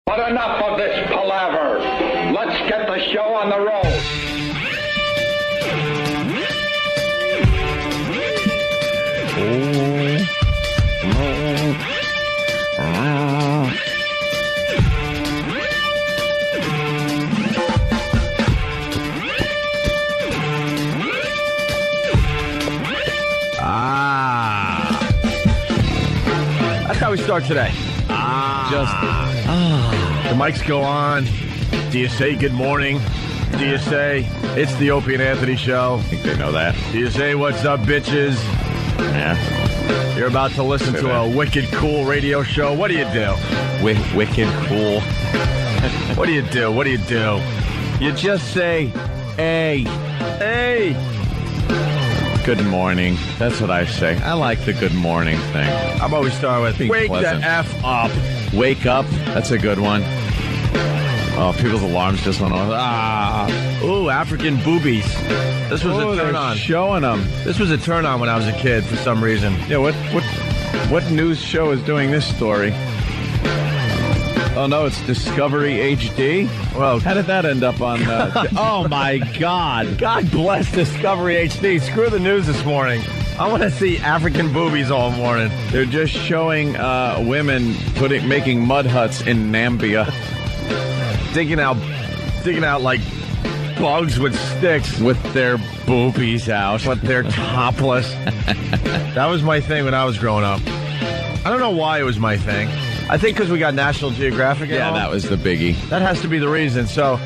But enough of this palaver. Let's get the show on the road. That's how we start today. The mics go on. Do you say good morning? Do you say it's the Opie and Anthony show? I think they know that. Do you say what's up, bitches? Yeah. You're about to listen to a wicked cool radio show. What do you do? Wicked cool. What do you do? What do you do? You just say, hey. Good morning. That's what I say. I like the good morning thing. How about we start with Being wake pleasant. the F up. Wake up. That's a good one. Oh, people's alarms just went off. Ooh, African boobies. This was a turn on. Showing them. This was a turn on when I was a kid for some reason. Yeah, what news show is doing this story? Oh, no, it's Discovery HD? Well, How did that end up on... oh, my God. God bless Discovery HD. Screw the news this morning. I want to see African boobies all morning. They're just showing women making mud huts in Nambia. Digging out like bugs with sticks. With their boobies out. But they're topless. That was my thing when I was growing up. I don't know why it was my thing. I think because we got National Geographic. Yeah, that was the biggie. That has to be the reason. So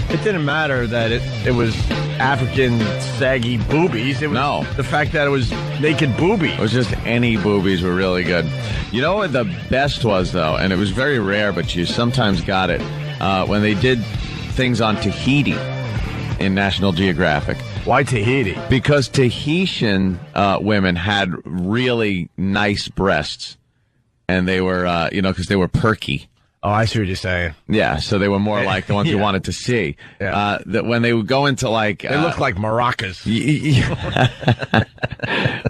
it didn't matter that it was African saggy boobies. It was the fact that it was naked boobies. It was just any boobies were really good. You know what the best was, though? And it was very rare, but you sometimes got it. When they did things on Tahiti in National Geographic. Why Tahiti? Because Tahitian women had really nice breasts. And they were, because they were perky. Oh, I see what you're saying. Yeah, so they were more like the ones you wanted to see. Yeah. That when they would go into like... They looked like maracas.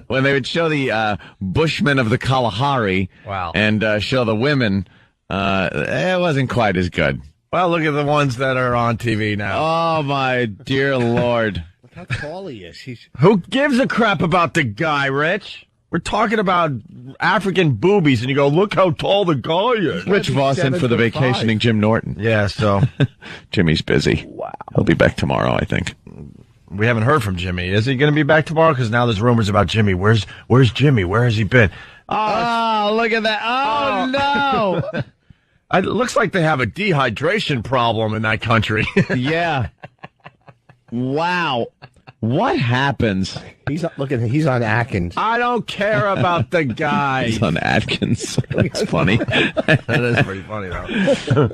When they would show the Bushmen of the Kalahari and show the women, it wasn't quite as good. Well, look at the ones that are on TV now. Oh, my dear Lord. Look how tall he is. Who gives a crap about the guy, Rich? We're talking about African boobies, and you go, look how tall the guy is. Rich Vossen for the vacationing Jim Norton. Yeah, so. Jimmy's busy. Wow. He'll be back tomorrow, I think. We haven't heard from Jimmy. Is he going to be back tomorrow? Because now there's rumors about Jimmy. Where's Jimmy? Where has he been? Oh, look at that. Oh, no. It looks like they have a dehydration problem in that country. Yeah. Wow. What happens? He's on Atkins. I don't care about the guy. He's on Atkins. That's funny. That is pretty funny, though.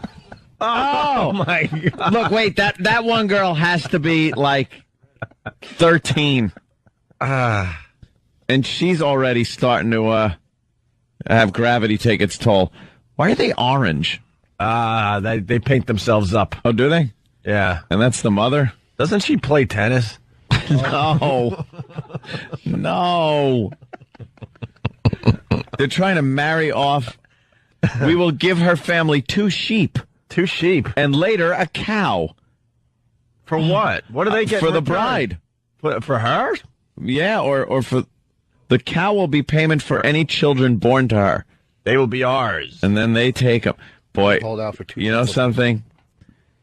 Oh, my God. Look, wait, that one girl has to be like 13. And she's already starting to have gravity take its toll. Why are they orange? They paint themselves up. Oh, do they? Yeah. And that's the mother? Doesn't she play tennis? No. No. They're trying to marry off. We will give her family 2 sheep. 2 sheep. And later a cow. For what? What do they get? For the bride. For her? Yeah, or for... The cow will be payment for any children born to her. They will be ours. And then they take them. Boy, Hold out for 2 you know something?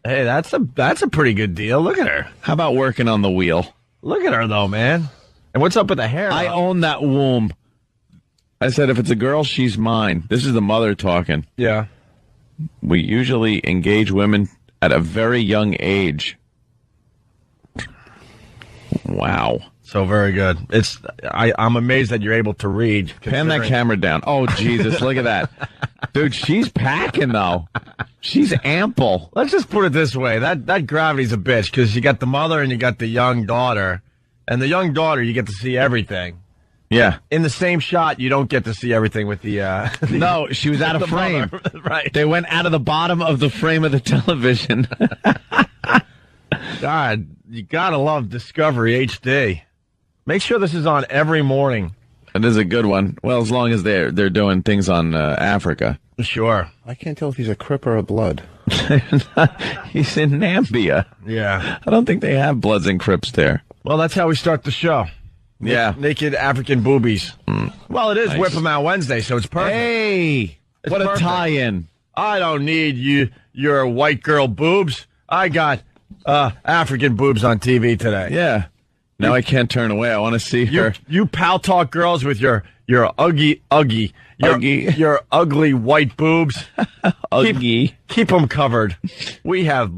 Hey, that's a pretty good deal. Look at her. How about working on the wheel? Look at her, though, man. And what's up with the hair? I own that womb. I said, if it's a girl, she's mine. This is the mother talking. Yeah. We usually engage women at a very young age. Wow. So very good. I'm amazed that you're able to read. Pan that camera down. Oh, Jesus, look at that. Dude, she's packing, though. She's ample. Let's just put it this way. That gravity's a bitch, because you got the mother and you got the young daughter. And the young daughter, you get to see everything. Yeah. In the same shot, you don't get to see everything with the... no, she was out of frame. Right. They went out of the bottom of the frame of the television. God, you gotta love Discovery HD. Make sure this is on every morning. It is a good one. Well, as long as they're doing things on Africa. Sure. I can't tell if he's a Crip or a Blood. He's in Nambia. Yeah. I don't think they have Bloods and Crips there. Well, that's how we start the show. Yeah. Naked African boobies. Well, it is Nice. Whip 'em Out Wednesday, so it's perfect. Hey, what perfect. a tie-in. I don't need your white girl boobs. I got African boobs on TV today. Yeah. Now I can't turn away. I want to see her. You pal talk girls with your ugly, your ugly white boobs. Ugly. Keep them covered. We have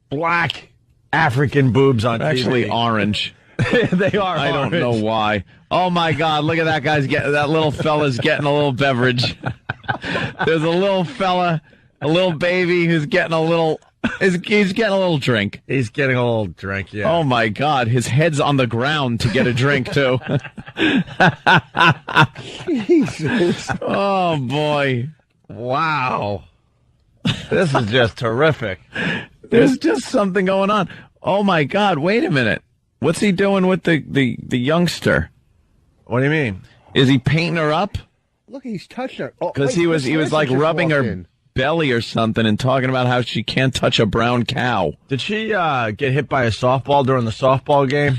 black African boobs on Actually, TV. orange. They are. I don't know why. Oh my God! Look at that guy's that little fella's getting a little beverage. There's a little fella, a little baby who's getting a little. He's getting a little drink. He's getting a little drink. Yeah. Oh my God! His head's on the ground to get a drink too. Jesus. Oh boy! Wow. This is just terrific. There's just something going on. Oh my God! Wait a minute. What's he doing with the youngster? What do you mean? Is he painting her up? Look, he's touching her. Because he was like rubbing her belly or something and talking about how she can't touch a brown cow. Did she get hit by a softball during the softball game?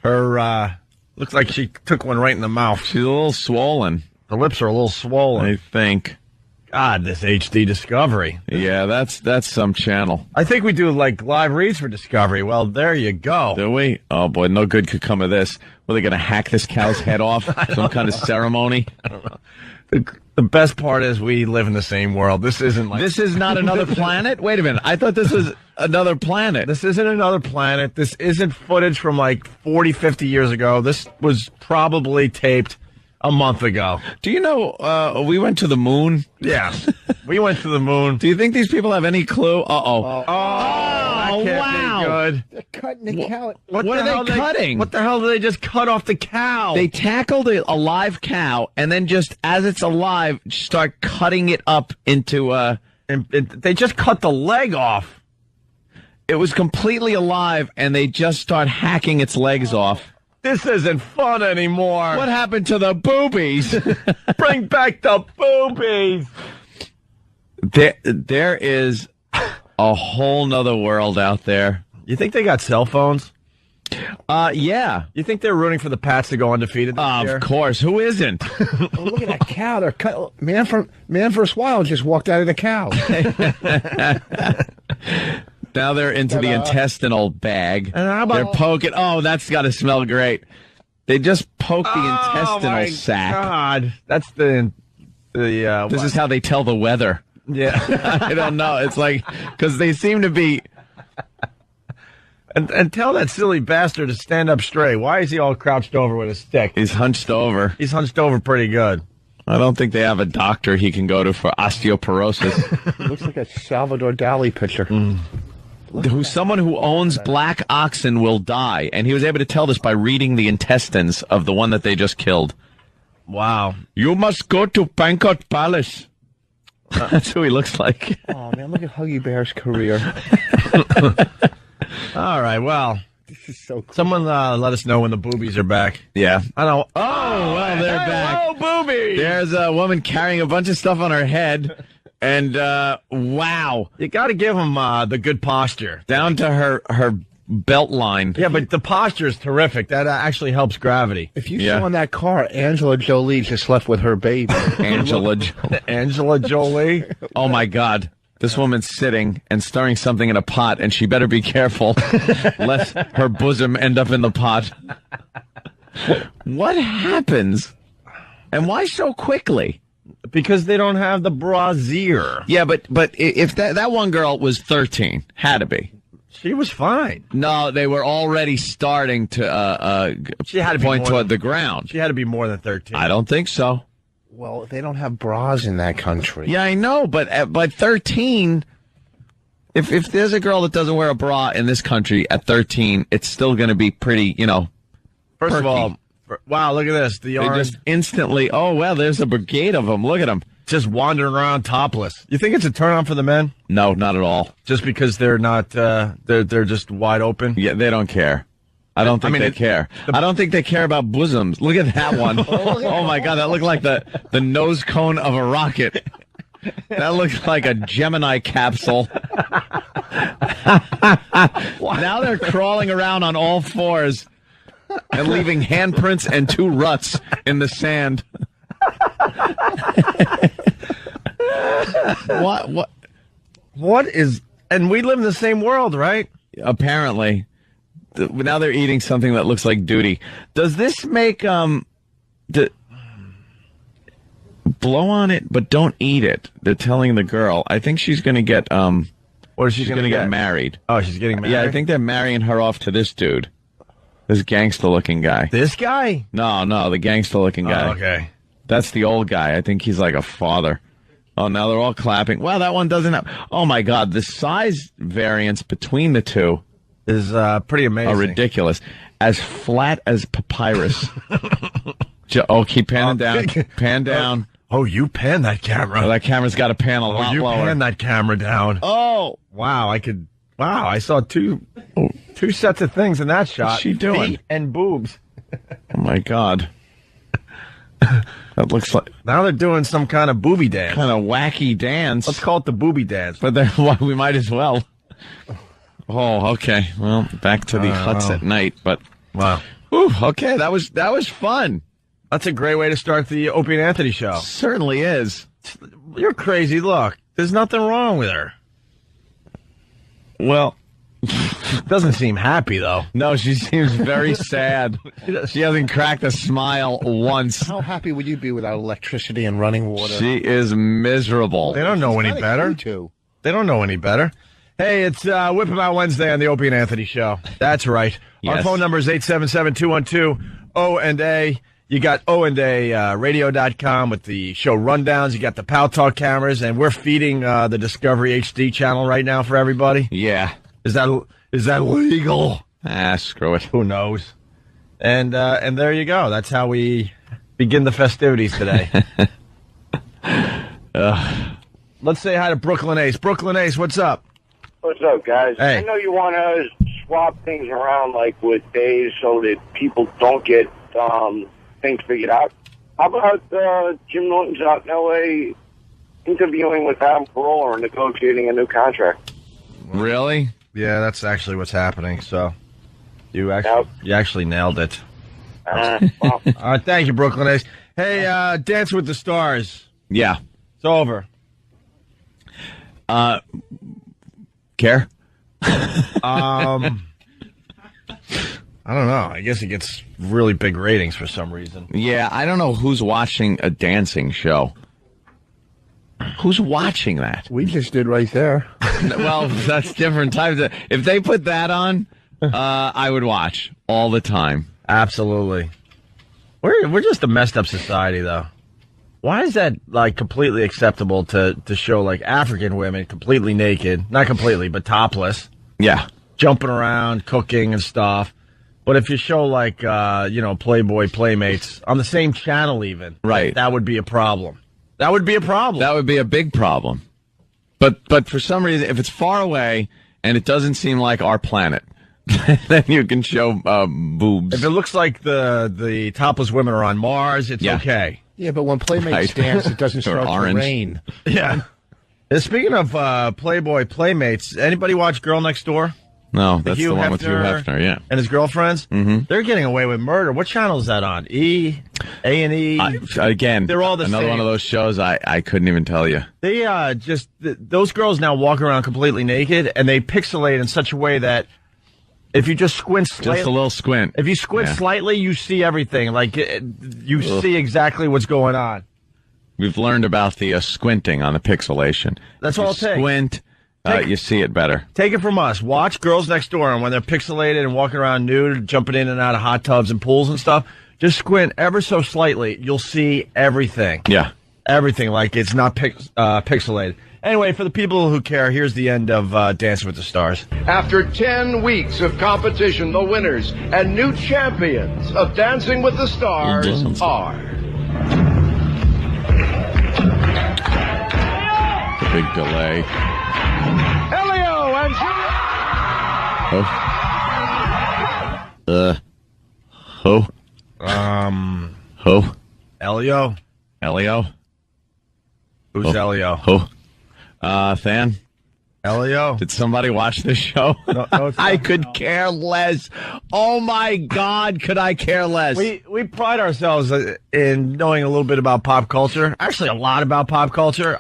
Her looks like she took one right in the mouth. She's a little swollen. The lips are a little swollen. I think. God, this HD Discovery. Yeah, that's some channel. I think we do like live reads for Discovery. Well, there you go. Do we? Oh boy, no good could come of this. Were they going to hack this cow's head off? Some kind of ceremony? I don't know. The best part is we live in the same world. This isn't like... This is not another planet? Wait a minute. I thought this was another planet. This isn't another planet. This isn't footage from like 40, 50 years ago. This was probably taped a month ago. Do you know, we went to the moon? Yeah. We went to the moon. Do you think these people have any clue? Uh-oh. That can't wow. be good. They're cutting the cow. What are they cutting? What the hell did they just cut off the cow? They tackled a live cow and then just as it's alive, start cutting it up into and they just cut the leg off. It was completely alive and they just start hacking its legs off. This isn't fun anymore. What happened to the boobies? Bring back the boobies. There is a whole nother world out there. You think they got cell phones? Yeah. You think they're rooting for the Pats to go undefeated this year? Of course. Who isn't? Oh, look at that cow. They're cut. Man vs. Wild just walked out of the cow. Now they're into the intestinal bag. And how about- They're poking. Oh, that's got to smell great. They just poke the intestinal sac. God, that's the. This is how they tell the weather. Yeah, I don't know. It's like because they seem to be. and tell that silly bastard to stand up straight. Why is he all crouched over with a stick? He's hunched over. He's hunched over pretty good. I don't think they have a doctor he can go to for osteoporosis. Looks like a Salvador Dali picture. Someone who owns black oxen will die, and he was able to tell this by reading the intestines of the one that they just killed. Wow. You must go to Bangkok Palace. That's who he looks like. Oh, man, look at Huggy Bear's career. All right, well, This is so cool. someone let us know when the boobies are back. Yeah. I don't. Oh, well, they're back. Oh, boobies! There's a woman carrying a bunch of stuff on her head, and wow, You got to give them the good posture. down to her belt line. Yeah, but the posture is terrific. That actually helps gravity. If you Yeah. saw in that car, Angela Jolie just left with her baby. Angela. Angela Jolie. Oh my God. This woman's sitting and stirring something in a pot, and she better be careful lest her bosom end up in the pot. What happens? And why so quickly? Because they don't have the brassiere. Yeah, but if that one girl was 13, had to be. She was fine. No, they were already starting to She had to be point more toward than- the ground. She had to be more than 13. I don't think so. Well, they don't have bras in that country. Yeah, I know, but by 13, if there's a girl that doesn't wear a bra in this country at 13, it's still going to be pretty, First of perky. all, wow, look at this. The They orange just instantly, oh, well, there's a brigade of them. Look at them. just wandering around topless. You think it's a turn on for the men? No, not at all. Just because they're not, they're just wide open? Yeah, they don't care. I don't think they care. I don't think they care about bosoms. Look at that one. Oh my God, that looked like the nose cone of a rocket. That looks like a Gemini capsule. Now they're crawling around on all fours and leaving handprints and 2 ruts in the sand. What is... And we live in the same world, right? Apparently. Now they're eating something that looks like duty. Does this make blow on it, but don't eat it? They're telling the girl. I think she's going to get Or she's going to get married. Oh, she's getting married? Yeah, I think they're marrying her off to this dude, this gangster-looking guy. This guy? No, the gangster-looking guy. Oh, okay. That's the old guy. I think he's like a father. Oh, now they're all clapping. Wow, that one doesn't have... Oh, my God, the size variance between the two is pretty amazing. Are ridiculous. As flat as papyrus. Keep panning down. Pan down. Oh, you pan that camera. Oh, that camera's got to pan a lot lower. You pan that camera down. Oh. Wow, I saw two sets of things in that shot. What's she doing? Feet and boobs. Oh, my God. That looks like... Now they're doing some kind of booby dance. Kind of wacky dance. Let's call it the booby dance. But we might as well. Oh, okay. Well, back to the huts at night, but... Wow. Whew, okay, that was fun. That's a great way to start the Opie and Anthony show. Certainly is. You're crazy. Look, there's nothing wrong with her. Well... Doesn't seem happy, though. No, she seems very sad. She hasn't cracked a smile once. How happy would you be without electricity and running water? She is miserable. They don't know any better. They don't know any better. Hey, it's Whip 'Em Out Wednesday on the Opie and Anthony show. That's right. Yes. Our phone number is 877-212-O&A. You got O&A radio.com with the show rundowns. You got the Pal Talk cameras, and we're feeding the Discovery HD channel right now for everybody. Yeah. Is that legal? Screw it. Who knows? And there you go. That's how we begin the festivities today. Let's say hi to Brooklyn Ace. Brooklyn Ace, what's up? What's up, guys? Hey. I know you want to swap things around, like with days, so that people don't get things figured out. How about Jim Norton's out in L.A. interviewing with Adam Carolla or negotiating a new contract? Really? Yeah, that's actually what's happening. So you actually nailed it. Well, All right, thank you, Brooklyn Ace. Hey, Dance with the Stars. Yeah. It's over. Care? I don't know. I guess it gets really big ratings for some reason. Yeah, I don't know who's watching a dancing show. Who's watching that? We just did right there. Well, that's different times. If they put that on, I would watch all the time. Absolutely. We're just a messed up society, though. Why is that like completely acceptable to show like African women completely naked, not completely, but topless, Yeah. jumping around, cooking and stuff? But if you show like Playboy Playmates on the same channel, even Right. that would be a problem. That would be a problem. That would be a big problem. But for some reason, if it's far away and it doesn't seem like our planet, then you can show boobs. If it looks like the topless women are on Mars, it's okay. Yeah, but when Playmates dance, it doesn't Or start to orange. rain. Yeah. And speaking of Playboy Playmates, anybody watch Girl Next Door? No, that's the one with Hugh Hefner, yeah. And his girlfriends? Mm-hmm. They're getting away with murder. What channel is that on? A&E? Again, They're all the another same. one of those shows I couldn't even tell you. They those girls now walk around completely naked, and they pixelate in such a way that if you just squint slightly, Just a little squint. if you squint Yeah. slightly, you see everything. Like you see exactly what's going on. We've learned about the squinting on the pixelation. That's If all you it takes. Squint, you see it better. Take it from us. Watch Girls Next Door, and when they're pixelated and walking around nude, jumping in and out of hot tubs and pools and stuff, just squint ever so slightly. You'll see everything. Yeah. Everything, like it's not pixelated. Anyway, for the people who care, here's the end of Dancing with the Stars. After 10 weeks of competition, the winners and new champions of Dancing with the Stars are... The big delay. Elio and Julia. Oh. Who? Who? Elio. Elio? Who's Elio? Who? Than? Elio. Did somebody watch this show? No, it's I not. could care less. Oh my God, could I care less? We pride ourselves in knowing a little bit about pop culture. Actually, a lot about pop culture.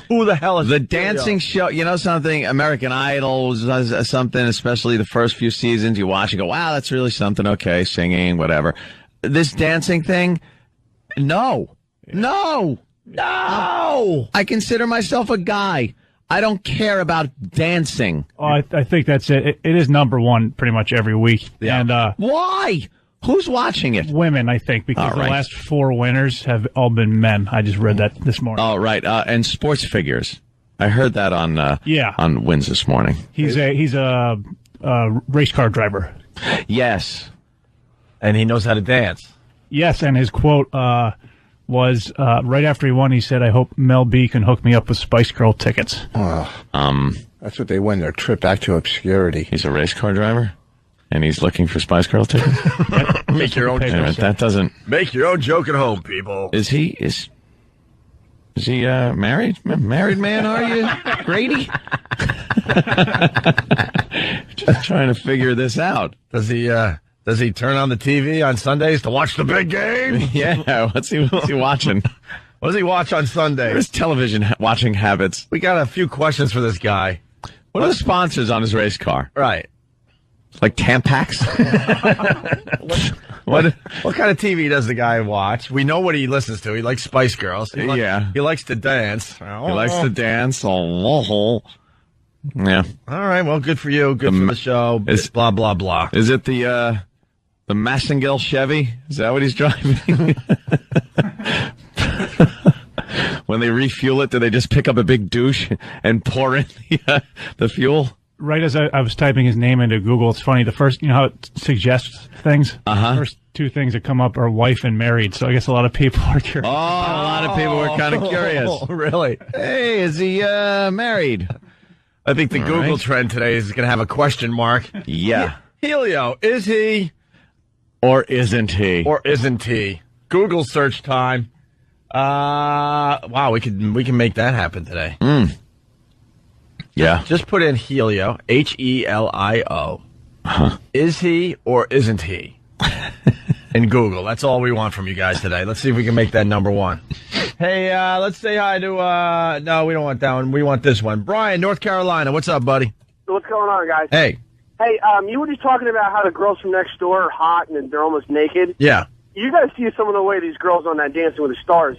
Who the hell is The dancing show, you know something? American Idol was something, especially the first few seasons. You watch and go, wow, that's really something. Okay, singing, whatever. This dancing thing, no. I consider myself a guy. I don't care about dancing. Oh, I think that's it. It is number one pretty much every week. Yeah. And Why? Who's watching it? women, I think, because All right. the last 4 winners have all been men. I just read that this morning. Oh, right. And sports figures. I heard that on on Wins this morning. He's a race car driver. Yes. And he knows how to dance. Yes, and his quote was right after he won. He said, "I hope Mel B can hook me up with Spice Girl tickets." That's what they win, their trip back to obscurity. He's a race car driver, and he's looking for Spice Girl tickets. Make your own Wait a Wait a minute, that doesn't. Make your own joke at home, people. Is he married? Married man? Are you, Grady? Just trying to figure this out. Does he turn on the TV on Sundays to watch the big game? Yeah, what's he watching? What does he watch on Sundays? His television watching habits. We got a few questions for this guy. What are the sponsors on his race car? Right. Like Tampax? What kind of TV does the guy watch? We know what he listens to. He likes Spice Girls. Yeah. He likes to dance. He likes to dance. Oh, yeah. All right. Well, good for you. Good for the show. Blah, blah, blah. Is it the Massengill Chevy? Is that what he's driving? When they refuel it, do they just pick up a big douche and pour in the fuel? Right as I was typing his name into Google, it's funny. The first, you know how it suggests things? Uh-huh. First 2 things that come up are wife and married. So I guess a lot of people are curious. Oh, a lot of people were kind of curious. Oh, really? Hey, is he married? I think the Google right. trend today is going to have a question mark. Yeah. Helio, is he Or isn't he? or isn't he? Google search time. Wow, we can make that happen today. Yeah. Just put in Helio, Helio. Is he or isn't he? In Google. That's all we want from you guys today. Let's see if we can make that number one. Hey, let's say hi to, no, we don't want that one. We want this one. Brian, North Carolina. What's up, buddy? What's going on, guys? Hey. Hey, you were just talking about how the girls from next door are hot and they're almost naked. Yeah. You guys see some of the way these girls on that Dancing with the Stars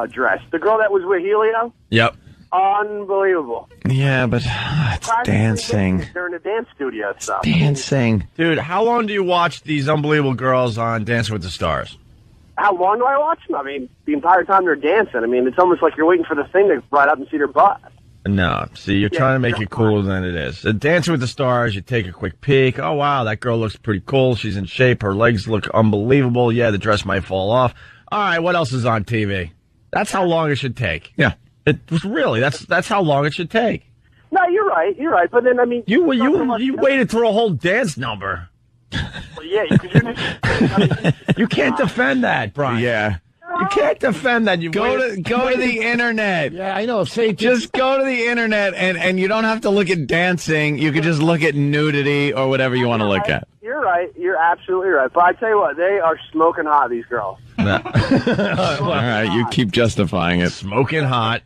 dress. The girl that was with Helio, Yep. unbelievable. Yeah, but it's dancing. They're in a dance studio and stuff. Dancing. Dude, how long do you watch these unbelievable girls on Dancing with the Stars? How long do I watch them? I mean, the entire time they're dancing. I mean, it's almost like you're waiting for the thing to ride up and see their butt. No. See, you're trying to make it cooler than it is. At Dancing with the Stars, you take a quick peek. Oh, wow, that girl looks pretty cool. She's in shape. Her legs look unbelievable. Yeah, the dress might fall off. All right, what else is on TV? That's how long it should take. Yeah. It was really, that's how long it should take. No, you're right. You're right. But then, I mean, You waited through a whole dance number. Well, yeah, because you're just, You can't defend that, Brian. Yeah. You can't defend that. You Go to the internet. Yeah, I know. Say Just go to the internet, and you don't have to look at dancing. You could just look at nudity or whatever you want to look at. You're right. You're absolutely right. But I tell you what, they are smoking hot, these girls. All right, you keep justifying it. Smoking hot.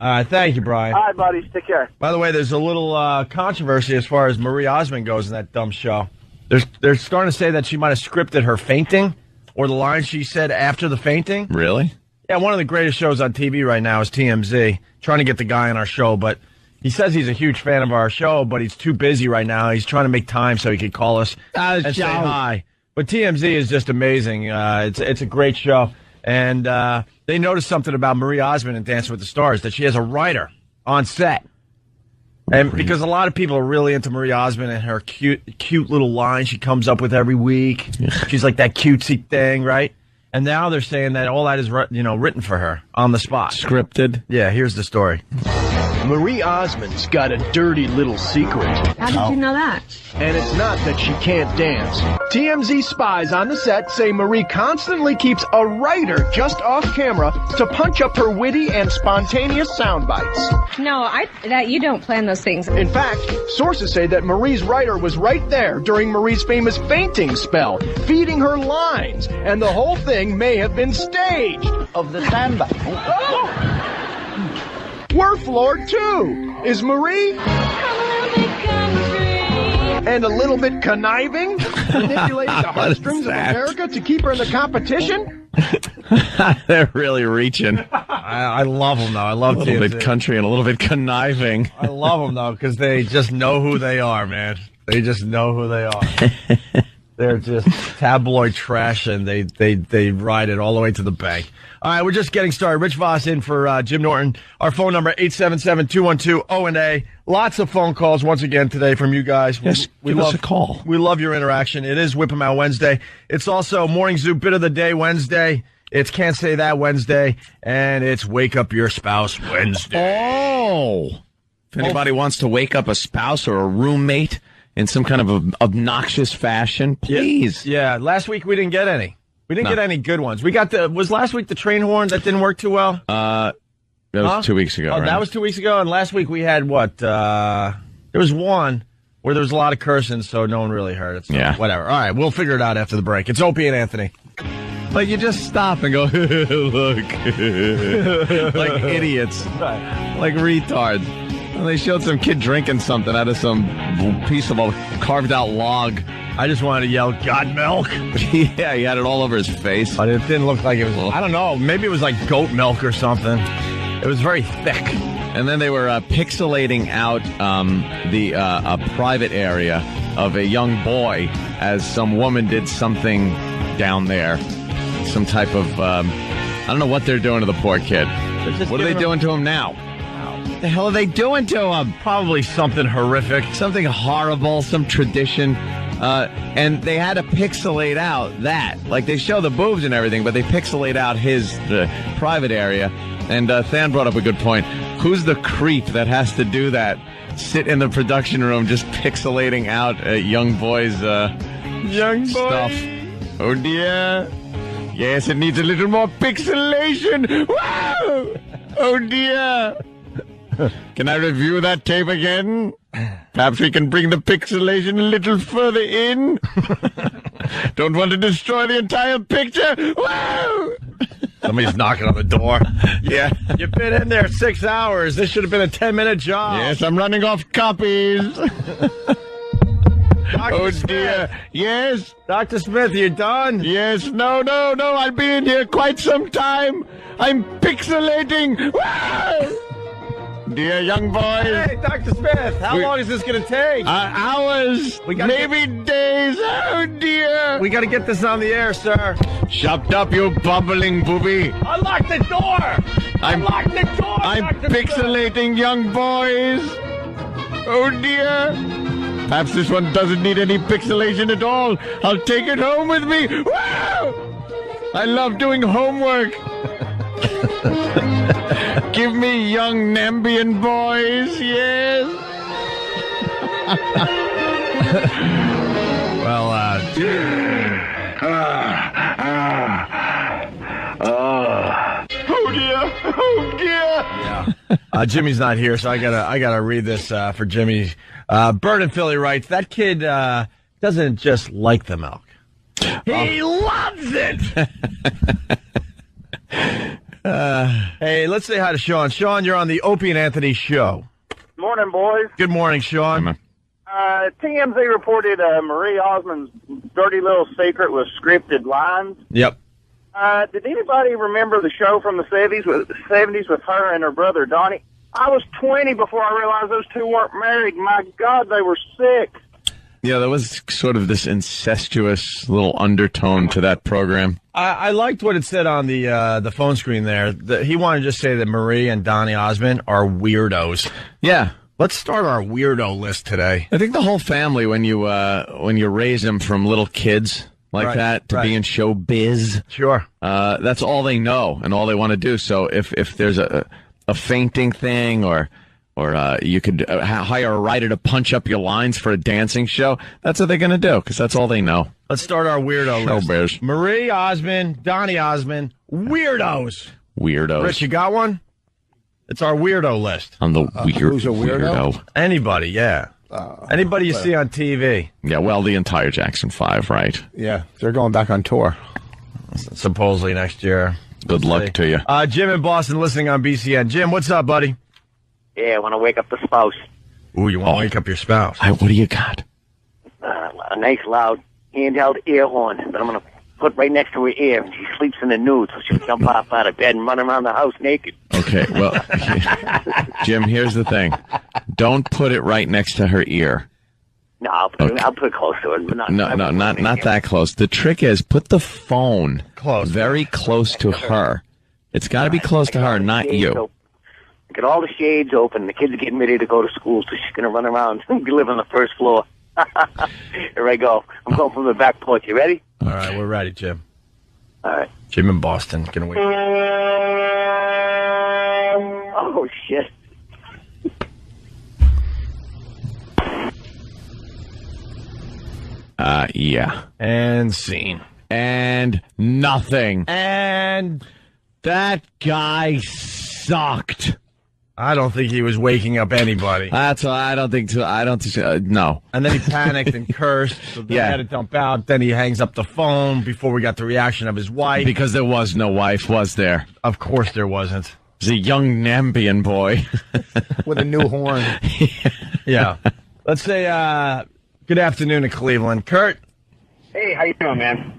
Thank you, Brian. All right, buddies. Take care. By the way, there's a little controversy as far as Marie Osmond goes in that dumb show. They're starting to say that she might have scripted her fainting or the lines she said after the fainting. Really? Yeah, one of the greatest shows on TV right now is TMZ. Trying to get the guy on our show, but he says he's a huge fan of our show, but he's too busy right now. He's trying to make time so he could call us and say hi. But TMZ is just amazing. It's a great show. And they noticed something about Marie Osmond in Dancing with the Stars, that she has a writer on set. And because a lot of people are really into Marie Osmond and her cute little line she comes up with every week. She's like that cutesy thing, right? And now they're saying that all that is, written for her on the spot. Scripted? Yeah, here's the story. Marie Osmond's got a dirty little secret. How did you know that? And it's not that she can't dance. TMZ spies on the set say Marie constantly keeps a writer just off camera to punch up her witty and spontaneous sound bites. No, you don't plan those things. In fact, sources say that Marie's writer was right there during Marie's famous fainting spell, feeding her lines, and the whole thing may have been staged. Of the sandbag. We're floored too. Is Marie? And a little bit conniving, manipulating the heartstrings of America to keep her in the competition? They're really reaching. I love them, though. I love a little TMZ. bit country and a little bit conniving. I love them, though, because they just know who they are, man. They just know who they are. They're just tabloid trash, and they ride it all the way to the bank. All right, we're just getting started. Rich Voss in for Jim Norton. Our phone number, 877-212-0&A. Lots of phone calls once again today from you guys. Yes, give us a call. We love your interaction. It is Whip 'em Out Wednesday. It's also Morning Zoo Bit of the Day Wednesday. It's Can't Say That Wednesday. And it's Wake Up Your Spouse Wednesday. Oh! If anybody wants to wake up a spouse or a roommate in some kind of obnoxious fashion, please. Yeah, last week we didn't get any. We didn't get any good ones. We got was last week the train horn that didn't work too well? That was 2 weeks ago, Oh, right? that was 2 weeks ago, and last week we had what? There was one where there was a lot of cursing, so no one really heard it. So yeah. Whatever. All right, we'll figure it out after the break. It's Opie and Anthony. Like, you just stop and go, look. Like idiots. Right. Like retards. And they showed some kid drinking something out of some piece of a carved out log. I just wanted to yell, "God milk!" Yeah, he had it all over his face. But it didn't look like it was. I don't know. Maybe it was like goat milk or something. It was very thick. And then they were pixelating out a private area of a young boy as some woman did something down there. Some type of, I don't know what they're doing to the poor kid. What are they doing to him now? What the hell are they doing to him? Probably something horrific. Something horrible, some tradition. And they had to pixelate out that. Like, they show the boobs and everything, but they pixelate out his private area. And Than brought up a good point. Who's the creep that has to do that? Sit in the production room just pixelating out young boys' stuff. Oh, dear. Yes, it needs a little more pixelation. Wow! Oh, dear. Can I review that tape again? Perhaps we can bring the pixelation a little further in. Don't want to destroy the entire picture. Wow! Somebody's knocking on the door. Yeah. You've been in there 6 hours. This should have been a 10-minute job. Yes, I'm running off copies. Oh, dear. Yes. Dr. Smith, you done? Yes. No. I'll be in here quite some time. I'm pixelating. Wow! Dear young boys. Hey, Dr. Smith, how long is this going to take? Hours. Maybe days. Oh, dear. We got to get this on the air, sir. Shut up, you bubbling booby. Unlock the door. Unlock the door, I'm Dr. pixelating Smith. young boys. Oh, dear. Perhaps this one doesn't need any pixelation at all. I'll take it home with me. Wow! I love doing homework. Give me young Nambian boys, yes. Well, Oh dear! Oh dear! yeah. Jimmy's not here, so I gotta read this for Jimmy. Bird in Philly writes, that kid doesn't just like the milk. He loves it! Hey, let's say hi to Sean. Sean, you're on the Opie and Anthony show. Morning, boys. Good morning, Sean. TMZ reported Marie Osmond's dirty little secret was scripted lines. Yep. Did anybody remember the show from the 70s with her and her brother Donnie? I was 20 before I realized those two weren't married. My God, they were sick. Yeah, there was sort of this incestuous little undertone to that program. I liked what it said on the phone screen there. He wanted to just say that Marie and Donnie Osmond are weirdos. Yeah. Let's start our weirdo list today. I think the whole family, when you raise them from little kids like that to be in show biz, sure, that's all they know and all they want to do. So if there's a fainting thing or Or you could hire a writer to punch up your lines for a dancing show. That's what they're going to do, because that's all they know. Let's start our weirdo list. Showbiz. Marie Osmond, Donnie Osmond, weirdos. Weirdos. Rich, you got one? It's our weirdo list. I'm the who's a weirdo? Anybody, yeah. Anybody you see on TV. Yeah, well, the entire Jackson 5, right? Yeah, they're going back on tour. Supposedly next year. Good luck to you. Jim in Boston listening on BCN. Jim, what's up, buddy? Yeah, I want to wake up the spouse. Ooh, you want to wake up your spouse? What do you got? A nice, loud, handheld air horn that I'm going to put right next to her ear. And she sleeps in the nude, so she'll jump off out of bed and run around the house naked. Okay, well, Jim, here's the thing. Don't put it right next to her ear. No, I'll put it close to it. But not that close. The trick is put the phone very close to her. It's got to be close to her, not you. Get all the shades open. The kids are getting ready to go to school, so she's going to run around and live on the first floor. Here I go. I'm going from the back porch. You ready? All right, we're ready, Jim. All right. Jim in Boston. Gonna wait. Oh, shit. Yeah. And scene. And nothing. And that guy sucked. I don't think he was waking up anybody. That's why I don't think so. No. And then he panicked and cursed. So then he had to dump out. Then he hangs up the phone before we got the reaction of his wife. Because there was no wife, was there? Of course there wasn't. It was a young Nambian boy. With a new horn. Yeah. Let's say good afternoon to Cleveland. Kurt. Hey, how you doing, man?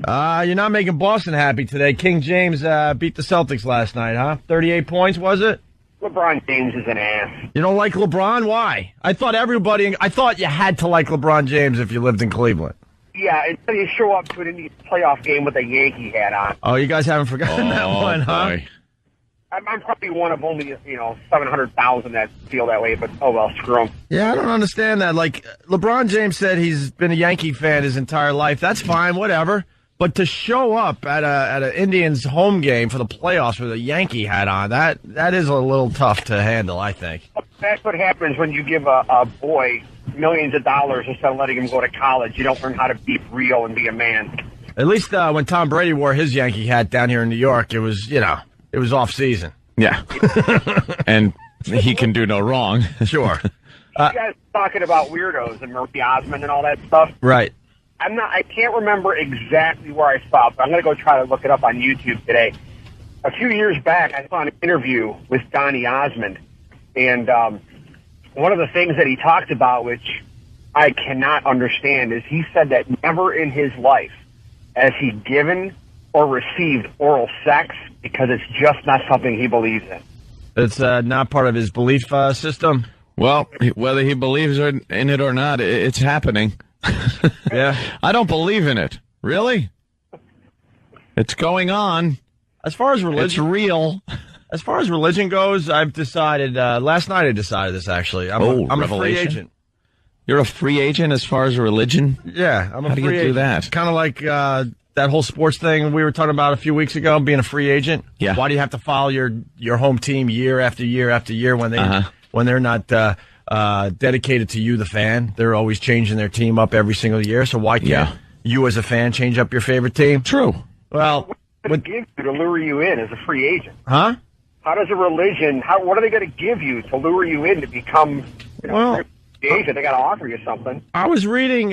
You're not making Boston happy today. King James beat the Celtics last night, huh? 38 points, was it? LeBron James is an ass. You don't like LeBron? Why? I thought you had to like LeBron James if you lived in Cleveland. Yeah, until you show up to an playoff game with a Yankee hat on. Oh, you guys haven't forgotten that one, huh? Boy. I'm probably one of only, 700,000 that feel that way, but oh well, screw him. Yeah, I don't understand that. Like, LeBron James said he's been a Yankee fan his entire life. That's fine, whatever. But to show up at an Indians home game for the playoffs with a Yankee hat on, that is a little tough to handle, I think. That's what happens when you give a boy millions of dollars instead of letting him go to college. You don't learn how to be real and be a man. At least when Tom Brady wore his Yankee hat down here in New York, it was, it was off season. Yeah. And he can do no wrong. Sure. You guys talking about weirdos and Marie Osmond and all that stuff. Right. I can't remember exactly where I saw it, but I'm going to go try to look it up on YouTube today. A few years back, I saw an interview with Donnie Osmond, and one of the things that he talked about, which I cannot understand, is he said that never in his life has he given or received oral sex because it's just not something he believes in. It's not part of his belief system? Well, whether he believes in it or not, it's happening. Yeah. I don't believe in it. Really? It's going on. As far as religion, it's real. As far as religion goes, I've decided, last night I decided this actually. I'm a free agent. You're a free agent as far as religion? Yeah, I'm a How do free you agent. do that? Kind of like that whole sports thing we were talking about a few weeks ago, being a free agent. Yeah. Why do you have to follow your home team year after year after year when they're not dedicated to you, the fan? They're always changing their team up every single year. So why can't you, as a fan, change up your favorite team? True. Well, what do they give you to lure you in as a free agent? Huh? How does a religion? What are they going to give you to lure you in to become? Well, agent? They got to offer you something. I was reading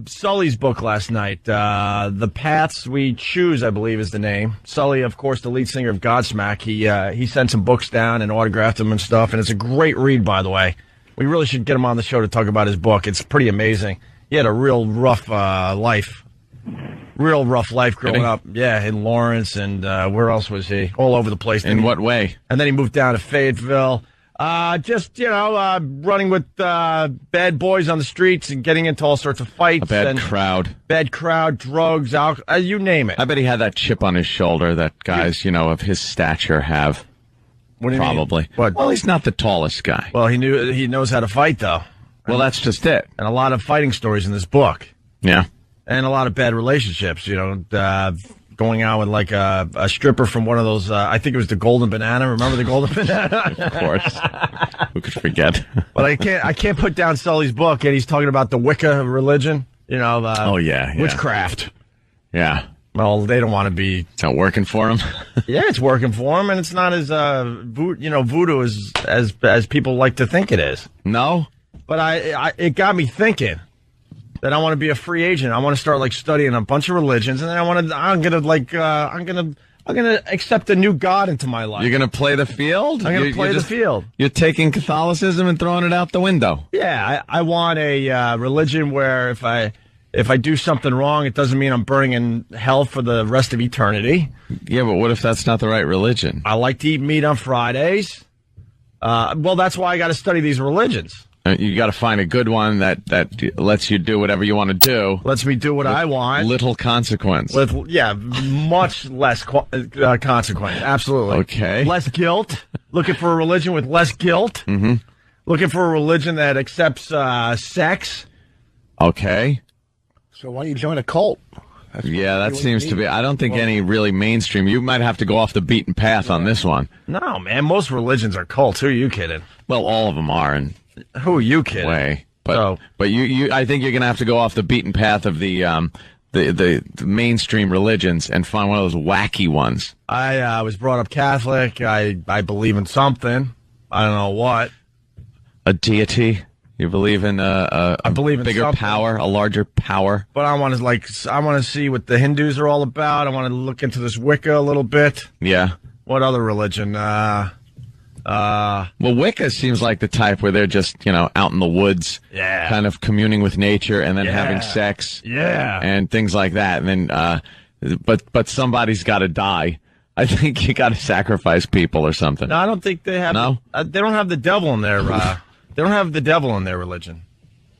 Sully's book last night. The Paths We Choose, I believe, is the name. Sully, of course, the lead singer of Godsmack. He sent some books down and autographed them and stuff, and it's a great read, by the way. We really should get him on the show to talk about his book. It's pretty amazing. He had a real rough life. Real rough life growing up. Yeah, in Lawrence and where else was he? All over the place. In what way? And then he moved down to Fayetteville. Running with bad boys on the streets and getting into all sorts of fights. A bad crowd. Drugs, alcohol, you name it. I bet he had that chip on his shoulder that guys, of his stature have. What do you mean? Probably. What? Well, he's not the tallest guy. Well, he knows how to fight, though. Well, that's just it. And a lot of fighting stories in this book. Yeah. And a lot of bad relationships, going out with like a stripper from one of those. I think it was the Golden Banana. Remember the Golden Banana? Of course. Who could forget? But I can't put down Sully's book, and he's talking about the Wicca religion. You know, witchcraft. Yeah. Well, they don't want to be. It's not working for him. Yeah, it's working for him, and it's not as voodoo as people like to think it is. No, but it got me thinking that I want to be a free agent. I want to start like studying a bunch of religions, and then I'm gonna accept a new god into my life. You're gonna play the field. I'm gonna play the field. You're taking Catholicism and throwing it out the window. Yeah, I want a religion where if I do something wrong, it doesn't mean I'm burning in hell for the rest of eternity. Yeah, but what if that's not the right religion? I like to eat meat on Fridays. Well, that's why I got to study these religions. You got to find a good one that lets you do whatever you want to do. Lets me do what I want. Little consequence. Much less consequence. Absolutely. Okay. Less guilt. Looking for a religion with less guilt. Mm-hmm. Looking for a religion that accepts sex. Okay. So why don't you join a cult? That seems to be. I don't think any really mainstream. You might have to go off the beaten path on this one. No, man. Most religions are cults. Who are you kidding? Well, all of them are. And who are you kidding? Way. But you, I think you're going to have to go off the beaten path of the mainstream religions and find one of those wacky ones. I was brought up Catholic. I believe in something. I don't know what. A deity. You believe in I believe in bigger something. power, a larger power. But I want to see what the Hindus are all about. I want to look into this Wicca a little bit. Yeah. What other religion? Well, Wicca seems like the type where they're just, out in the woods, kind of communing with nature and then having sex, and things like that. And then, but somebody's got to die. I think you got to sacrifice people or something. No, I don't think they have. No, they don't have the devil in their. They don't have the devil in their religion.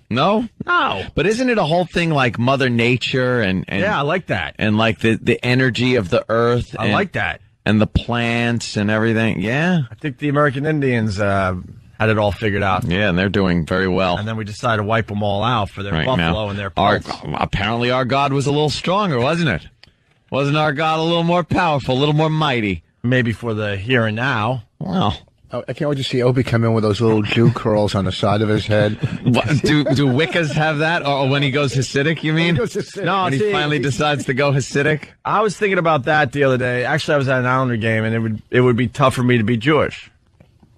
No? No. But isn't it a whole thing like Mother Nature and yeah, I like that. And like the energy of the earth. I like that. And the plants and everything. Yeah. I think the American Indians had it all figured out. Yeah, and they're doing very well. And then we decided to wipe them all out for their buffalo and their pelts. Apparently our God was a little stronger, wasn't it? Wasn't our God a little more powerful, a little more mighty? Maybe for the here and now. Well. I can't wait to see Opie come in with those little Jew curls on the side of his head. Do Wiccas have that? Or when he goes Hasidic, you mean? No, when he finally decides to go Hasidic? I was thinking about that the other day. Actually, I was at an Islander game, and it would be tough for me to be Jewish.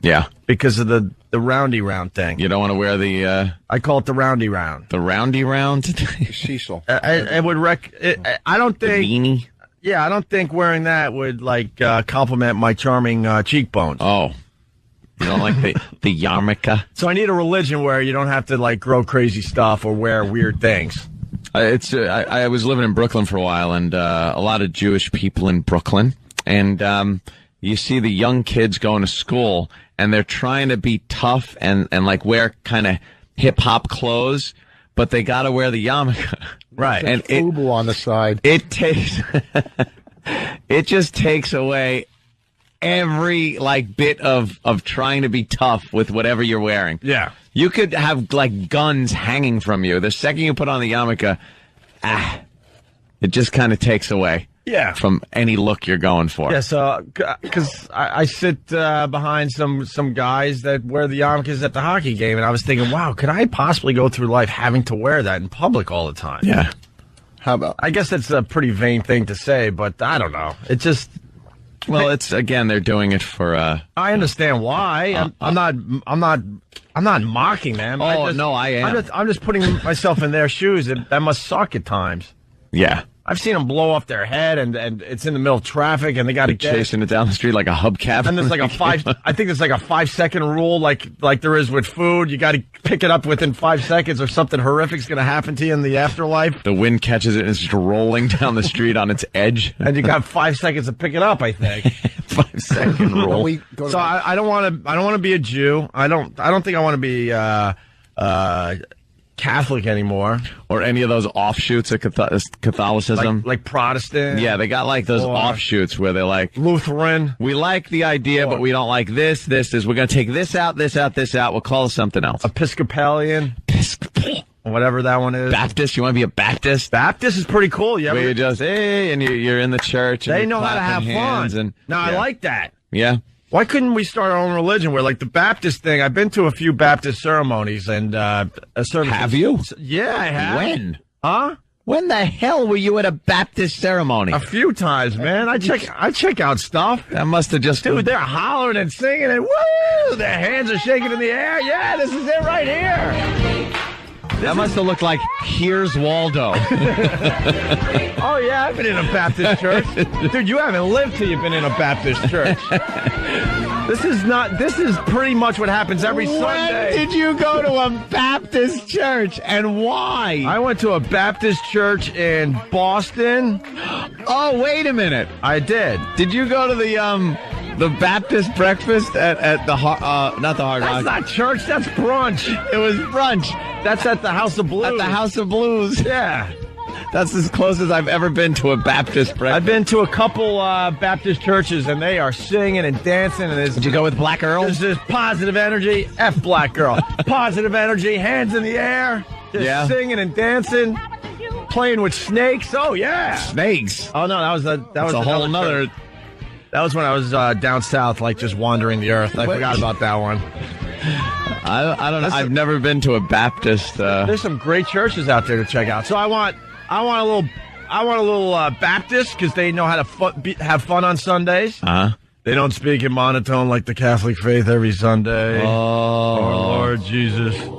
Yeah. Because of the roundy round thing. You don't want to wear the... I call it the roundy round. The roundy round? Cecil. I don't think... The beanie? Yeah, I don't think wearing that would, compliment my charming cheekbones. Oh. You don't like the yarmulke? So I need a religion where you don't have to grow crazy stuff or wear weird things. I was living in Brooklyn for a while, and a lot of Jewish people in Brooklyn, and you see the young kids going to school, and they're trying to be tough and wear kind of hip hop clothes, but they got to wear the yarmulke, right? And FUBU on the side. It just takes away every bit of trying to be tough with whatever you're wearing. Yeah. You could have guns hanging from you. The second you put on the yarmulke, it just kind of takes away from any look you're going for. Yeah, so because I sit behind some guys that wear the yarmulkes at the hockey game, and I was thinking, wow, could I possibly go through life having to wear that in public all the time? Yeah. How about? I guess that's a pretty vain thing to say, but I don't know. It just... Well, they're doing it for. I understand why. I'm not mocking them. Oh, no, I am. I'm just putting myself in their shoes. That must suck at times. Yeah. I've seen them blow off their head, and it's in the middle of traffic, and they got to chasing it down the street like a hubcap. And there's I think there's a 5-second rule, like there is with food. You got to pick it up within 5 seconds, or something horrific's going to happen to you in the afterlife. The wind catches it and it's just rolling down the street on its edge, and you got 5 seconds to pick it up. I think 5-second rule. So I don't want to be a Jew. I don't think I want to be Catholic anymore, or any of those offshoots of Catholicism, like Protestant. Yeah, they got those offshoots where they're Lutheran. We like the idea, but we don't like this. This is we're going to take this out, this out, this out. We'll call it something else. Episcopalian. whatever that one is. Baptist? You want to be a Baptist? Baptist is pretty cool. You Where ever, you just, hey, and you're in the church. And they you're know how to have clapping hands fun. And, No, I yeah. like that. Yeah. Why couldn't we start our own religion where, like, the Baptist thing, I've been to a few Baptist ceremonies and a service. Have you? Yeah, I have. When? Huh? When the hell were you at a Baptist ceremony? A few times, man. I check out stuff. That must have just... Dude, they're hollering and singing and woo! Their hands are shaking in the air. Yeah, this is it right here. That must have looked like Here's Waldo. Oh, yeah, I've been in a Baptist church. Dude, you haven't lived till you've been in a Baptist church. This is pretty much what happens every Sunday. When did you go to a Baptist church and why? I went to a Baptist church in Boston. Oh, wait a minute. I did. Did you go to the Baptist breakfast at the not the Hard Rock? That's not church, that's brunch. It was brunch. That's at the House of Blues. At the House of Blues. Yeah. That's as close as I've ever been to a Baptist breakfast. I've been to a couple Baptist churches, and they are singing and dancing. And Did you go with Black Earl? There's this positive energy. F Black Girl. Positive energy, hands in the air. Just singing and dancing. Playing with snakes. Oh, yeah. Snakes. Oh, no, that was a whole nother... That was when I was down south, like just wandering the earth. I forgot about that one. I don't know. I've never been to a Baptist. There's some great churches out there to check out. So I want a little Baptist because they know how to have fun on Sundays. They don't speak in monotone like the Catholic faith every Sunday. Oh, Lord Jesus. Yes.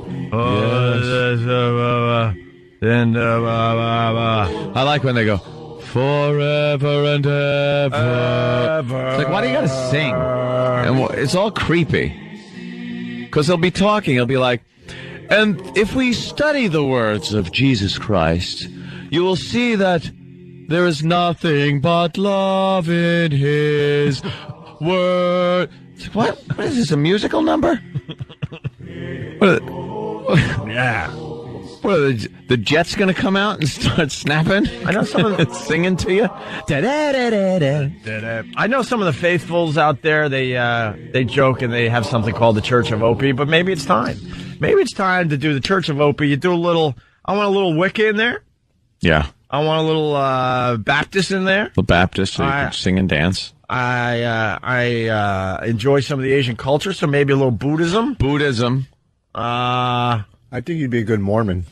I like when they go, forever and ever. It's like, why do you gotta sing? And it's all creepy. Because they'll be talking, he'll be like, and if we study the words of Jesus Christ, you will see that there is nothing but love in his word. What? What is this, a musical number? Yeah. What are the Jets going to come out and start snapping? I know some of the singing to you. I know some of the faithfuls out there. They joke and they have something called the Church of Opie, but maybe it's time. Maybe it's time to do the Church of Opie. You do a little. I want a little Wicca in there. Yeah. I want a little Baptist in there. The Baptist, so you can sing and dance. I enjoy some of the Asian culture, so maybe a little Buddhism. Buddhism. I think you'd be a good Mormon.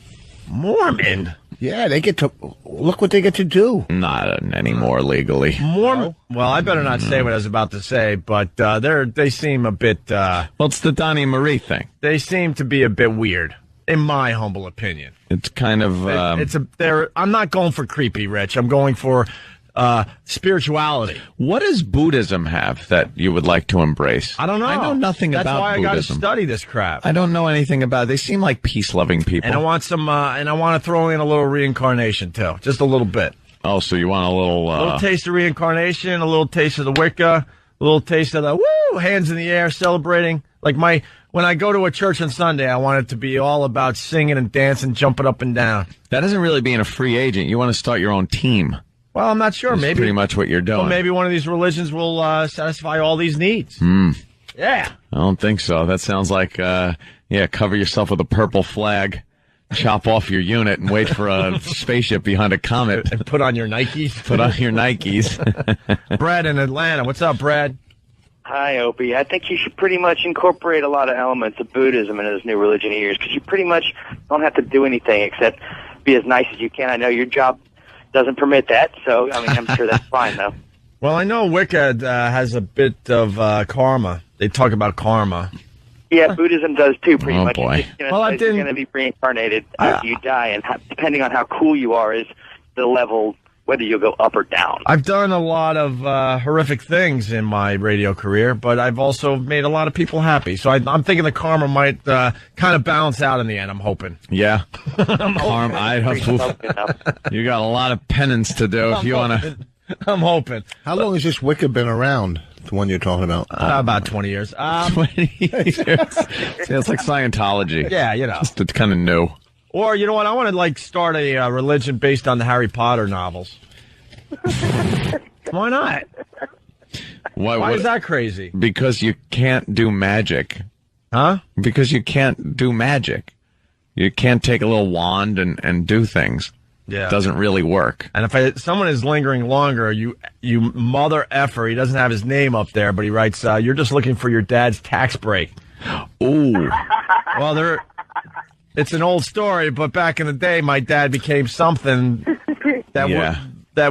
Mormon? Yeah, they get to look what they get to do. Not anymore legally. Mormon? Well, I better not say what I was about to say, but they seem a bit. Well, it's the Donnie Marie thing. They seem to be a bit weird, in my humble opinion. It's kind of. I'm not going for creepy, Rich. I'm going for spirituality. What does Buddhism have that you would like to embrace? I don't know. I know nothing That's about why I Buddhism. got to study this crap. I don't know anything about it. They seem like peace-loving people. And I want some. And I want to throw in a little reincarnation too, just a little bit. Oh, so you want a little taste of reincarnation, a little taste of the Wicca, a little taste of the woo, hands in the air, celebrating. Like when I go to a church on Sunday, I want it to be all about singing and dancing, jumping up and down. That isn't really being a free agent. You want to start your own team. Well, I'm not sure. That's maybe pretty much what you're doing. Well, maybe one of these religions will satisfy all these needs. Yeah. I don't think so. That sounds like, cover yourself with a purple flag, chop off your unit, and wait for a spaceship behind a comet. And put on your Nikes. Put on your Nikes. Brad in Atlanta. What's up, Brad? Hi, Opie. I think you should pretty much incorporate a lot of elements of Buddhism into this new religion of yours, because you pretty much don't have to do anything except be as nice as you can. I know your job doesn't permit that, so I mean, I'm sure that's fine, though. Well, I know Wicca has a bit of karma. They talk about karma. Yeah, Buddhism does too, pretty much. Boy. You're going to be reincarnated after you die, and depending on how cool you are is the level, whether you'll go up or down. I've done a lot of horrific things in my radio career, but I've also made a lot of people happy. So I'm thinking the karma might kind of balance out in the end, I'm hoping. Yeah. Karma. You got a lot of penance to do if you want to. I'm hoping. How long has this Wicca been around, the one you're talking about? About 20 years. 20 years. See, it's like Scientology. Yeah, you know. It's kind of new. Or, you know what, I want to, start a religion based on the Harry Potter novels. Why not? Why is that crazy? Because you can't do magic. Huh? Because you can't do magic. You can't take a little wand and do things. Yeah. It doesn't really work. And if someone is lingering longer, you mother effer. He doesn't have his name up there, but he writes, "You're just looking for your dad's tax break." Ooh. Well, it's an old story, but back in the day, my dad became something that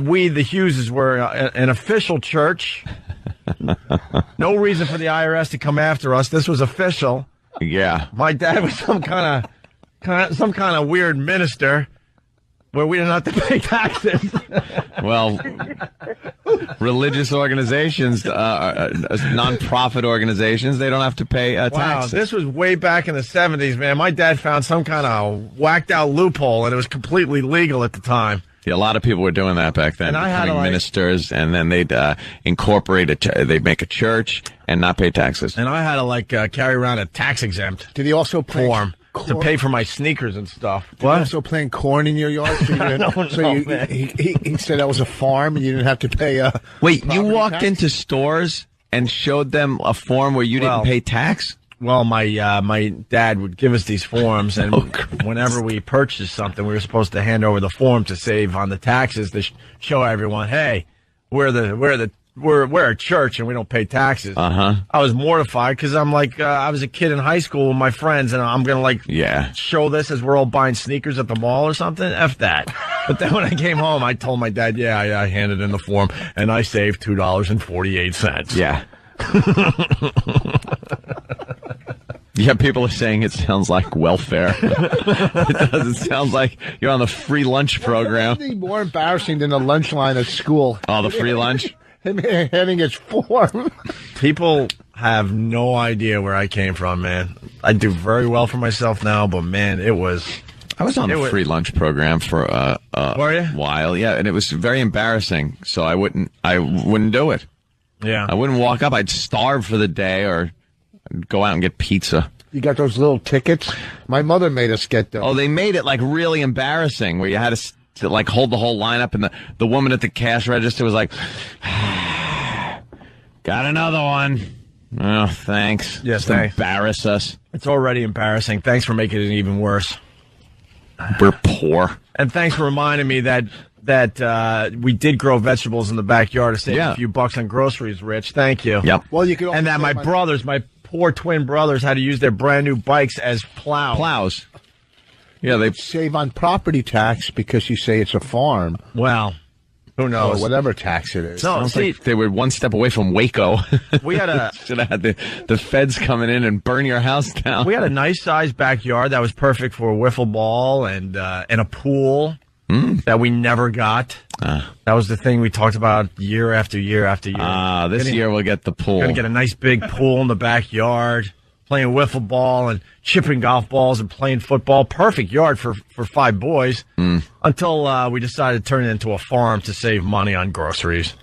we, the Hugheses, were an official church. No reason for the IRS to come after us. This was official. Yeah. My dad was some kind of weird minister where we didn't have to pay taxes. Well, religious organizations, non-profit organizations, they don't have to pay taxes. Wow, this was way back in the 70s, man. My dad found some kind of whacked-out loophole, and it was completely legal at the time. Yeah, a lot of people were doing that back then, becoming ministers, and then they'd incorporate they'd make a church and not pay taxes. And I had to carry around a tax exempt. Did he also play form to pay for my sneakers and stuff? Did he also playing corn in your yard? So he said that was a farm, and you didn't have to pay. Wait, you walked into stores and showed them a form where you didn't pay tax? Well, my dad would give us these forms, and whenever we purchased something, we were supposed to hand over the form to save on the taxes to show everyone, hey, we're a church and we don't pay taxes. Uh-huh. I was mortified because I'm I was a kid in high school with my friends, and I'm gonna show this as we're all buying sneakers at the mall or something. F that. But then when I came home, I told my dad, I handed in the form and I saved $2.48. Yeah. Yeah, people are saying it sounds like welfare. It does. It sounds like you're on the free lunch program. Nothing more embarrassing than the lunch line at school. Oh, the free lunch? Him handing his form. People have no idea where I came from, man. I do very well for myself now, but man, I was on the free lunch program for a while, yeah, and it was very embarrassing. So I wouldn't do it. Yeah, I wouldn't walk up. I'd starve for the day, or go out and get pizza. You got those little tickets? My mother made us get those. Oh, they made it really embarrassing, where you had to hold the whole lineup, and the woman at the cash register was like, "Got another one." Oh, thanks. Yes, thanks. Embarrass us. It's already embarrassing. Thanks for making it even worse. We're poor. And thanks for reminding me that we did grow vegetables in the backyard to save a few bucks on groceries, Rich. Thank you. Yep. Well, you could also and that my poor twin brothers had to use their brand new bikes as plows. Yeah, they save on property tax because you say it's a farm. Well, who knows? Or whatever tax it is. No, like they were one step away from Waco. We had should have had the feds coming in and burn your house down. We had a nice sized backyard that was perfect for a wiffle ball and a pool that we never got. That was the thing we talked about year after year after year. This year we'll get the pool. Gonna get a nice big pool in the backyard, playing wiffle ball and chipping golf balls and playing football. Perfect yard for 5 boys. Until we decided to turn it into a farm to save money on groceries.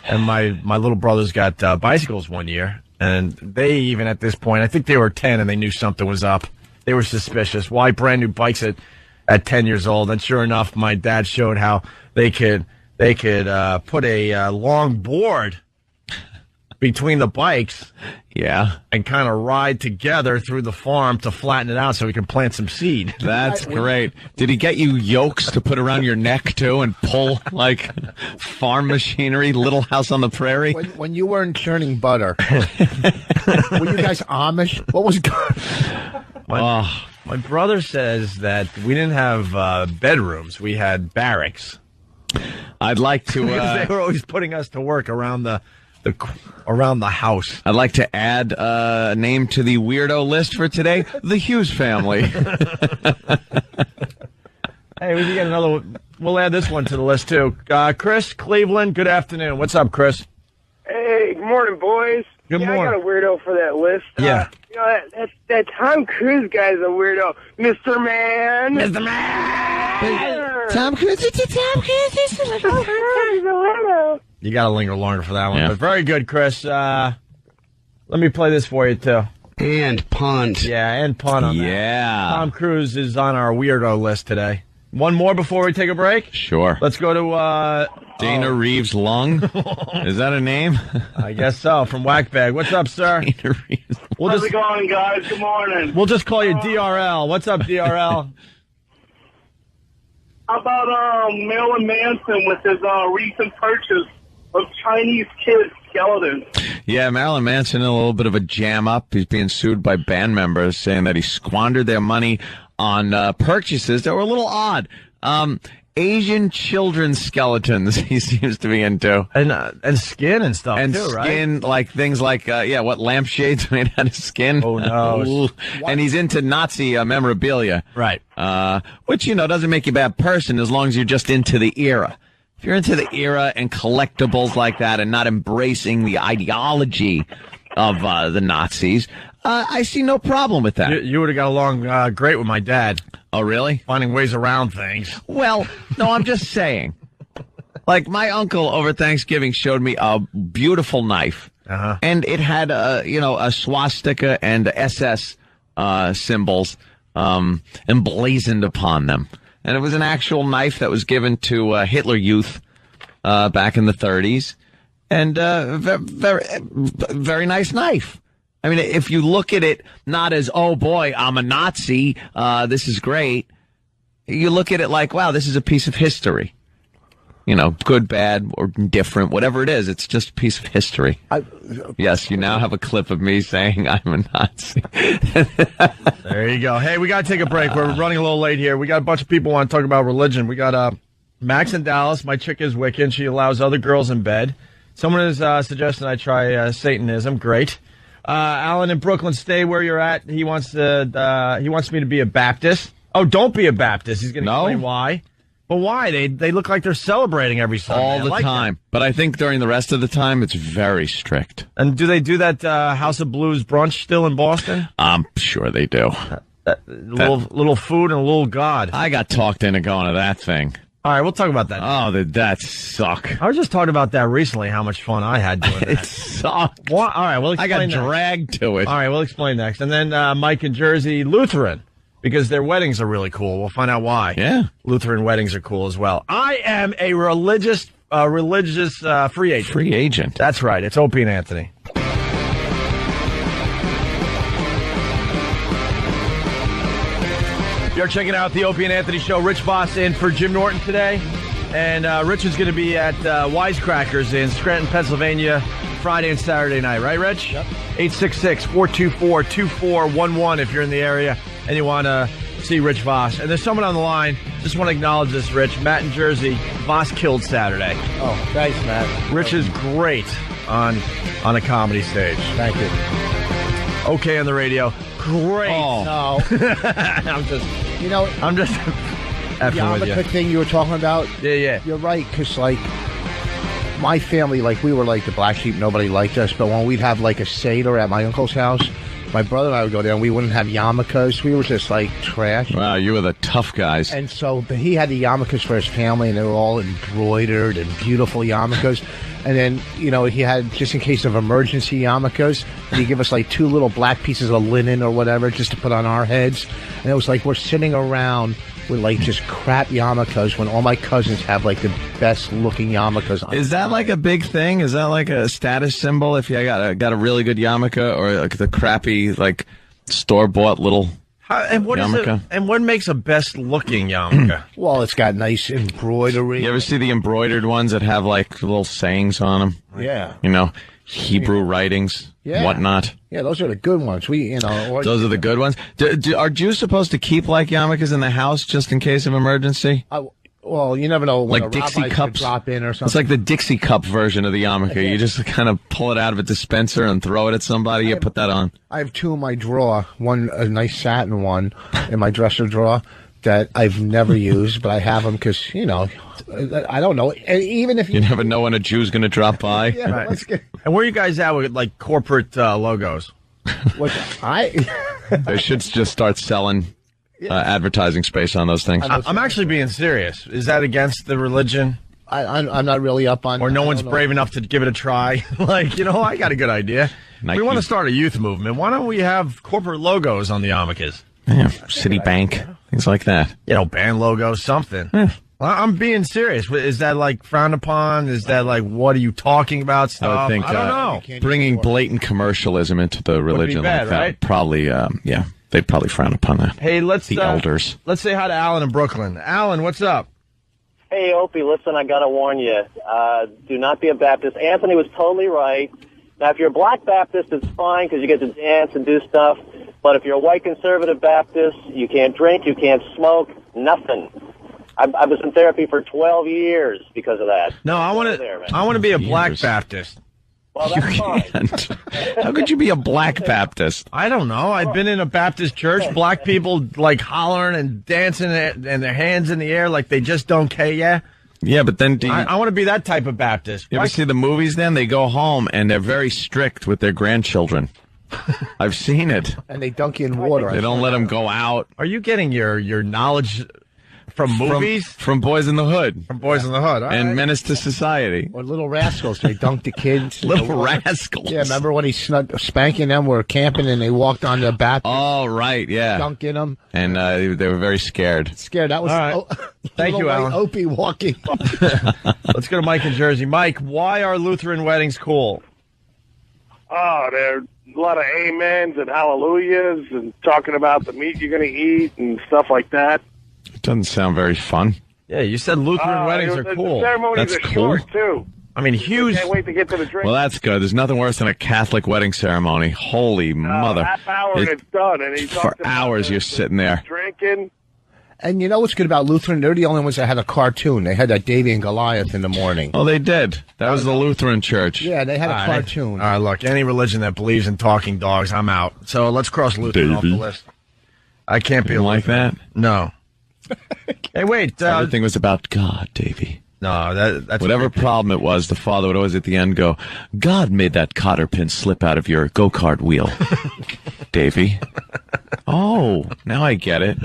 And my little brothers got bicycles one year, and they even at this point, I think they were 10 and they knew something was up. They were suspicious. Why brand new bikes at 10 years old? And sure enough, my dad showed how they could put a long board between the bikes, and kind of ride together through the farm to flatten it out so we can plant some seed. That's great. Did he get you yokes to put around your neck too and pull like farm machinery, Little House on the Prairie? When you weren't churning butter, were you guys Amish? What was going? My brother says that we didn't have bedrooms; we had barracks. I'd like to. Because they were always putting us to work around the house. I'd like to add a name to the weirdo list for today: the Hughes family. Hey, we can get another. We'll add this one to the list too. Chris, Cleveland. Good afternoon. What's up, Chris? Hey, good morning, boys. Good morning. I got a weirdo for that list. Yeah. That Tom Cruise guy's a weirdo. Mr. Man. Mr. Man. Tom Cruise. It's a Tom Cruise. He's a weirdo. You got to linger longer for that one. Yeah. But very good, Chris. Let me play this for you, too. And punt. Yeah, and punt on that. Yeah. Tom Cruise is on our weirdo list today. One more before we take a break? Sure. Let's go to Dana Reeves Lung. Is that a name? I guess so. From Whackbag. What's up, sir? Dana Reeves. How's it going, guys? Good morning. We'll just call you DRL. What's up, DRL? How about Marilyn Manson with his recent purchase of Chinese kid skeletons? Yeah, Marilyn Manson in a little bit of a jam up. He's being sued by band members saying that he squandered their money on purchases that were a little odd. Asian children's skeletons he seems to be into. And skin and stuff, and too, right? skin, like things like, what, lampshades made out of skin? Oh, no. And he's into Nazi memorabilia. Right. Which, doesn't make you a bad person as long as you're just into the era. If you're into the era and collectibles like that and not embracing the ideology of the Nazis, I see no problem with that. You would have got along great with my dad. Oh, really? Finding ways around things. Well, no, I'm just saying. Like, my uncle over Thanksgiving showed me a beautiful knife. Uh-huh. And it had, a swastika and SS symbols emblazoned upon them. And it was an actual knife that was given to Hitler Youth back in the 30s. And very, very nice knife. I mean, if you look at it not as, oh, boy, I'm a Nazi, this is great. You look at it like, wow, this is a piece of history. Good, bad, or indifferent, whatever it is. It's just a piece of history. Yes, you now have a clip of me saying I'm a Nazi. There you go. Hey, we got to take a break. We're running a little late here. We got a bunch of people want to talk about religion. We got Max in Dallas. My chick is Wiccan. She allows other girls in bed. Someone is suggesting I try Satanism. Great. Alan in Brooklyn, stay where you're at. He wants me to be a Baptist. Oh, don't be a Baptist. He's going to explain why. But why? They look like they're celebrating every Sunday. All the time. But I think during the rest of the time, it's very strict. And do they do that House of Blues brunch still in Boston? I'm sure they do. Little food and a little God. I got talked into going to that thing. All right, we'll talk about that. Oh, that suck. I was just talking about that recently, how much fun I had doing that. It sucked. All right, we'll explain I got dragged to it. All right, we'll explain next. And then Mike in Jersey, Lutheran, because their weddings are really cool. We'll find out why. Yeah. Lutheran weddings are cool as well. I am a religious free agent. Free agent. That's right. It's Opie and Anthony. You're checking out the Opie and Anthony Show. Rich Voss in for Jim Norton today. And Rich is going to be at Wisecrackers in Scranton, Pennsylvania, Friday and Saturday night. Right, Rich? Yep. 866-424-2411 if you're in the area and you want to see Rich Voss. And there's someone on the line. Just want to acknowledge this, Rich. Matt in Jersey. Voss killed Saturday. Oh, thanks, Matt. Rich is great on a comedy stage. Thank you. Okay on the radio. Great. Oh. No. I'm just The yarmulke thing you were talking about? Yeah. You're right, because, my family, we were like the black sheep. Nobody liked us. But when we'd have, a Seder at my uncle's house, my brother and I would go there, and we wouldn't have yarmulkes. We were just, trash. Wow, you were the tough guys. And so he had the yarmulkes for his family, and they were all embroidered and beautiful yarmulkes. And then, he had, just in case of emergency yarmulkes, he'd give us, 2 little black pieces of linen or whatever just to put on our heads. And it was we're sitting around with, just crap yarmulkes when all my cousins have, the best-looking yarmulkes on. Is that, a big thing? Is that, a status symbol if you got a really good yarmulke or, the crappy, store-bought little... And what makes a best-looking yarmulke? Well, it's got nice embroidery. You ever see the embroidered ones that have, little sayings on them? Yeah. Hebrew writings, whatnot. Yeah, those are the good ones. Those are the good ones. Are Jews supposed to keep, yarmulkes in the house just in case of emergency? Well, you never know when a Dixie rabbi cups could drop in or something. It's like the Dixie cup version of the yarmulke. You just kind of pull it out of a dispenser and throw it at somebody. You put that on. I have 2 in my drawer. One, a nice satin one, in my dresser drawer that I've never used, but I have them because, I don't know. And even if you never know when a Jew's going to drop by. Yeah, right. Let's get. And where are you guys at with corporate logos? They should just start selling advertising space on those things. I'm actually being serious. Is that against the religion? I'm not really up on. Or no one's brave enough to give it a try? I got a good idea. Nike. We want to start a youth movement. Why don't we have corporate logos on the yarmulkes? Yeah, Citibank, things like that. You know, band logo, something. I'm being serious. Is that like frowned upon? Is that like, what are you talking about stuff? I would think I don't know. bringing blatant commercialism into the religion bad, like that right? would probably, they'd probably frown upon that. Hey, the elders. Let's say hi to Alan in Brooklyn. Alan, what's up? Hey, Opie, listen, I got to warn you. Do not be a Baptist. Anthony was totally right. Now, if you're a black Baptist, it's fine because you get to dance and do stuff. But if you're a white conservative Baptist, you can't drink, you can't smoke, nothing. I was in therapy for 12 years because of that. No, I want to be a black Baptist. Well, that's fine. How could you be a black Baptist? I don't know. I've been in a Baptist church. Black people like hollering and dancing and their hands in the air like they just don't care. Yeah. Yeah, but then I want to be that type of Baptist. You ever see the movies then? They go home and they're very strict with their grandchildren. I've seen it. And they dunk you in water. They don't let them go out. Are you getting your knowledge from movies? From Boys in the Hood. From Boys in the Hood. All and right. Menace to Society. Or Little Rascals. They dunked the kids. Little Rascals. Yeah, remember when he spanking them? Were camping and they walked on the Baptist. Oh, right, yeah. Dunking them. And they were very scared. That was all right. Thank you, Alan. Opie walking. Let's go to Mike in Jersey. Mike, why are Lutheran weddings cool? Oh, there are a lot of amens and hallelujahs and talking about the meat you're going to eat and stuff like that. It doesn't sound very fun. Yeah, you said Lutheran weddings are cool. The ceremonies That's are cool. short, too. I mean, huge. Can't wait to get to the drink. Well, that's good. There's nothing worse than a Catholic wedding ceremony. Holy mother. Half hour and it's done. And he For talks about hours you're sitting there. drinking. And you know what's good about Lutheran? They're the only ones that had a cartoon. They had that Davy and Goliath in the morning. Oh, they did. That was the Lutheran church. Yeah, they had a cartoon. All right, look, any religion that believes in talking dogs, I'm out. So let's cross Lutheran off the list. I can't be You like that? No. Hey, wait. Everything was about God, Davy. No, that's whatever problem it was, the father would always at the end go, God made that cotter pin slip out of your go-kart wheel, Davy. Oh, now I get it.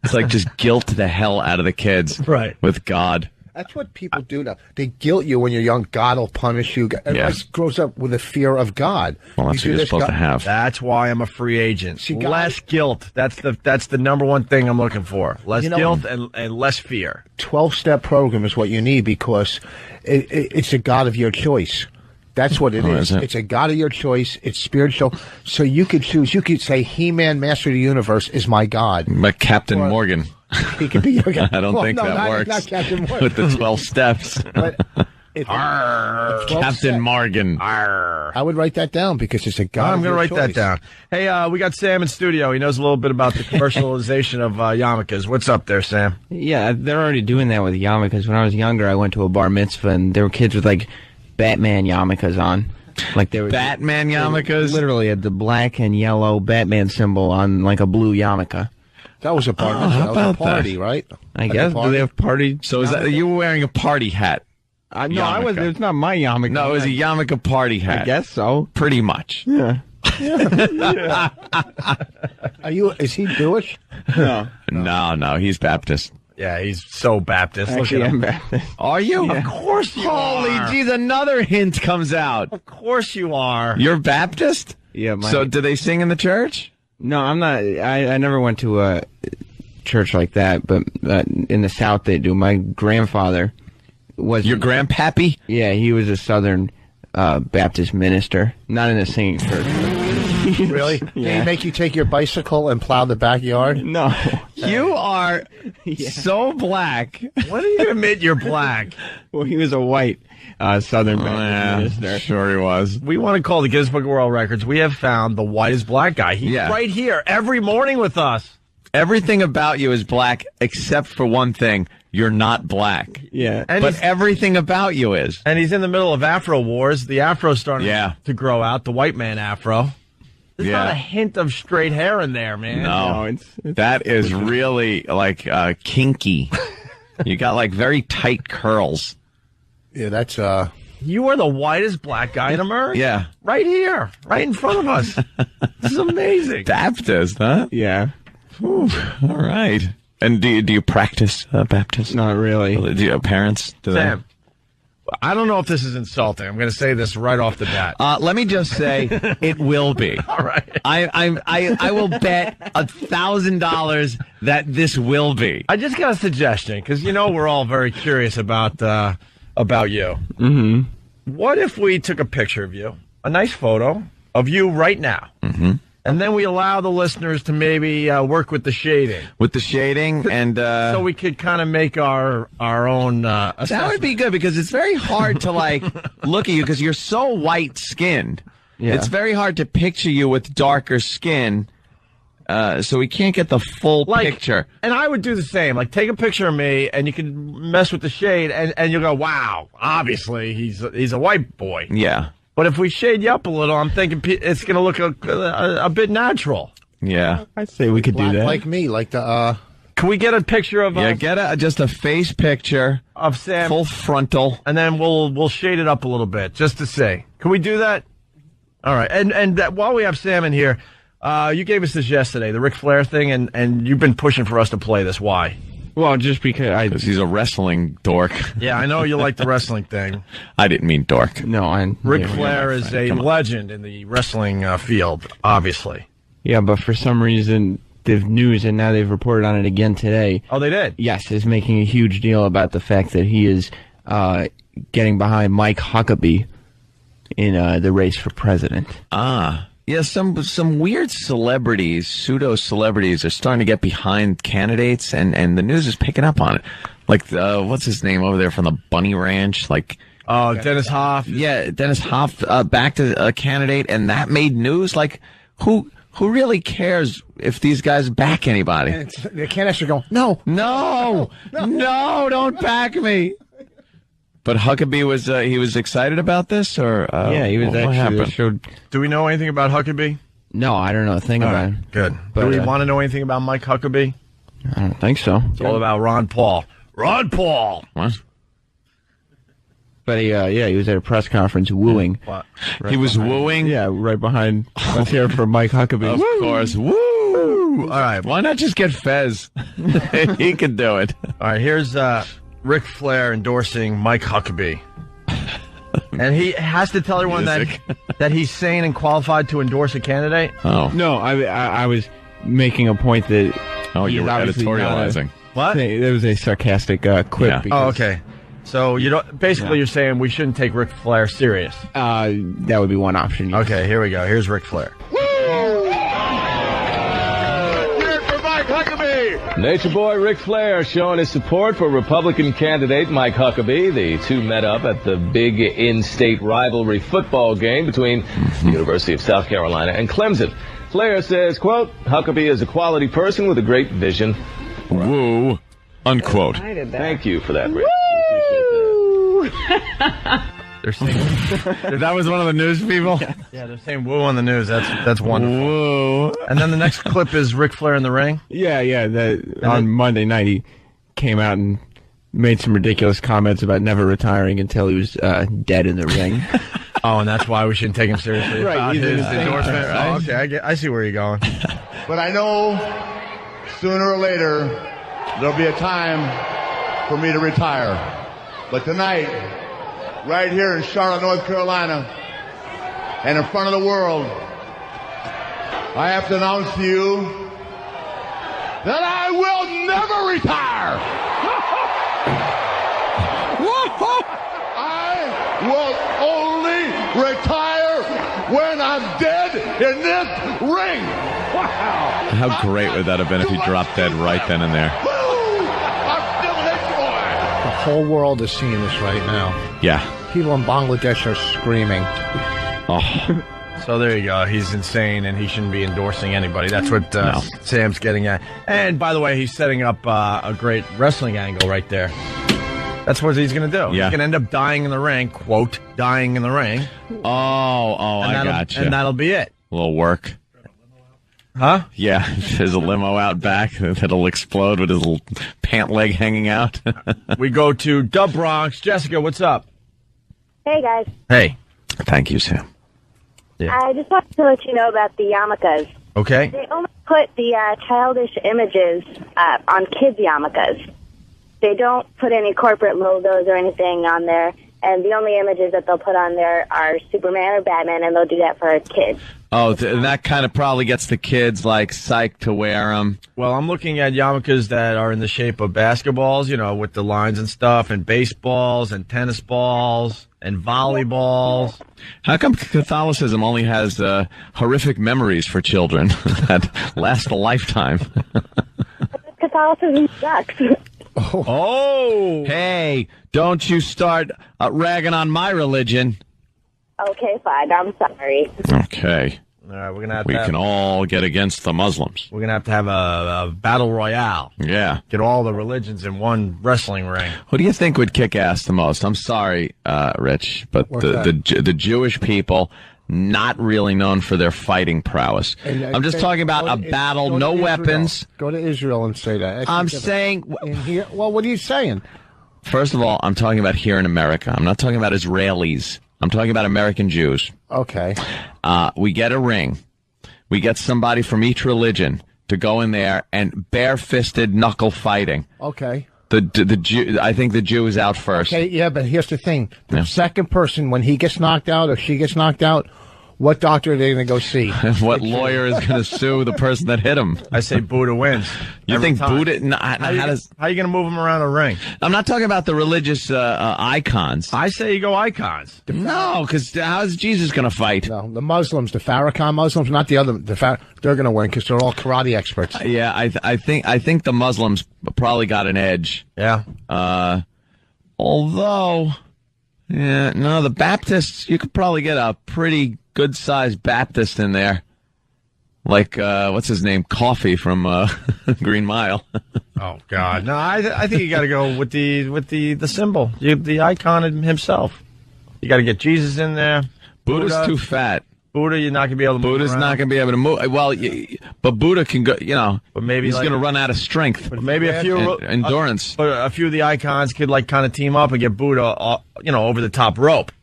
It's like just guilt the hell out of the kids with God. That's what people do now. They guilt you when you're young. God will punish you. Everybody grows up with a fear of God. Well, that's what you're supposed to have. That's why I'm a free agent. Less guilt. That's the number one thing I'm looking for. Less guilt and less fear. 12-step program is what you need because it's a God of your choice. That's what it is. It's a God of your choice. It's spiritual. So you could choose. You could say, He-Man, Master of the Universe, is my God. But Captain Morgan. He could be your God. I don't think that works. Not Captain Morgan. With the 12 steps. But Captain Morgan. I would write that down because it's a God. I'm going to write that down. Hey, we got Sam in studio. He knows a little bit about the commercialization of yarmulkes. What's up there, Sam? Yeah, they're already doing that with yarmulkes. When I was younger, I went to a bar mitzvah, and there were kids with, like, Batman yarmulkes on. Like there was Batman yarmulkes? Literally had the black and yellow Batman symbol on, like, a blue yarmulke. That was a bar mitzvah. That was a party, right? I guess. Do they have party? So is that you were wearing a party hat? No, I was. It's not my yarmulke. No, it was a yarmulke party hat. I guess so. Pretty much. Yeah. Is he Jewish? No, he's Baptist. Yeah, he's so Baptist. Actually, I'm Baptist. Are you? Yeah. Of course you are. Holy jeez, another hint comes out. Of course you are. You're Baptist? Yeah. So do they sing in the church? No, I'm not. I never went to a church like that, but in the South they do. My grandfather was... Your grandpappy? Yeah, he was a Southern Baptist minister. Not in a singing church. Really? Yeah. Did he make you take your bicycle and plow the backyard? No. You are so black. When do you admit you're black? Well, he was a white Southern Baptist minister. Sure he was. We want to call the Guinness Book of World Records. We have found the whitest black guy. He's right here every morning with us. Everything about you is black except for one thing. You're not black. Yeah. But everything about you is. And he's in the middle of Afro wars. The Afro's starting to grow out, the white man Afro. There's not a hint of straight hair in there, man. No, it's that is really like kinky. You got like very tight curls. Yeah, that's You are the whitest black guy in America. Yeah. Right here, right in front of us. This is amazing. Baptist, huh? Yeah. Whew, all right. And do you practice Baptist? Not really. Do you have parents? Sam, I don't know if this is insulting. I'm going to say this right off the bat. Let me just say, it will be. All right. I will bet $1,000 that this will be. I just got a suggestion because we're all very curious about you. Mm-hmm. What if we took a picture of you, a nice photo of you right now, and then we allow the listeners to maybe work with the shading. With the shading, and so we could kind of make our own. That would be good because it's very hard to look at you because you're so white skinned. Yeah. It's very hard to picture you with darker skin. So we can't get the full picture. And I would do the same. Take a picture of me, and you can mess with the shade, and you'll go, wow, obviously he's a white boy. Yeah. But if we shade you up a little, I'm thinking it's going to look a bit natural. Yeah. I'd say we could do that. Like me, the... Can we get a picture of us? Get just a face picture of Sam, full frontal, and then we'll shade it up a little bit just to see. Can we do that? All right. And while we have Sam in here, you gave us this yesterday, the Ric Flair thing, and you've been pushing for us to play this. Why? Well, just because he's a wrestling dork. Yeah, I know you like the wrestling thing. I didn't mean dork. No, Ric Flair is a legend in the wrestling field, obviously. Yeah, but for some reason, the news, and now they've reported on it again today. Oh, they did? Yes, is making a huge deal about the fact that he is getting behind Mike Huckabee in the race for president. Yeah, some weird celebrities, pseudo-celebrities, are starting to get behind candidates, and the news is picking up on it. What's his name over there from the Bunny Ranch? Dennis Hoff. Yeah, Dennis Hoff backed a candidate, and that made news. Who really cares if these guys back anybody? The candidates are going, no, don't back me. But Huckabee was excited about this, or yeah, he was what happened? Do we know anything about Huckabee? No, I don't know a thing about him. Good. But, do we want to know anything about Mike Huckabee? I don't think so. It's all about Ron Paul. Ron Paul. What? But he was at a press conference wooing. What? He was wooing? Yeah, right behind. Let's hear it from Mike Huckabee. Of course. Woo! All right. Why not just get Fez? He could do it. All right. Here's Ric Flair endorsing Mike Huckabee. And he has to tell everyone that he's sane and qualified to endorse a candidate? Oh. No, I was making a point that... Oh, you were editorializing. What? It was a sarcastic quip. Yeah. Oh, okay. So you're saying we shouldn't take Ric Flair serious? That would be one option. Yes. Okay, here we go. Here's Ric Flair. Nature Boy Ric Flair showing his support for Republican candidate Mike Huckabee. The two met up at the big in-state rivalry football game between the University of South Carolina and Clemson. Flair says, quote, Huckabee is a quality person with a great vision. Woo, unquote. Thank you for that, Rick. They're saying that was one of the news people? Yeah, they're saying woo on the news. That's wonderful. Woo. And then the next clip is Ric Flair in the ring? Yeah. On Monday night, he came out and made some ridiculous comments about never retiring until he was dead in the ring. Oh, and that's why we shouldn't take him seriously. Right. His endorsement. Right? Oh, okay, I see where you're going. But I know sooner or later there'll be a time for me to retire. But tonight, right here in Charlotte, North Carolina, and in front of the world, I have to announce to you that I will never retire. I will only retire when I'm dead in this ring. Wow. How great would that have been if he dropped dead right then and there? The whole world is seeing this right now. Yeah. People in Bangladesh are screaming. Oh. So there you go. He's insane, and he shouldn't be endorsing anybody. That's what Sam's getting at. And by the way, he's setting up a great wrestling angle right there. That's what he's going to do. Yeah. He's going to end up dying in the ring, quote, dying in the ring. Oh, I gotcha. And that'll be it. A little work. Huh? Yeah, there's a limo out back that'll explode with his little pant leg hanging out. We go to Dub Bronx. Jessica, what's up? Hey, guys. Hey. Thank you, Sam. Yeah. I just wanted to let you know about the yarmulkes. Okay. They only put the childish images on kids' yarmulkes. They don't put any corporate logos or anything on there. and the only images that they'll put on there are Superman or Batman, and they'll do that for kids. Oh, that kind of probably gets the kids, like, psyched to wear them. Well, I'm looking at yarmulkes that are in the shape of basketballs, with the lines and stuff, and baseballs, and tennis balls, and volleyballs. How come Catholicism only has horrific memories for children that last a lifetime? Catholicism sucks. Oh! Hey, don't you start ragging on my religion. Okay, fine. I'm sorry. Okay. All right, we're gonna we can all get against the Muslims. We're gonna have to have a battle royale. Yeah. Get all the religions in one wrestling ring. Who do you think would kick ass the most? I'm sorry, Rich, but the Jewish people, not really known for their fighting prowess. I'm just talking about a battle, no weapons. Go to Israel and say that. I'm saying... Here, well, what are you saying? First of all, I'm talking about here in America. I'm not talking about Israelis. I'm talking about American Jews. Okay. We get a ring. We get somebody from each religion to go in there and bare-fisted knuckle fighting. Okay. The Jew, I think the Jew is out first. Okay, yeah, but here's the thing. The second person, when he gets knocked out or she gets knocked out, what doctor are they going to go see? What lawyer is going to sue the person that hit him? I say Buddha wins. You think Buddha? How are you going to move him around a ring? I'm not talking about the religious icons. I say you go icons. No, because how's Jesus going to fight? No, the Muslims, the Farrakhan Muslims, not the other. They're going to win because they're all karate experts. Yeah, I think the Muslims probably got an edge. Yeah. Although, no, the Baptists, you could probably get a pretty good-sized Baptist in there. Like, what's his name? Coffee from Green Mile. Oh, God. No, I think you got to go with the symbol, the icon himself. You got to get Jesus in there. Buddha's too fat. Buddha, you're not going to be able to move Buddha's around. not going to be able to move. Well, but Buddha can go, but maybe he's going to run out of strength. But maybe a few endurance. But a few of the icons could kind of team up and get Buddha, over the top rope.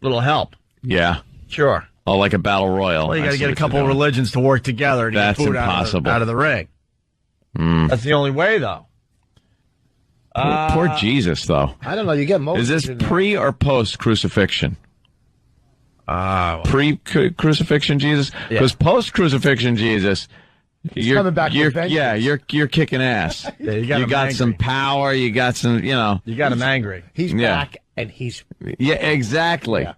Little help. Yeah. Sure. Oh, like a battle royal. Well, you got to get a couple of religions to work together to That's get Buddha impossible. out of the ring. That's the only way, though. Poor Jesus, though. I don't know. You get most. Is this pre or post crucifixion? Pre-crucifixion Jesus? Because post-crucifixion Jesus, you're coming back with vengeance. Yeah, you're kicking ass. Yeah, you got some power. You got some, You got him angry. He's back, and he's... Yeah, exactly. Yeah.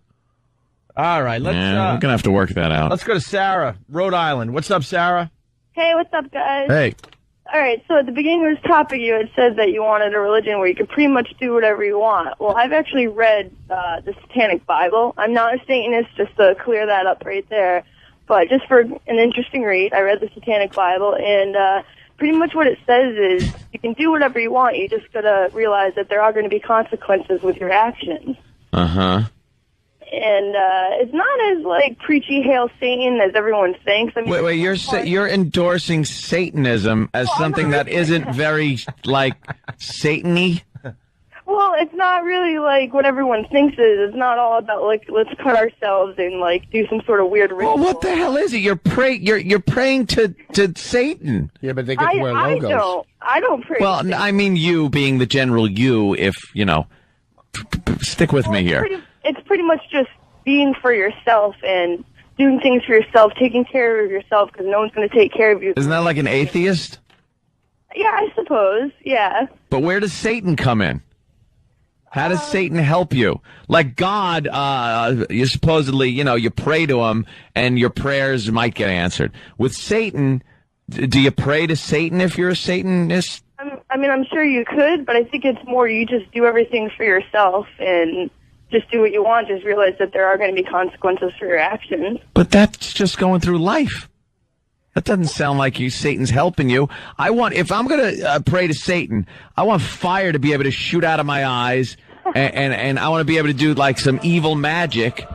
All right, let's... we're going to have to work that out. Let's go to Sarah, Rhode Island. What's up, Sarah? Hey, what's up, guys? Hey. All right, so at the beginning of this topic, you had said that you wanted a religion where you could pretty much do whatever you want. Well, I've actually read the Satanic Bible. I'm not a Satanist, just to clear that up right there. But just for an interesting read, I read the Satanic Bible, and pretty much what it says is you can do whatever you want. You just got to realize that there are going to be consequences with your actions. Uh-huh. And it's not as, preachy Hail Satan as everyone thinks. I mean, Wait, you're endorsing Satanism as something that isn't very, Satan-y? Well, it's not really what everyone thinks it is. It's not all about let's cut ourselves and do some sort of weird ritual. Well, what the hell is it? You're praying to Satan. Yeah, but they get to wear logos. I don't pray. Well, I mean you being the general you. If stick with me here. It's pretty much just being for yourself and doing things for yourself, taking care of yourself because no one's going to take care of you. Isn't that like an atheist? Yeah, I suppose. Yeah. But where does Satan come in? How does Satan help you? Like God, you supposedly, you pray to him and your prayers might get answered. With Satan, do you pray to Satan if you're a Satanist? I'm sure you could, but I think it's more you just do everything for yourself and just do what you want. Just realize that there are going to be consequences for your actions. But that's just going through life. That doesn't sound like Satan's helping you. If I'm going to pray to Satan, I want fire to be able to shoot out of my eyes, and I want to be able to do some evil magic.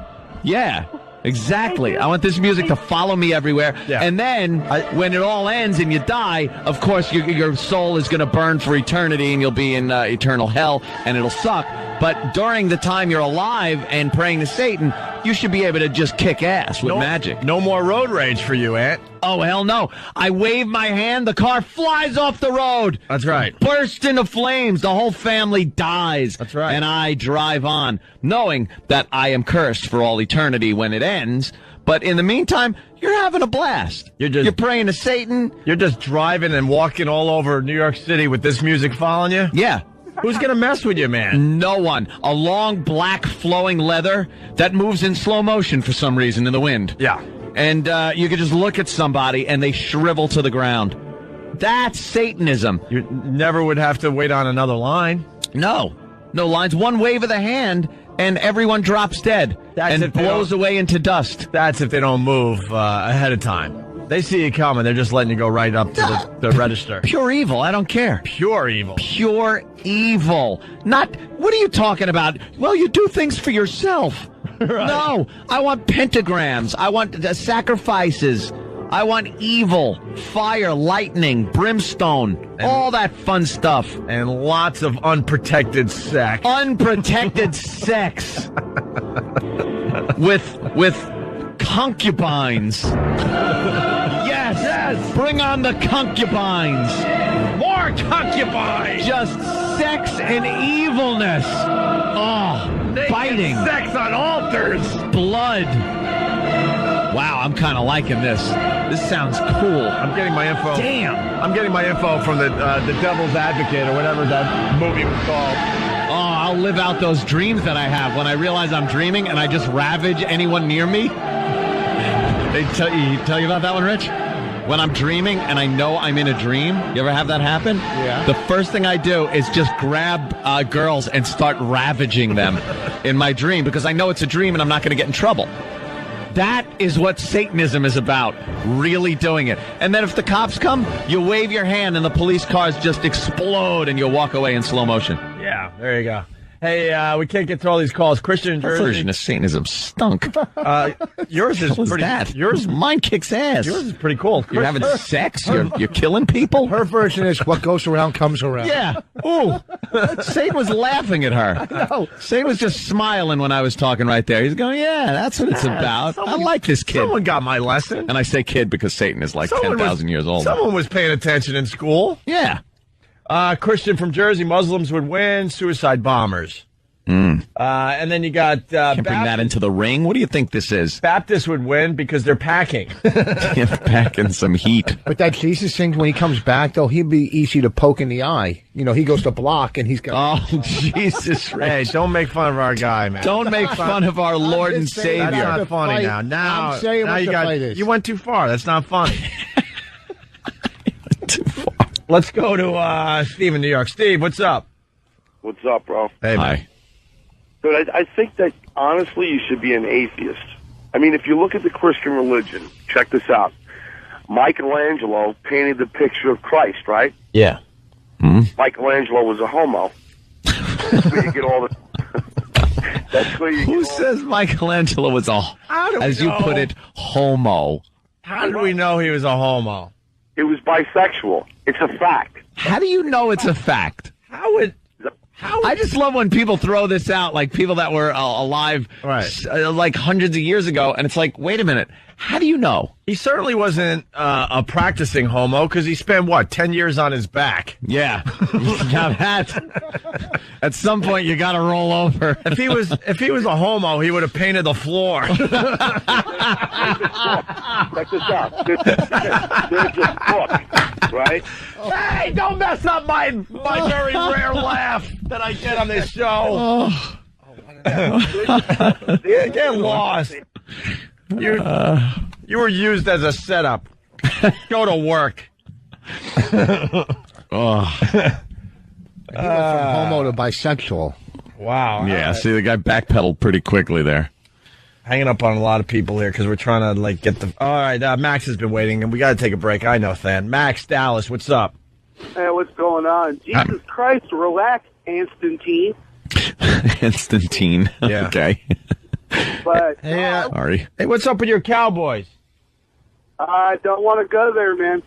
Yeah, exactly. I want this music to follow me everywhere. Yeah. And then when it all ends and you die, of course your soul is going to burn for eternity, and you'll be in eternal hell, and it'll suck. But during the time you're alive and praying to Satan, You should be able to just kick ass with magic. No more road rage for you, Ant. Oh, hell no. I wave my hand, the car flies off the road. That's right. Bursts into flames. The whole family dies. That's right. And I drive on, knowing that I am cursed for all eternity when it ends. But in the meantime, you're having a blast. You're praying to Satan. You're just driving and walking all over New York City with this music following you? Yeah. Who's going to mess with you, man? No one. A long, black, flowing leather that moves in slow motion for some reason in the wind. Yeah. And you could just look at somebody and they shrivel to the ground. That's Satanism. You never would have to wait on another line. No lines. One wave of the hand and everyone drops dead and blows away into dust. That's if they don't move ahead of time. They see you coming. They're just letting you go right up to the register. Pure evil. I don't care. Pure evil. Pure evil. Not, what are you talking about? Well, you do things for yourself. Right. No, I want pentagrams. I want sacrifices. I want evil, fire, lightning, brimstone, and all that fun stuff. And lots of unprotected sex. Unprotected sex. With concubines. Yes. Bring on the concubines. More concubines. Just sex and evilness. Oh, fighting. Sex on altars. Blood. Wow, I'm kind of liking this. This sounds cool. I'm getting my info. Damn. I'm getting my info from the Devil's Advocate or whatever that movie was called. Oh, I'll live out those dreams that I have when I realize I'm dreaming and I just ravage anyone near me. They tell you about that one, Rich? When I'm dreaming and I know I'm in a dream, you ever have that happen? Yeah. The first thing I do is just grab girls and start ravaging them in my dream because I know it's a dream and I'm not going to get in trouble. That is what Satanism is about, really doing it. And then if the cops come, you wave your hand and the police cars just explode and you walk away in slow motion. Yeah, there you go. Hey, we can't get through all these calls. Christian in Jersey. That version of Satanism stunk. Yours is pretty. That? Mine kicks ass. Yours is pretty cool. You're having sex. You're killing people. Her version is what goes around comes around. Yeah. Ooh. Satan was laughing at her. No. Satan was just smiling when I was talking right there. He's going, yeah, that's what it's about. I like this kid. Someone got my lesson. And I say kid because Satan is like 10,000 years old. Someone was paying attention in school. Yeah. Christian from Jersey, Muslims would win, suicide bombers. And then you got... Can't bring that into the ring. What do you think this is? Baptists would win because they're packing. Packing some heat. But that Jesus thing, when he comes back, though, he'd be easy to poke in the eye. You know, he goes to block and he's got... Oh, Jesus. Hey, don't make fun of our guy, man. Don't make fun of our Lord and That's Savior. not funny now. Now, I'm saying now what you the got, fight is. you went too far. That's not funny. Too far. Let's go to Steve in New York. Steve, what's up? What's up, bro? Hey, Hi. Dude, I think that, honestly, you should be an atheist. I mean, if you look at the Christian religion, check this out. Michelangelo painted the picture of Christ, right? Yeah. Michelangelo was a homo. That's where you get all the... That's where you Who get all says Michelangelo was a, as you put it, homo? How did we know he was a homo? It was bisexual. It's a fact. How do you know it's a fact? I just love when people throw this out, like people that were alive like hundreds of years ago, and it's like, wait a minute, how do you know? He certainly wasn't a practicing homo because he spent, 10 years on his back? Yeah. Now that, at some point, you got to roll over. If he was a homo, he would have painted the floor. Check this out. There's a book, right? Hey, don't mess up my very rare laugh that I get on this show. Get lost. You were used as a setup. Go to work. He went from homo to bisexual. Wow. Yeah, see, the guy backpedaled pretty quickly there. Hanging up on a lot of people here because we're trying to get the... All right, Max has been waiting, and we got to take a break. I know, Than. Max, Dallas, what's up? Hey, what's going on? Jesus Christ, relax, Constantine. Constantine. Yeah. Okay. But Sorry. Hey, what's up with your Cowboys? I don't want to go there, man.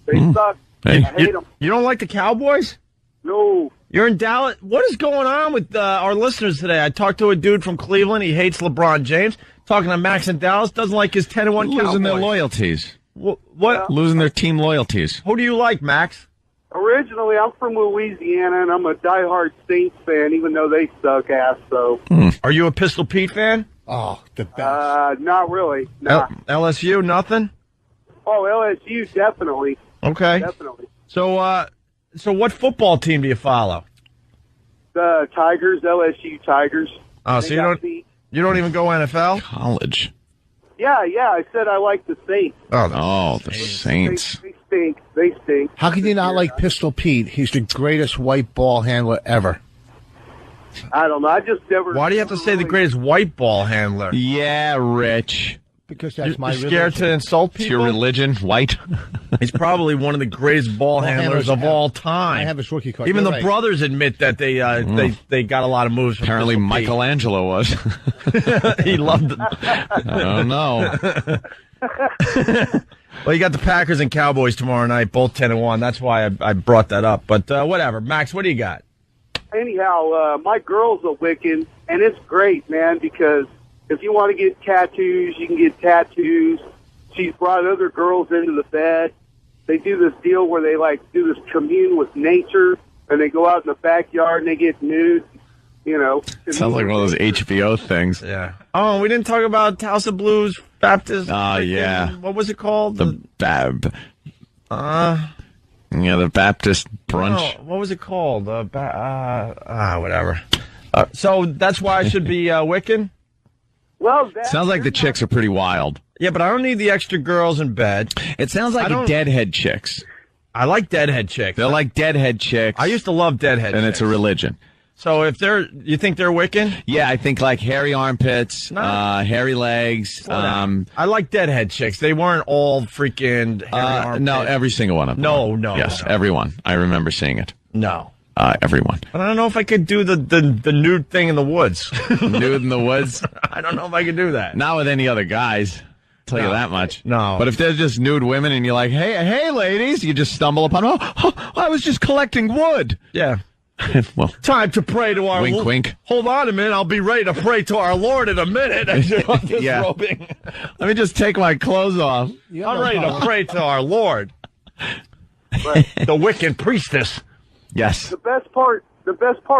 They suck. Hey. I hate them. You don't like the Cowboys? No. You're in Dallas. What is going on with our listeners today? I talked to a dude from Cleveland. He hates LeBron James. Talking to Max in Dallas, doesn't like his 10-1 Cowboys. Losing their loyalties. What? Losing their team loyalties. Who do you like, Max? Originally, I'm from Louisiana, and I'm a diehard Saints fan, even though they suck ass. So, Are you a Pistol Pete fan? Oh, the best. not really. Nah. LSU, nothing? Oh, LSU, definitely. Okay. Definitely. So, so what football team do you follow? The Tigers, LSU Tigers. Oh, They so you don't even go NFL? College. Yeah, I said I like the Saints. Oh, the Saints. They stink. They stink. How can you not like Pistol Pete? He's the greatest white ball handler ever. I don't know. I just never. Why do you have to say the greatest white ball handler? Yeah, Rich. Because that's You're scared to insult people? It's your religion, white? He's probably one of the greatest ball handlers of all time. I have his rookie card. Even You're the right. brothers admit that they got a lot of moves from Apparently Pistol Pete. Michelangelo was. He loved it. I don't know. Well, you got the Packers and Cowboys tomorrow night, both 10-1. That's why I brought that up. But whatever. Max, what do you got? Anyhow, my girl's a Wiccan, and it's great, man, because if you want to get tattoos, you can get tattoos. She's brought other girls into the bed. They do this deal where they, do this commune with nature, and they go out in the backyard and they get nude, Sounds like one of those HBO things. Yeah. Oh, we didn't talk about House of Blues Baptist. Oh, yeah. What was it called? The Baptist brunch. What was it called? Whatever. So that's why I should be Wiccan? Well, Sounds like the chicks are pretty wild. Yeah, but I don't need the extra girls in bed. It sounds like deadhead chicks. I like deadhead chicks. They're like deadhead chicks. I used to love deadhead and chicks. it's a religion. So you think they're Wiccan? Yeah, I think like hairy armpits, hairy legs. I like deadhead chicks. They weren't all freaking hairy armpits. No, every single one of them. No. Yes, everyone. I remember seeing it. No. Everyone. But I don't know if I could do the nude thing in the woods. Nude in the woods? I don't know if I could do that. Not with any other guys. Tell you that much. No. But if there's just nude women and you're like, hey, ladies, you just stumble upon, I was just collecting wood. Yeah. Well, time to pray to our wink, Lord. wink. Hold on a minute. I'll be ready to pray to our Lord in a minute. Disrobing. Let me just take my clothes off. I'm ready to pray to our Lord. The Wiccan priestess. Yes. The best part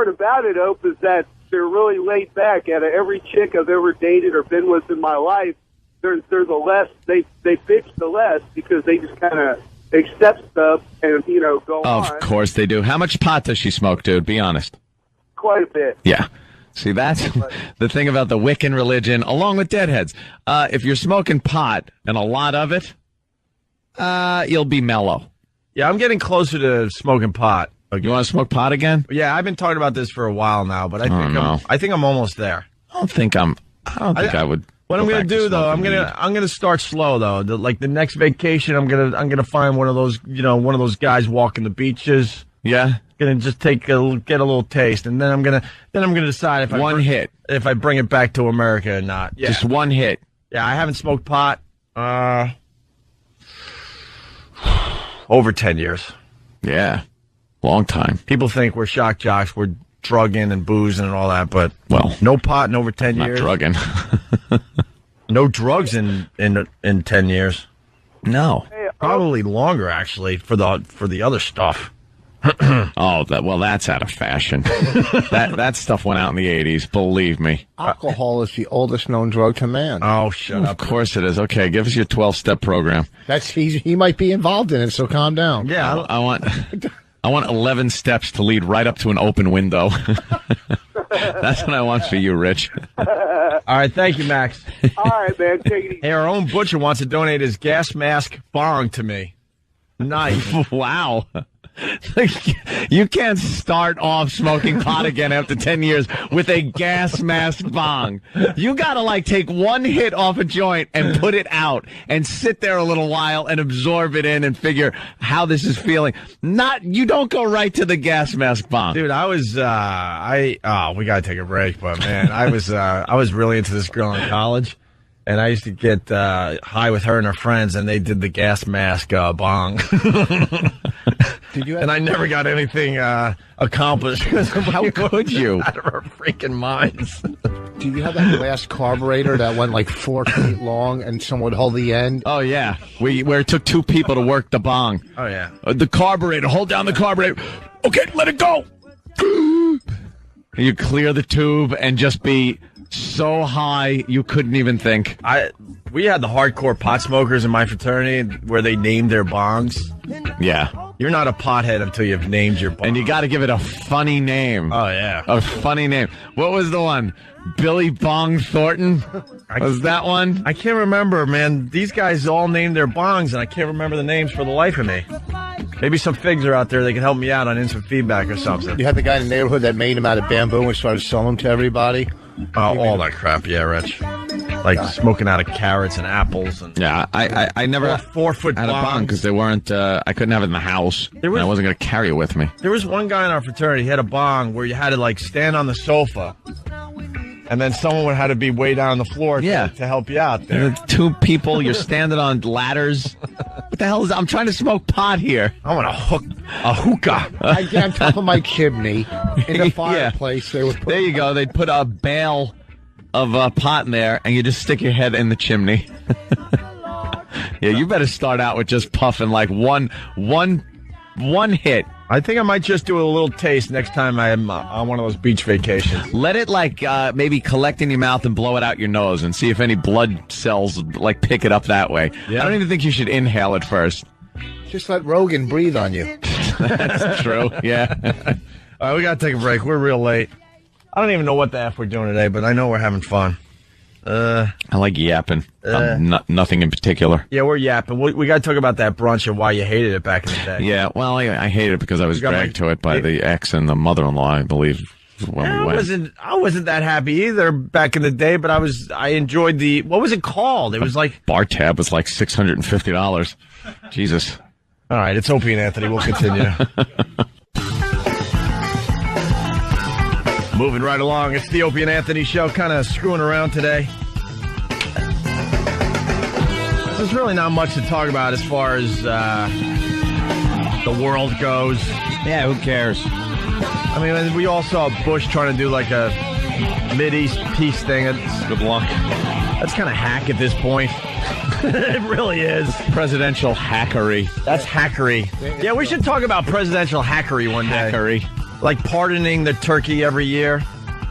about it, Ope, is that they're really laid back. Out of every chick I've ever dated or been with in my life, they're the less they bitch the less because they just kind of accept stuff and go on. Of course they do. How much pot does she smoke, dude? Be honest. Quite a bit. Yeah. See, that's the thing about the Wiccan religion, along with deadheads. If you're smoking pot and a lot of it, you'll be mellow. Yeah, I'm getting closer to smoking pot. You want to smoke pot again? Yeah, I've been talking about this for a while now, but I think I'm almost there. I don't think I would. What I'm going to do though, I'm going to start slow though. The next vacation, I'm going to find one of those, one of those guys walking the beaches. Yeah. Going to just get a little taste, and then I'm going to decide if I bring it back to America or not. Yeah. Just one hit. Yeah, I haven't smoked pot over 10 years. Yeah. Long time. People think we're shock jocks, we're drugging and boozing and all that, but no pot in over 10 years. Not drugging. No drugs in 10 years. No. Probably longer actually for the other stuff. That's out of fashion. that stuff went out in the 80s, believe me. Alcohol is the oldest known drug to man. Oh, shut up. Of course it is. Okay, give us your 12-step program. He might be involved in it, so calm down. Yeah, I want 11 steps to lead right up to an open window. That's what I want for you, Rich. All right, thank you, Max. All right, man, take it easy. Hey, our own butcher wants to donate his gas mask bong to me. Nice. Wow. You can't start off smoking pot again after 10 years with a gas mask bong. You gotta take one hit off a joint and put it out and sit there a little while and absorb it in and figure how this is feeling. You don't go right to the gas mask bong. Dude, I was, we gotta take a break, but man, I was really into this girl in college. And I used to get high with her and her friends, and they did the gas mask bong. And I never got anything accomplished. How could you? Out of our freaking minds. Do you have that glass carburetor that went like 4 feet long and someone would hold the end? Oh, yeah. Where it took 2 people to work the bong. Oh, yeah. The carburetor. Hold down the carburetor. Okay, let it go. You clear the tube and just be so high you couldn't even think. We had the hardcore pot smokers in my fraternity where they named their bongs. Yeah. You're not a pothead until you've named your bong. And you got to give it a funny name. Oh, yeah. A funny name. What was the one? Billy Bong Thornton? Was that one? I can't remember, man. These guys all named their bongs, and I can't remember the names for the life of me. Maybe some figs are out there. They can help me out on instant feedback or something. You had the guy in the neighborhood that made them out of bamboo and started selling them to everybody. All that crap, yeah, Rich. Like smoking out of carrots and apples. And yeah, I never 4 foot had a bong because they weren't. I couldn't have it in the house. And I wasn't going to carry it with me. There was one guy in our fraternity. He had a bong where you had to like stand on the sofa, and then someone would have to be way down on the floor to help you out there. 2 people, you're standing on ladders. What the hell is? I'm trying to smoke pot here. I want a hookah. I get on top of my chimney in the fireplace. They would. There you go. They'd put a bale of pot in there, and you just stick your head in the chimney. Yeah, you better start out with just puffing like one hit. I think I might just do a little taste next time I'm on one of those beach vacations. Let it like maybe collect in your mouth and blow it out your nose and see if any blood cells like pick it up that way. Yeah. I don't even think you should inhale it first. Just let Rogan breathe on you. That's true. Yeah. All right, we got to take a break. We're real late. I don't even know what the F we're doing today, but I know we're having fun. I like yapping. Nothing in particular. Yeah, we're yapping. We got to talk about that brunch and why you hated it back in the day. Yeah, well, I hated it because I was dragged to it by the ex and the mother-in-law, I believe, when we went. I wasn't that happy either back in the day, but I enjoyed what was it called? It was like bar tab was like $650. Jesus. All right, it's Opie and Anthony. We'll continue. Moving right along, it's the Opie and Anthony show, kind of screwing around today. There's really not much to talk about as far as the world goes. Yeah, who cares? I mean, we all saw Bush trying to do like a Mideast peace thing. Good luck. That's kind of hack at this point. It really is. Presidential hackery. That's hackery. Yeah, we should talk about presidential hackery one day. Hackery. Like pardoning the turkey every year,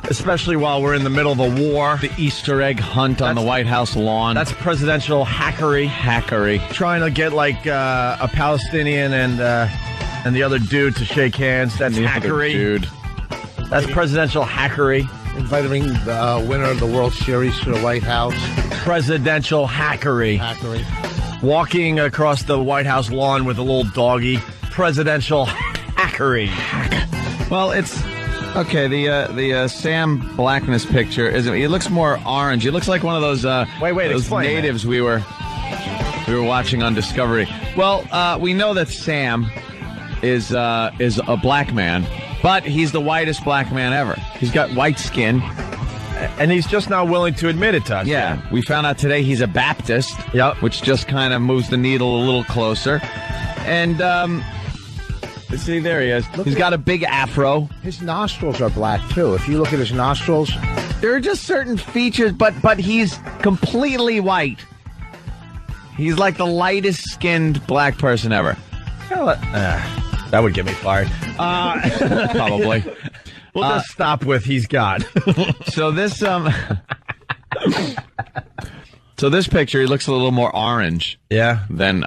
especially while we're in the middle of a war. The Easter egg hunt on the White House lawn. That's presidential hackery. Hackery. Trying to get like a Palestinian and the other dude to shake hands. That's hackery. Dude. That's presidential hackery. Inviting the winner of the World Series to the White House. Presidential hackery. Hackery. Walking across the White House lawn with a little doggy. Presidential hackery. Well, it's okay. The Sam Blackness picture it looks more orange. It looks like one of those those natives we were watching on Discovery. Well, we know that Sam is a black man, but he's the whitest black man ever. He's got white skin, and he's just not willing to admit it to us. Yeah, we found out today he's a Baptist. Yep, which just kind of moves the needle a little closer, and. See, there he is. He's got a big afro. His nostrils are black, too. If you look at his nostrils. There are just certain features, but he's completely white. He's like the lightest skinned black person ever. That would get me fired. Probably. We'll just stop with he's got. So this So this picture, he looks a little more orange, than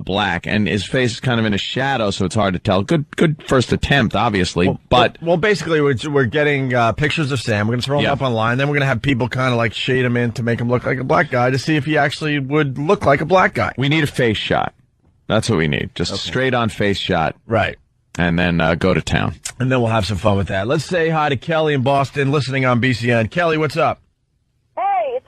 black, and his face is kind of in a shadow, so it's hard to tell. Good first attempt, obviously, but basically we're getting pictures of Sam. We're going to throw him up online. Then we're going to have people kind of like shade him in to make him look like a black guy to see if he actually would look like a black guy. We need a face shot. That's what we need. Just a straight on face shot, right? And then go to town, and then we'll have some fun with that. Let's say hi to Kelly in Boston, listening on BCN. Kelly, what's up?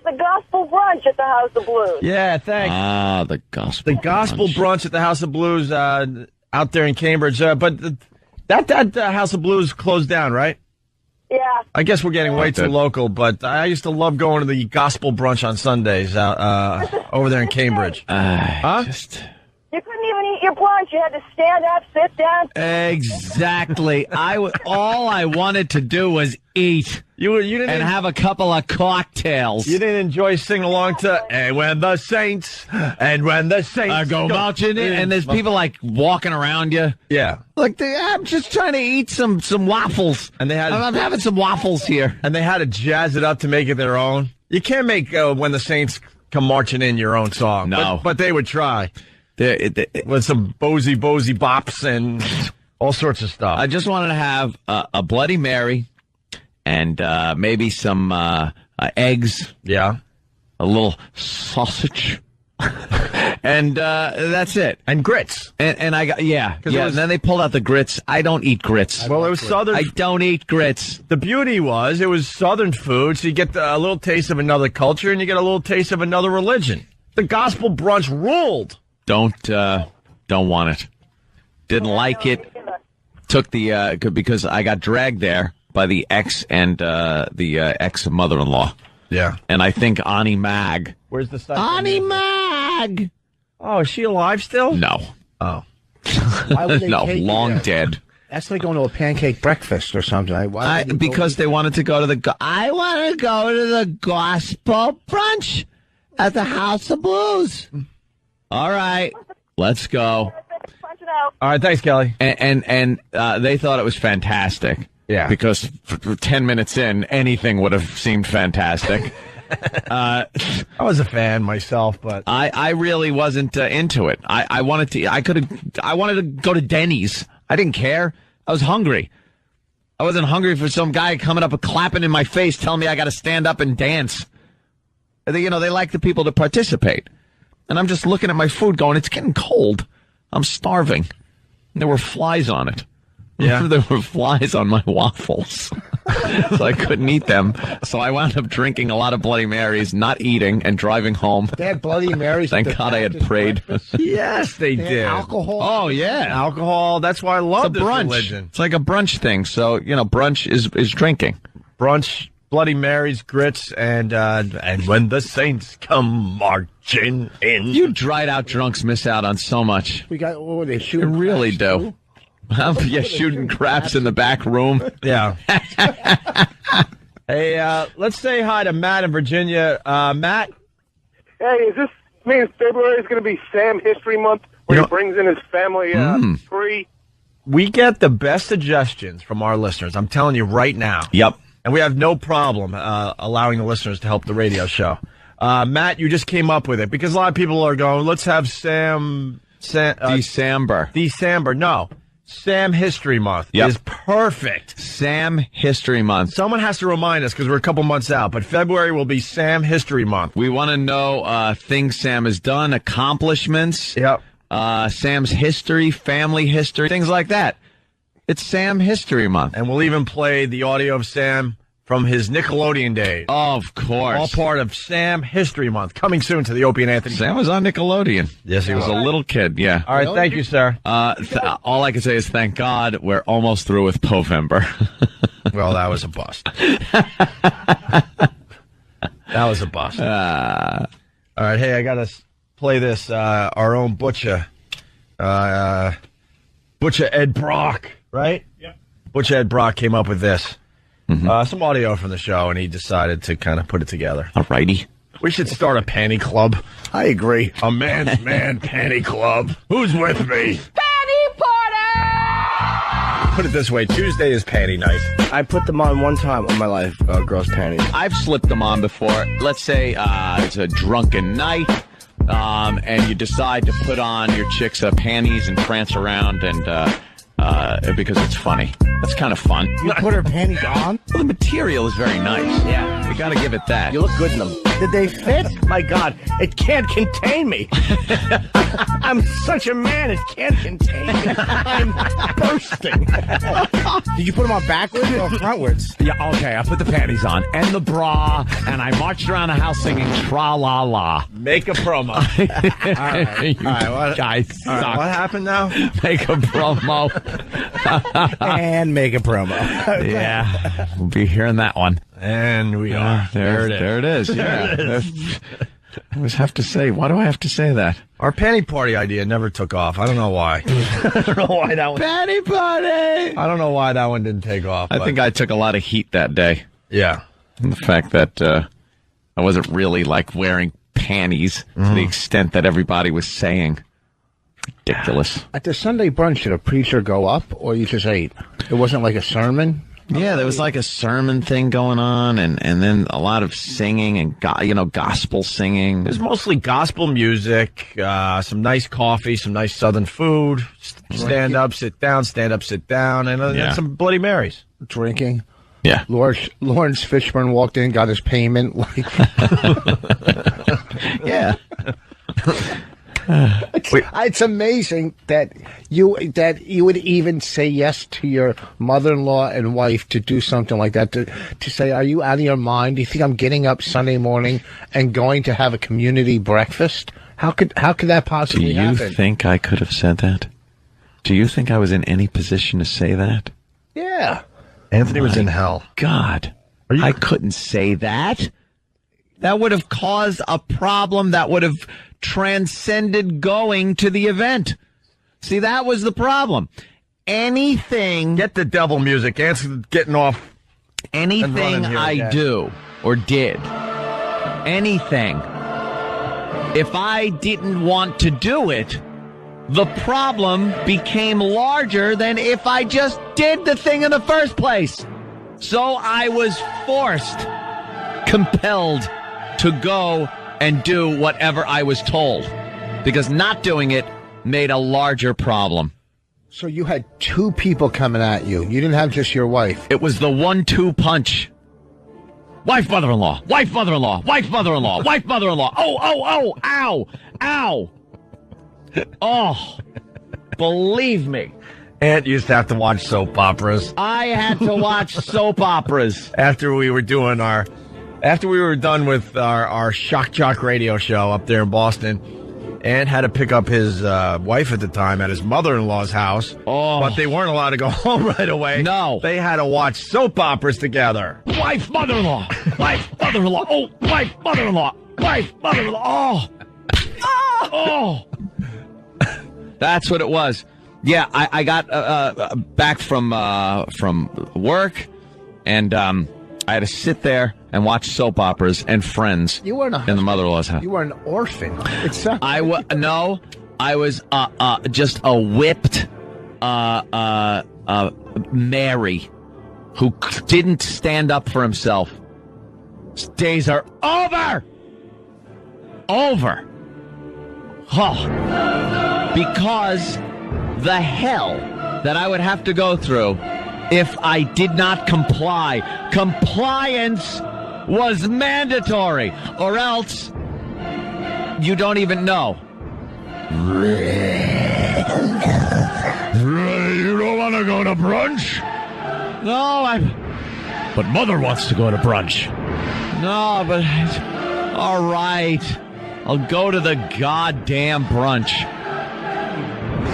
The gospel brunch at the House of Blues. Yeah, thanks. The gospel. The gospel brunch at the House of Blues out there in Cambridge. But that House of Blues closed down, right? Yeah. I guess we're getting way too local, but I used to love going to the gospel brunch on Sundays over there in Cambridge. You couldn't even eat your brunch. You had to stand up, sit down. Exactly. All I wanted to do was eat. You didn't and have a couple of cocktails. You didn't enjoy singing along to "And when the saints go marching in," and there's people like walking around you. Yeah, like I'm just trying to eat some waffles, and I'm having some waffles here, and they had to jazz it up to make it their own. You can't make "When the Saints Come Marching In" your own song. No, but they would try. With some Bozy bops and all sorts of stuff. I just wanted to have a Bloody Mary and maybe some eggs. Yeah. A little sausage. And that's it. And grits. And I got, and then they pulled out the grits. I don't eat grits. Well, it was Southern. I don't eat grits. The beauty was it was Southern food, so you get a little taste of another culture and you get a little taste of another religion. The gospel brunch ruled. Don't want it. Didn't like it. Took the because I got dragged there by the ex and the ex mother-in-law. Yeah. And I think Ani Mag. Where's the stuff? Ani Mag. Oh, is she alive still? No. Oh. Why would they no, take you long there? dead. That's like going to a pancake breakfast or something. Because they wanted to go to I want to go to the gospel brunch at the House of Blues. All right, let's go. All right, thanks, Kelly. And they thought it was fantastic. Yeah. Because for 10 minutes in, anything would have seemed fantastic. I was a fan myself, but I really wasn't into it. I wanted to go to Denny's. I didn't care. I was hungry. I wasn't hungry for some guy coming up and clapping in my face, telling me I got to stand up and dance. They like the people to participate. And I'm just looking at my food going, it's getting cold. I'm starving. And there were flies on it. Yeah. There were flies on my waffles. So I couldn't eat them. So I wound up drinking a lot of Bloody Marys, not eating, and driving home. They had Bloody Marys. Thank God I had prayed. Yes, they did. Alcohol. Oh, yeah. Alcohol. That's why I love this brunch. religion. It's like a brunch thing. So, brunch is drinking. Brunch, Bloody Marys, grits, and when the saints come marching in. You dried out drunks miss out on so much. We got, what were they You shooting? really do. Yeah, shooting craps in the back room. Yeah. Hey, let's say hi to Matt in Virginia. Matt? Hey, is this means February is going to be Sam History Month, where he brings in his family free? We get the best suggestions from our listeners. I'm telling you right now. Yep. And we have no problem allowing the listeners to help the radio show. Matt, you just came up with it because a lot of people are going, let's have December. No. Sam History Month is perfect. Sam History Month. Someone has to remind us because we're a couple months out, but February will be Sam History Month. We want to know things Sam has done, accomplishments. Yep. Sam's history, family history, things like that. It's Sam History Month. And we'll even play the audio of Sam from his Nickelodeon days. Of course. All part of Sam History Month. Coming soon to the Opie and Anthony. Sam was on Nickelodeon. Yes, he was. A little kid, yeah. All right, thank you, sir. All I can say is thank God we're almost through with Povember. Well, that was a bust. That was a bust. All right, hey, I got to play this. Our own Butcher. Butcher Ed Brock, right? Yep. Butcher Ed Brock came up with this. Some audio from the show, and he decided to kind of put it together. All righty. We should start a panty club. I agree. A man's man panty club. Who's with me? Panty party! Put it this way, Tuesday is panty night. I put them on one time in my life, girls' panties. I've slipped them on before. Let's say it's a drunken night, and you decide to put on your chick's panties and prance around and because it's funny. That's kind of fun. You put her panties on? Well, the material is very nice. Yeah. You got to give it that. You look good in them. Did they fit? My God, it can't contain me. I'm such a man, it can't contain me. I'm bursting. Did you put them on backwards or frontwards? Yeah, okay, I put the panties on and the bra, and I marched around the house singing tra-la-la. Make a promo. You guys suck. What happened now? Make a promo. And make a promo. Yeah, we'll be hearing that one. And we are. There it is. Yeah. I always have to say, why do I have to say that? Our panty party idea never took off. I don't know why. I don't know why that one. Panty party! I don't know why that one didn't take off. I think I took a lot of heat that day. Yeah. And the fact that I wasn't really like wearing panties to the extent that everybody was saying. Ridiculous. At the Sunday brunch, did a preacher go up, or you just ate? It wasn't like a sermon? Yeah, there was like a sermon thing going on, and then a lot of singing and gospel singing. It was mostly gospel music, some nice coffee, some nice Southern food, stand up, sit down, and then some Bloody Marys. Drinking. Yeah. Lawrence Fishburne walked in, got his payment. Yeah. It's amazing that you would even say yes to your mother-in-law and wife to do something like that. To say, are you out of your mind? Do you think I'm getting up Sunday morning and going to have a community breakfast? How could that possibly happen? Do you think I could have said that? Do you think I was in any position to say that? Yeah. Anthony was in hell. God, I couldn't say that. That would have caused a problem that would have transcended going to the event. See, that was the problem. Anything. Get the devil music. Anthony's getting off. Anything I do or did, anything, if I didn't want to do it, the problem became larger than if I just did the thing in the first place. So I was compelled to go and do whatever I was told, because not doing it made a larger problem. So you had two people coming at you. You didn't have just your wife. It was the 1-2 punch. Wife, mother-in-law. Wife, mother-in-law. Wife, mother-in-law. Wife, mother-in-law. Oh, ow, ow. Oh, believe me. Aunt used to have to watch soap operas. I had to watch soap operas. After we were done with our Shock Jock radio show up there in Boston, Aunt had to pick up his wife at the time at his mother-in-law's house. Oh. But they weren't allowed to go home right away. No. They had to watch soap operas together. Wife, mother-in-law. Wife, mother-in-law. Oh, wife, mother-in-law. Wife, mother-in-law. Oh. That's what it was. Yeah, I got back from work, and I had to sit there and watch soap operas and Friends in the mother-in-law's house. You were an orphan. I was just a whipped Mary who didn't stand up for himself. His days are over. Because the hell that I would have to go through if I did not comply. Compliance was mandatory, or else you don't even know. You don't want to go to brunch? No, But Mother wants to go to brunch. No, but all right. I'll go to the goddamn brunch.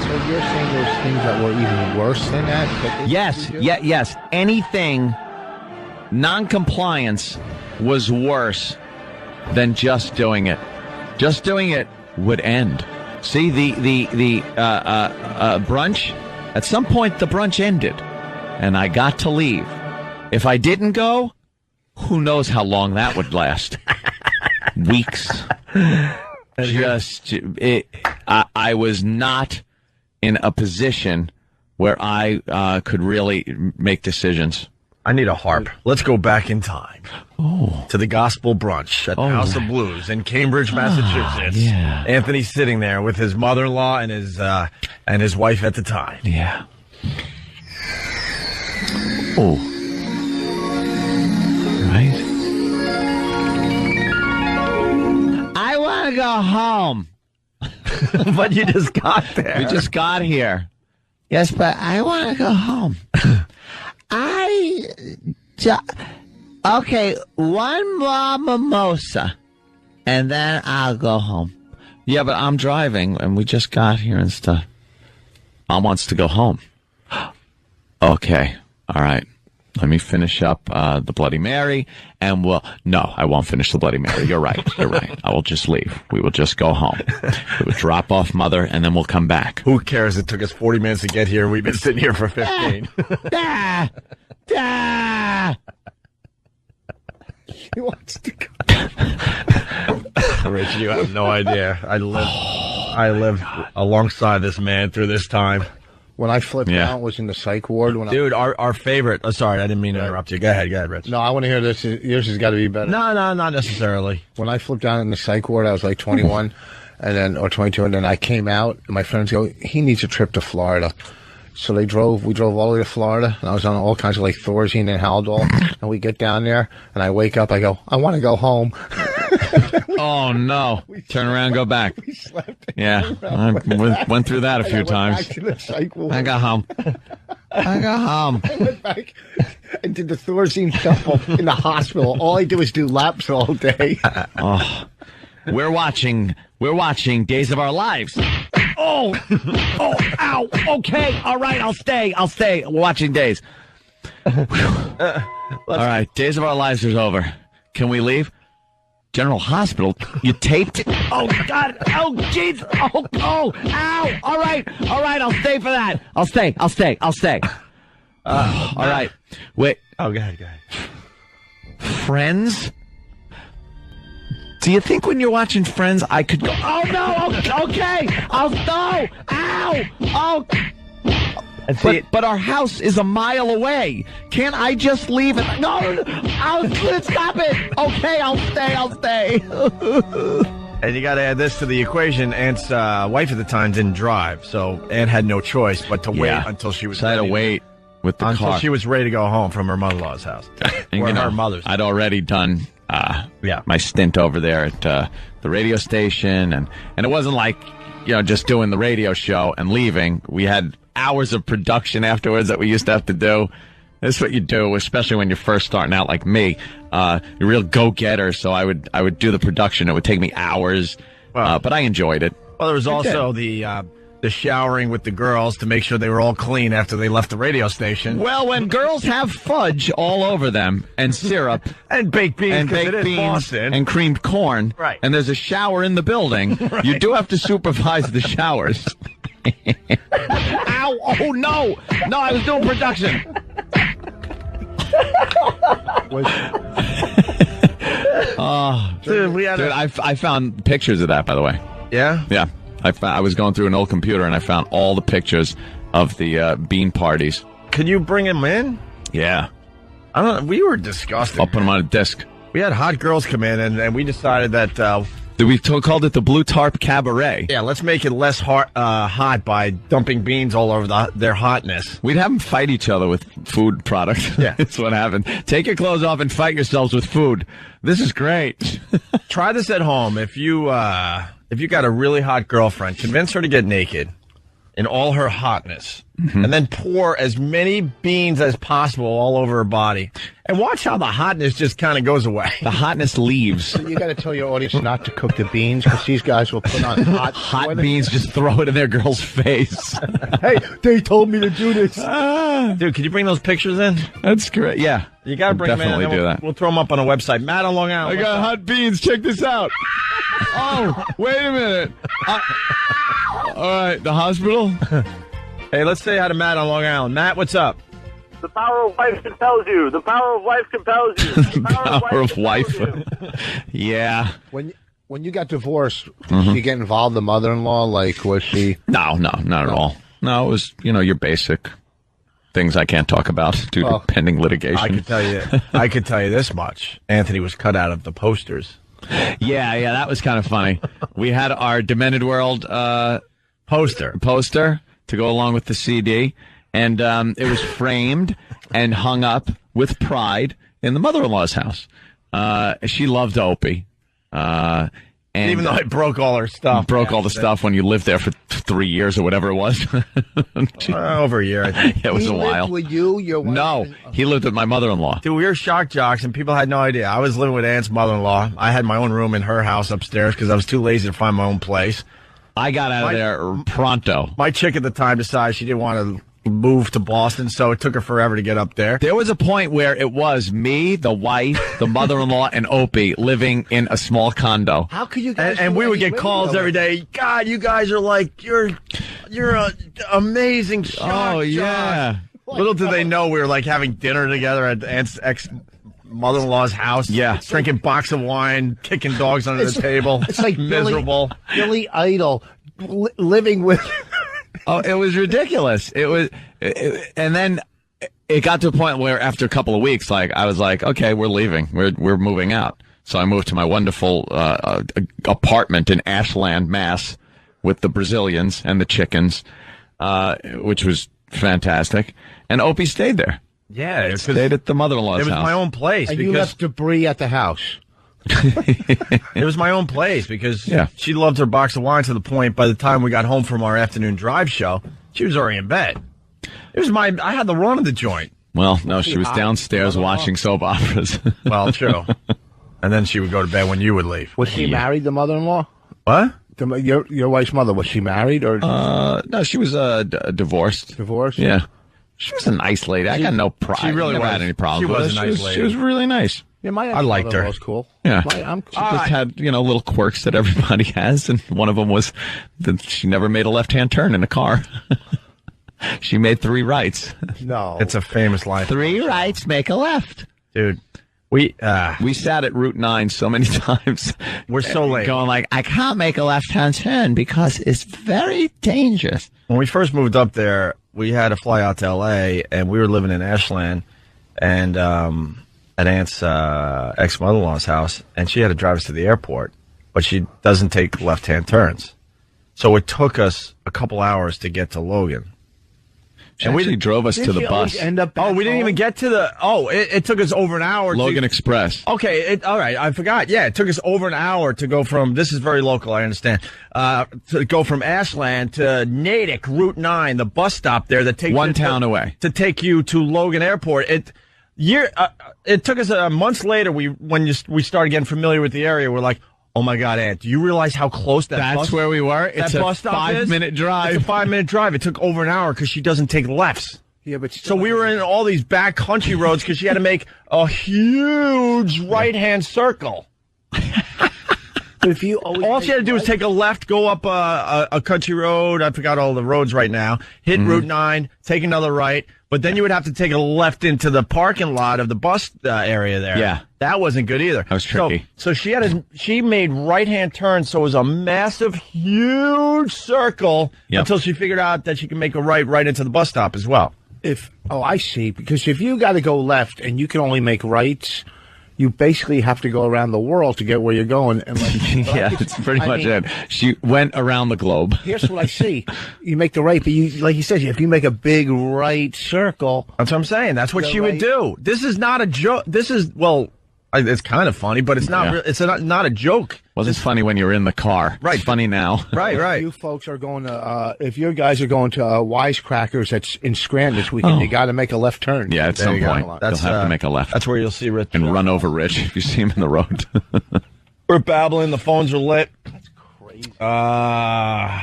So you're saying there's things that were even worse than that? Yes. Anything non-compliance was worse than just doing it. Just doing it would end. See, the brunch, at some point the brunch ended, and I got to leave. If I didn't go, who knows how long that would last. Weeks. I was not in a position where I could really make decisions. I need a harp. Let's go back in time. To the gospel brunch at the House of Blues in Cambridge, Massachusetts. Yeah. Anthony's sitting there with his mother-in-law and his wife at the time. Yeah. Oh. Right? But you just got there. We just got here. Yes, but I want to go home. Okay, one more mimosa, and then I'll go home. Yeah, but I'm driving, and we just got here and stuff. Mom wants to go home. Okay, all right. Let me finish up the Bloody Mary, and No, I won't finish the Bloody Mary. You're right. You're right. I will just leave. We will just go home. We will drop off Mother, and then we'll come back. Who cares? It took us 40 minutes to get here. We've been sitting here for 15. He wants to go. Rich, you have no idea. I lived alongside this man through this time. When I flipped out, was in the psych ward. Dude, our favorite. Oh, sorry, I didn't mean to interrupt you. Go ahead, Rich. No, I want to hear this. Yours has got to be better. No, not necessarily. When I flipped out in the psych ward, I was like 21, or 22, and then I came out, and my friends go, he needs a trip to Florida. So we drove all the way to Florida, and I was on all kinds of like Thorazine and Haldol, and we get down there, and I wake up, I go, I want to go home. Oh, no. Turn around, go back. We slept. Yeah, I went through that a few times. I got home. I went back and did the Thorazine shuffle in the hospital. All I do is do laps all day. We're watching Days of Our Lives. Ow, okay, all right, I'll stay. We're watching Days. All right, Days of Our Lives is over. Can we leave? General Hospital, you taped it? Oh, God, oh, jeez, oh, ow, all right, I'll stay for that. I'll stay. All right, wait. Oh, go ahead. Friends? Do you think when you're watching Friends, I could go, oh, no, okay, I'll go, ow, but our house is a mile away. Can't I just leave? No, stop it. Okay, I'll stay. And you got to add this to the equation. Aunt's wife at the time didn't drive, so Aunt had no choice but to wait until she was I had to wait with the until car. she was ready to go home from her mother-in-law's house. And, or her mother's. I'd already done my stint over there at the radio station, and it wasn't like just doing the radio show and leaving. We had hours of production afterwards that we used to have to do. That's what you do, especially when you're first starting out like me. You're a real go-getter, so I would do the production. It would take me hours, but I enjoyed it. Well, there was also the showering with the girls to make sure they were all clean after they left the radio station. Well, when girls have fudge all over them and syrup and baked beans, Boston. And creamed corn, right, and there's a shower in the building, right, you do have to supervise the showers. Ow! Oh no! No, I was doing production. Dude, I found pictures of that, by the way. Yeah? Yeah. I was going through an old computer and I found all the pictures of the bean parties. Could you bring them in? Yeah. I don't know. We were disgusting. I'll put them on a disc. We had hot girls come in and we decided that... we called it the Blue Tarp Cabaret. Yeah, let's make it less hot by dumping beans all over their hotness. We'd have them fight each other with food products. Yeah. That's what happened. Take your clothes off and fight yourselves with food. This is great. Try this at home. If you got a really hot girlfriend, convince her to get naked in all her hotness, and then pour as many beans as possible all over her body. And watch how the hotness just kind of goes away. The hotness leaves. You got to tell your audience not to cook the beans because these guys will put on hot beans, just throw it in their girl's face. Hey, they told me to do this. Dude, can you bring those pictures in? That's great. Yeah. You got to bring them in. Definitely do that. We'll throw them up on a website. Matt on Long Island. I got hot beans. Check this out. Oh, wait a minute. All right, the hospital. Hey, let's say hi to Matt on Long Island. Matt, what's up? The power of wife compels you. The power of wife compels you. The power of wife. Yeah. When you got divorced, did you get involved? The mother-in-law, like, was she? No, not at all. No, it was your basic things I can't talk about due to pending litigation. I could tell you this much. Anthony was cut out of the posters. Yeah, that was kind of funny. We had our Demented World poster to go along with the CD, and it was framed and hung up with pride in the mother-in-law's house. She loved Opie, and And even though I broke all her stuff. Broke all the stuff when you lived there for 3 years or whatever it was. Over a year, I think. Yeah, it was a while. With you, your wife? No, he lived with my mother-in-law. Dude, we were shock jocks, and people had no idea. I was living with Aunt's mother-in-law. I had my own room in her house upstairs because I was too lazy to find my own place. I got out of there pronto. My chick at the time decided she didn't want to move to Boston, so it took her forever to get up there. There was a point where it was me, the wife, the mother-in-law, and Opie living in a small condo. How could you guys? And we would get calls every day. God, you guys are like you're an amazing shock. Oh yeah. Little did they know we were like having dinner together at Aunt's ex-mother-in-law's house. Yeah, drinking box of wine, kicking dogs under the table. It's like miserable. Billy Idol living with. Oh, it was ridiculous. It was, and then it got to a point where after a couple of weeks, like I was like, okay, we're leaving. We're moving out. So I moved to my wonderful apartment in Ashland, Mass, with the Brazilians and the chickens, which was fantastic. And Opie stayed there. Yeah, stayed at the mother-in-law's house. It was my own place. And you left debris at the house. It was my own place because she loved her box of wine to the point by the time we got home from our afternoon drive show, she was already in bed. It was I had the run of the joint. Well, no, she was downstairs watching soap operas. Well, true. And then she would go to bed when you would leave. Was she married, the mother-in-law? What? Your wife's mother, was she married or? No, she was divorced. Divorced? Yeah. She was a nice lady. I got no problem. She really never had any problems. She was with her. a nice lady. She was really nice. Yeah, I liked her. Was cool. Yeah. I'm She just had, little quirks that everybody has, and one of them was that she never made a left-hand turn in a car. She made 3 rights. No. It's a famous line. 3 rights, make a left. Dude, we sat at Route 9 so many times. We're so late. Going like, I can't make a left-hand turn because it's very dangerous. When we first moved up there, we had to fly out to L.A., and we were living in Ashland, and at Aunt's ex-mother-in-law's house, and she had to drive us to the airport, but she doesn't take left-hand turns. So it took us a couple hours to get to Logan. She actually drove us to the bus. We didn't even get to the... Oh, it took us over an hour. Logan Express. Okay, all right, I forgot. Yeah, it took us over an hour to go from... This is very local, I understand. To go from Ashland to Natick, Route 9, the bus stop there that takes... One town away. To take you to Logan Airport. It took us months later, when we started getting familiar with the area, we're like... Oh my God, Aunt! Do you realize how close That's where we were. It's a 5-minute drive. It's a 5-minute drive. It took over an hour because she doesn't take lefts. Yeah, but so we were in all these back country roads because she had to make a huge right-hand circle. But if you all she had to do was take a left, go up a country road. I forgot all the roads right now. Hit Route 9, take another right. But then you would have to take a left into the parking lot of the bus area there. Yeah. That wasn't good either. That was tricky. So she made right-hand turns, so it was a massive, huge circle until she figured out that she can make a right into the bus stop as well. I see. Because if you got to go left and you can only make rights, you basically have to go around the world to get where you're going. And yeah, it's pretty much it. She went around the globe. Here's what I see. You make the right, but like you said, if you make a big right circle. That's what I'm saying. That's what she would do. This is not a joke. This is, it's kind of funny, but it's not. It's not a joke. Wasn't funny when you were in the car. Right. It's funny now. Right. You folks are going to, if your guys are going to Wisecrackers that's in Scranton this weekend, you got to make a left turn. Yeah, at some point. You'll have to make a left. That's where you'll see Rich. And run over Rich if you see him in the road. We're babbling. The phones are lit. That's crazy. Oh,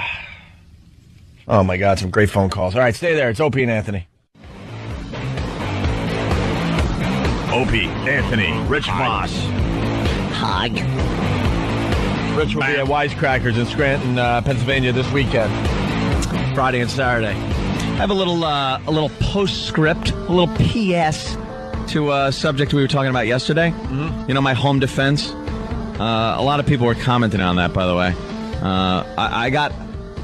my God. Some great phone calls. All right, stay there. It's Opie and Anthony. Opie, Anthony, Rich Voss. Hi. Rich will be at Wisecrackers in Scranton, Pennsylvania this weekend, Friday and Saturday. I have a little postscript, a little PS to a subject we were talking about yesterday. Mm-hmm. You know, my home defense. A lot of people were commenting on that, by the way. I got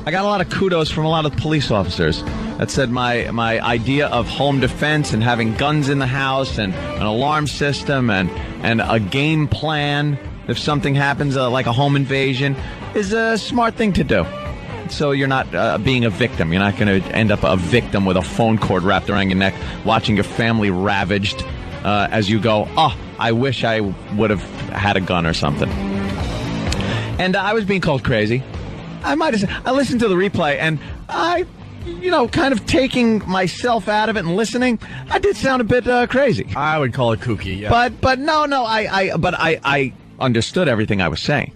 a lot of kudos from a lot of police officers that said my idea of home defense and having guns in the house and an alarm system and a game plan if something happens, like a home invasion, is a smart thing to do. So you're not being a victim. You're not going to end up a victim with a phone cord wrapped around your neck, watching your family ravaged as you go, I wish I would have had a gun or something. And I was being called crazy. I listened to the replay, and I, kind of taking myself out of it and listening, I did sound a bit crazy. I would call it kooky, yeah. But no, I understood everything I was saying.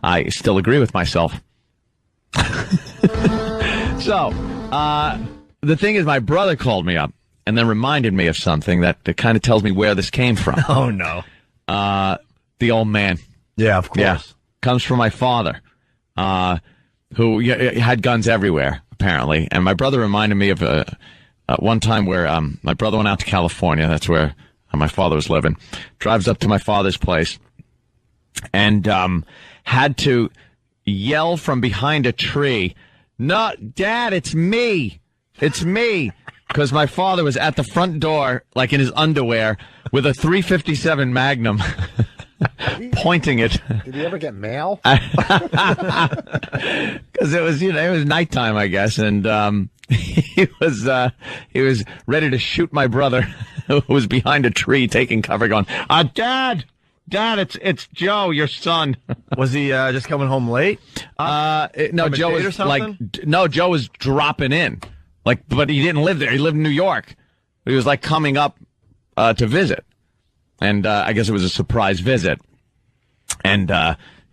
I still agree with myself. So, the thing is, my brother called me up and then reminded me of something that kind of tells me where this came from. Oh, no. The old man. Yeah, of course. Yeah. Comes from my father, who had guns everywhere, apparently. And my brother reminded me of one time where my brother went out to California. That's where my father was living. Drives up to my father's place and had to yell from behind a tree, "No, Dad, it's me. It's me." Because my father was at the front door, like in his underwear, with a .357 Magnum, pointing it. Did he ever get mail? Because it was nighttime, I guess, and he was ready to shoot my brother, who was behind a tree taking cover, going, Dad, it's Joe, your son. Was he just coming home late? No, Joe was Joe was dropping in, but he didn't live there. He lived in New York. He was coming up to visit, and I guess it was a surprise visit. And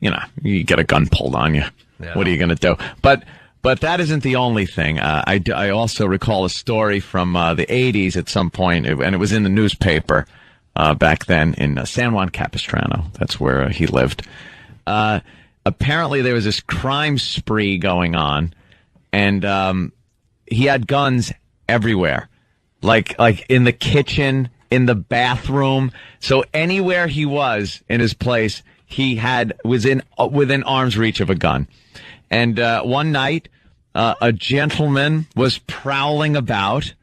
you get a gun pulled on you. Yeah. What are you going to do? But that isn't the only thing. I also recall a story from the 80s at some point, and it was in the newspaper. Back then in San Juan Capistrano. That's where he lived. Apparently there was this crime spree going on, and he had guns everywhere, like in the kitchen, in the bathroom. So anywhere he was in his place, he was within arm's reach of a gun. And one night, a gentleman was prowling about.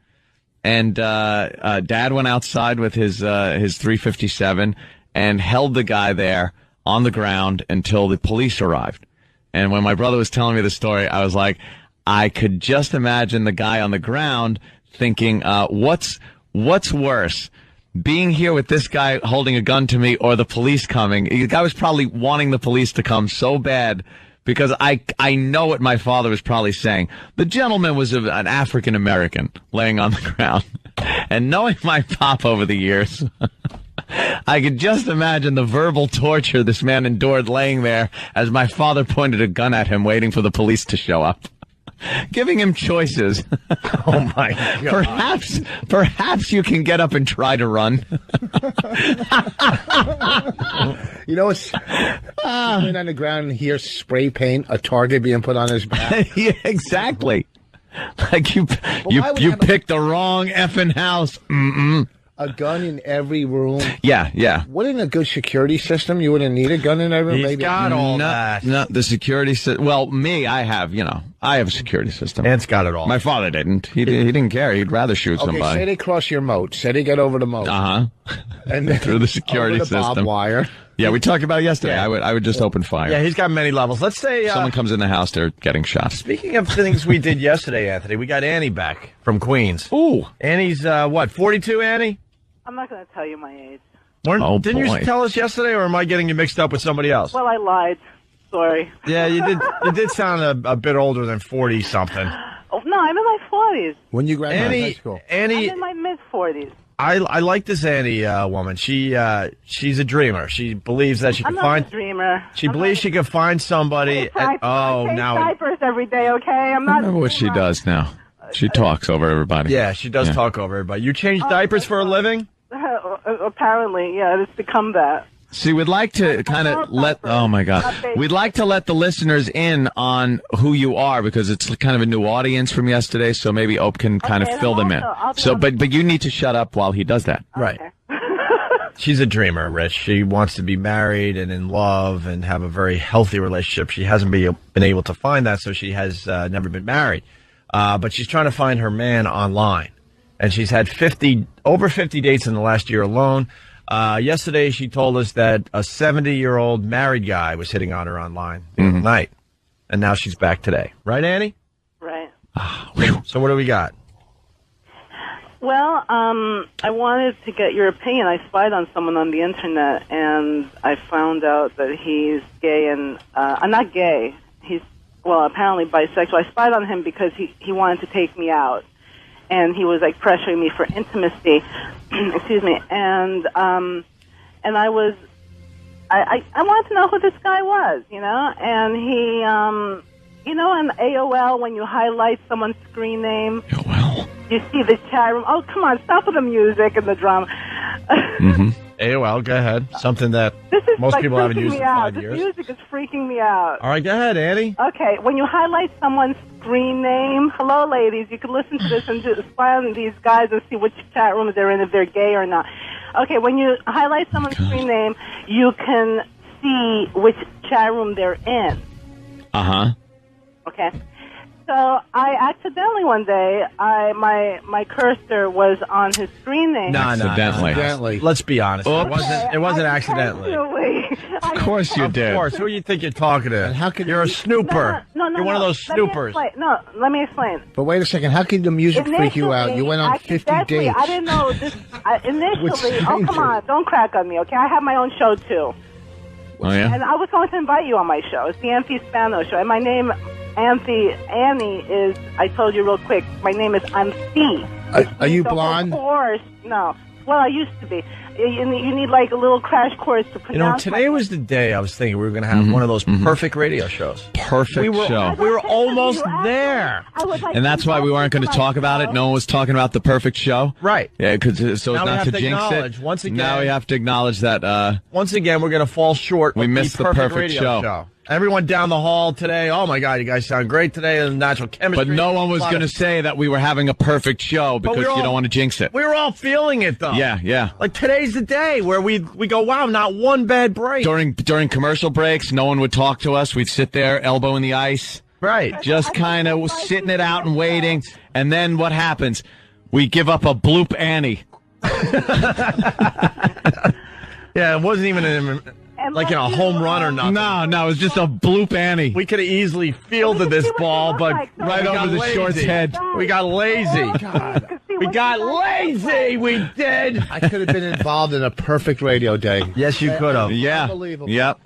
And Dad went outside with his .357 and held the guy there on the ground until the police arrived. And when my brother was telling me the story, I was like, I could just imagine the guy on the ground thinking, what's worse, being here with this guy holding a gun to me or the police coming? The guy was probably wanting the police to come so bad, because I know what my father was probably saying. The gentleman was an African American laying on the ground. And knowing my pop over the years, I could just imagine the verbal torture this man endured laying there as my father pointed a gun at him, waiting for the police to show up. Giving him choices. Oh, my God. Perhaps you can get up and try to run. It's laying on the ground and hear spray paint, a target being put on his back. Yeah, exactly. Like you picked the wrong effing house. Mm-mm. A gun in every room. Yeah. Wouldn't a good security system, you wouldn't need a gun in every room? He's got all that. No, the security system. Well, me, I have a security system. Ant's got it all. My father didn't. He didn't care. He'd rather shoot somebody. Say they cross your moat. Say they get over the moat. And then through the security over the system. barbed wire. Yeah, we talked about it yesterday. Yeah. I would just open fire. Yeah, he's got many levels. Let's say someone comes in the house, they're getting shot. Speaking of things we did yesterday, Anthony, we got Annie back from Queens. Ooh. Annie's 42, Annie? I'm not going to tell you my age. Didn't you tell us yesterday, or am I getting you mixed up with somebody else? Well, I lied. Sorry. Yeah, you did. You did sound a bit older than 40 something. Oh no, I'm in my 40s. When you graduated high school, Annie, I'm in my mid 40s. I like this Annie woman. She's a dreamer. She believes that she can find. I'm not a dreamer. She believes she can find somebody. I change diapers every day. Okay, I'm not. Remember what she does now. She talks over everybody. Yeah, she does talk over everybody. You change diapers for a living? Apparently, yeah, it's become that. See, we'd like to kind of we'd like to let the listeners in on who you are, because it's kind of a new audience from yesterday, so maybe Ope can kind of fill them in. So, but you need to shut up while he does that. Right. She's a dreamer, Rich. She wants to be married and in love and have a very healthy relationship. She hasn't been able to find that, so she has never been married. But she's trying to find her man online. And she's had over 50 dates in the last year alone. Yesterday, she told us that a 70-year-old married guy was hitting on her online the other night. And now she's back today. Right, Annie? Right. So what do we got? Well, I wanted to get your opinion. I spied on someone on the internet, and I found out that he's gay and not gay. He's apparently bisexual. I spied on him because he wanted to take me out, and he was like pressuring me for intimacy. Excuse me, and I wanted to know who this guy was, and he, in AOL when you highlight someone's screen name. You see the chat room. Oh, come on, stop with the music and the drama. AOL, go ahead. Something that most people haven't used in 5 years. This music is freaking me out. All right, go ahead, Annie. Okay, when you highlight someone's screen name, hello, ladies, you can listen to this and just spy on these guys and see which chat rooms they're in, if they're gay or not. Okay, when you highlight someone's screen name, you can see which chat room they're in. Okay. So I accidentally one day, my cursor was on his screen name. No, accidentally. Let's be honest. It wasn't accidentally. Of course you did. Of course. Who do you think you're talking to? You're a snooper. No, you're one of those snoopers. Let me explain. But wait a second. How could the music freak you out? You went on 50 dates. I didn't know this. Initially, oh, come on. Don't crack on me, okay? I have my own show, too. Oh, yeah? And I was going to invite you on my show. It's the Anthony Spano Show. And my name... Annie is, I told you real quick, my name is Anthony. Are you blonde? Of course, no. Well, I used to be. You need like a little crash course to pronounce. Today was the day I was thinking we were going to have one of those perfect radio shows. Perfect show. We were almost there. And that's why we weren't going to talk about it. No one was talking about the perfect show. Right. Yeah, so now as not to jinx it. Once again, now we have to acknowledge that. Once again, we're going to fall short. We missed the perfect radio show. Everyone down the hall today, oh my God, you guys sound great today. The natural chemistry. But no one was going to say that we were having a perfect show because you don't want to jinx it. We were all feeling it, though. Yeah. Like today's the day where we go, wow, not one bad break. During commercial breaks, no one would talk to us. We'd sit there, elbow in the ice. Right. Just kind of sitting it out and waiting. And then what happens? We give up a bloop Annie. Yeah, it wasn't even a home run or nothing. No, it was just a bloop Annie. We could have easily fielded this ball, but right over the short's head. We got lazy. We got lazy. We did. I could have been involved in a perfect radio day. Yes, you could have. Yeah. Unbelievable. Yep.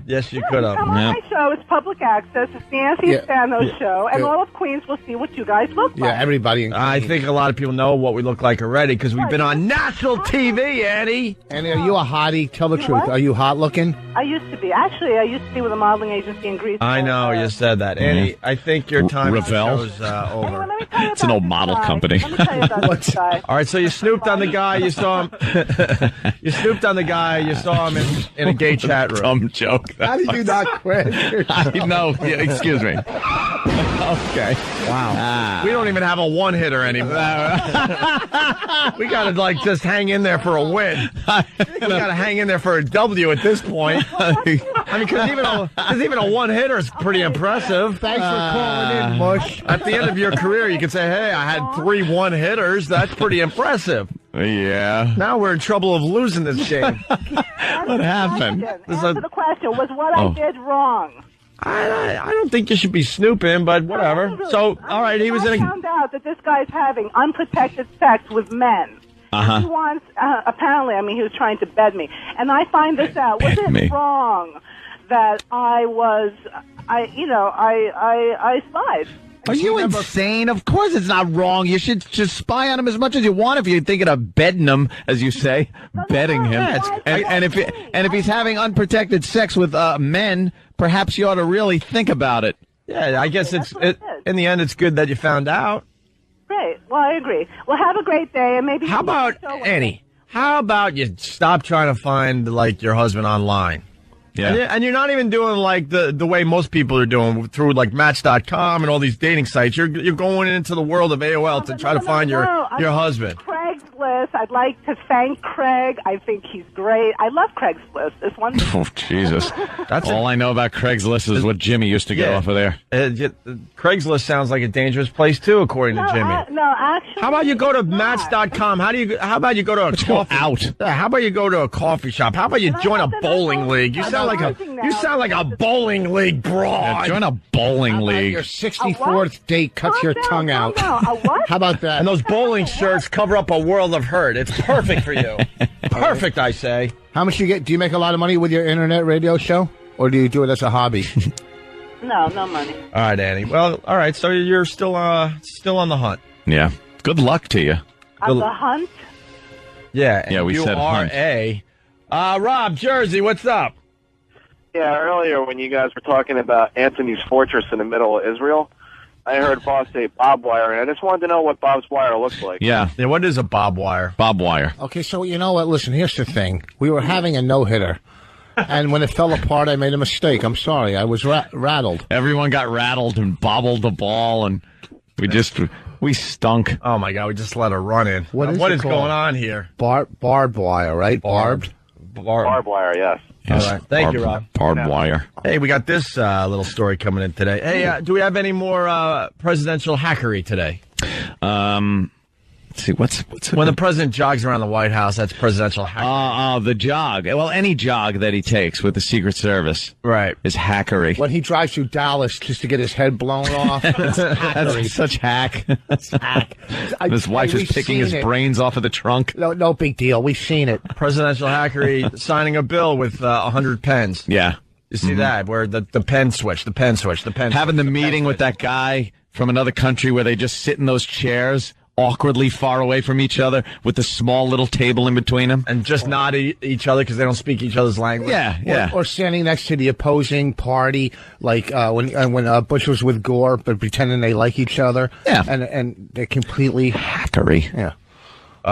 Yes, you could have. Come on my show. It's public access. It's the Anthony Spano Show, and all of Queens will see what you guys look like. Yeah, everybody. I think a lot of people know what we look like already because we've been on national TV, Annie. Annie, are you a hottie? Tell the truth. What? Are you hot looking? I used to be. Actually, I used to be with a modeling agency in Greece. I know, you said that. Annie, I think your time Ravel? is over. It's an old model company. Let me tell you about this guy. All right, so you snooped on the guy. You saw him. You snooped on the guy. You saw him in a gay chat room. Dumb joke. How did you not quit? I know. Yeah, excuse me. Okay. Wow. We don't even have a one-hitter anymore. We got to, just hang in there for a win. We got to hang in there for a W at this point. I mean, because even a one-hitter is pretty impressive. Thanks for calling in, Mush. At the end of your career, you can say, hey, I had 3 one-hitters. That's pretty impressive. Yeah. Now we're in trouble of losing this game. What happened? Answer the question. Was what I did wrong? I don't think you should be snooping, but whatever. So, all right, he was in a... I found out that this guy's having unprotected sex with men. Uh-huh. He wants, apparently, he was trying to bed me. And I find this out. Was it wrong that I spied? Are you insane? Of course it's not wrong. You should just spy on him as much as you want if you're thinking of bedding him, as you say, bedding him. And if he's having unprotected sex with men, perhaps you ought to really think about it. Yeah, I guess in the end, it's good that you found out. Great. Well, I agree. Well, have a great day, and maybe... How about, Annie, how about you stop trying to find, your husband online? Yeah. And you're not even doing the way most people are doing through Match.com and all these dating sites. You're going into the world of AOL to try to find your husband. Craigslist. I'd like to thank Craig. I think he's great. I love Craigslist. It's wonderful. Oh, Jesus. That's all I know about Craigslist is what Jimmy used to get off of there. Craigslist sounds like a dangerous place, too, according to Jimmy. No, actually. How about you go to Match.com? How about you go to a coffee? Out. How about you go to a coffee shop? How about you join a bowling league? You sound like now. You sound like a bowling league broad. Yeah, join a bowling league. Your 64th date cuts your tongue out. How about that? And those bowling shirts cover up a world of hurt. It's perfect for you. Perfect, I say. How much do you get? Do you make a lot of money with your internet radio show, or do you do it as a hobby? No money. All right, Annie. Well, all right. So you're still on the hunt. Yeah. Good luck to you. On the hunt? Yeah. Yeah, we said hunt. Rob, Jersey, what's up? Yeah, earlier when you guys were talking about Anthony's fortress in the middle of Israel, I heard Bob say barbed wire, and I just wanted to know what Bob's wire looks like. Yeah. What is a bob wire? Bob wire. Okay, so you know what? Listen, here's the thing. We were having a no-hitter, and when it fell apart, I made a mistake. I'm sorry. I was rattled. Everyone got rattled and bobbled the ball, and we stunk. Oh, my God. We just let her run in. What is going on here? Barbed wire, right? Barbed wire, yes. Yes. All right. Thank you, Rob. Barbed wire. Hey, we got this little story coming in today. Hey, do we have any more presidential hackery today? Let's see, what's when the president jogs around the White House, that's presidential hackery. The jog. Well, any jog that he takes with the Secret Service, right, is hackery. When he drives through Dallas just to get his head blown off, that's such hack. That's hack. His wife is picking his brains off of the trunk. No big deal. We've seen it. Presidential hackery signing a bill with 100 pens. Yeah. You see that, where the pen switch. Having the meeting with that guy from another country where they just sit in those chairs awkwardly far away from each other with the small little table in between them. And just nod at each other because they don't speak each other's language. Yeah. Or standing next to the opposing party, like when Bush was with Gore, but pretending they like each other. Yeah. And they're completely hackery. Yeah.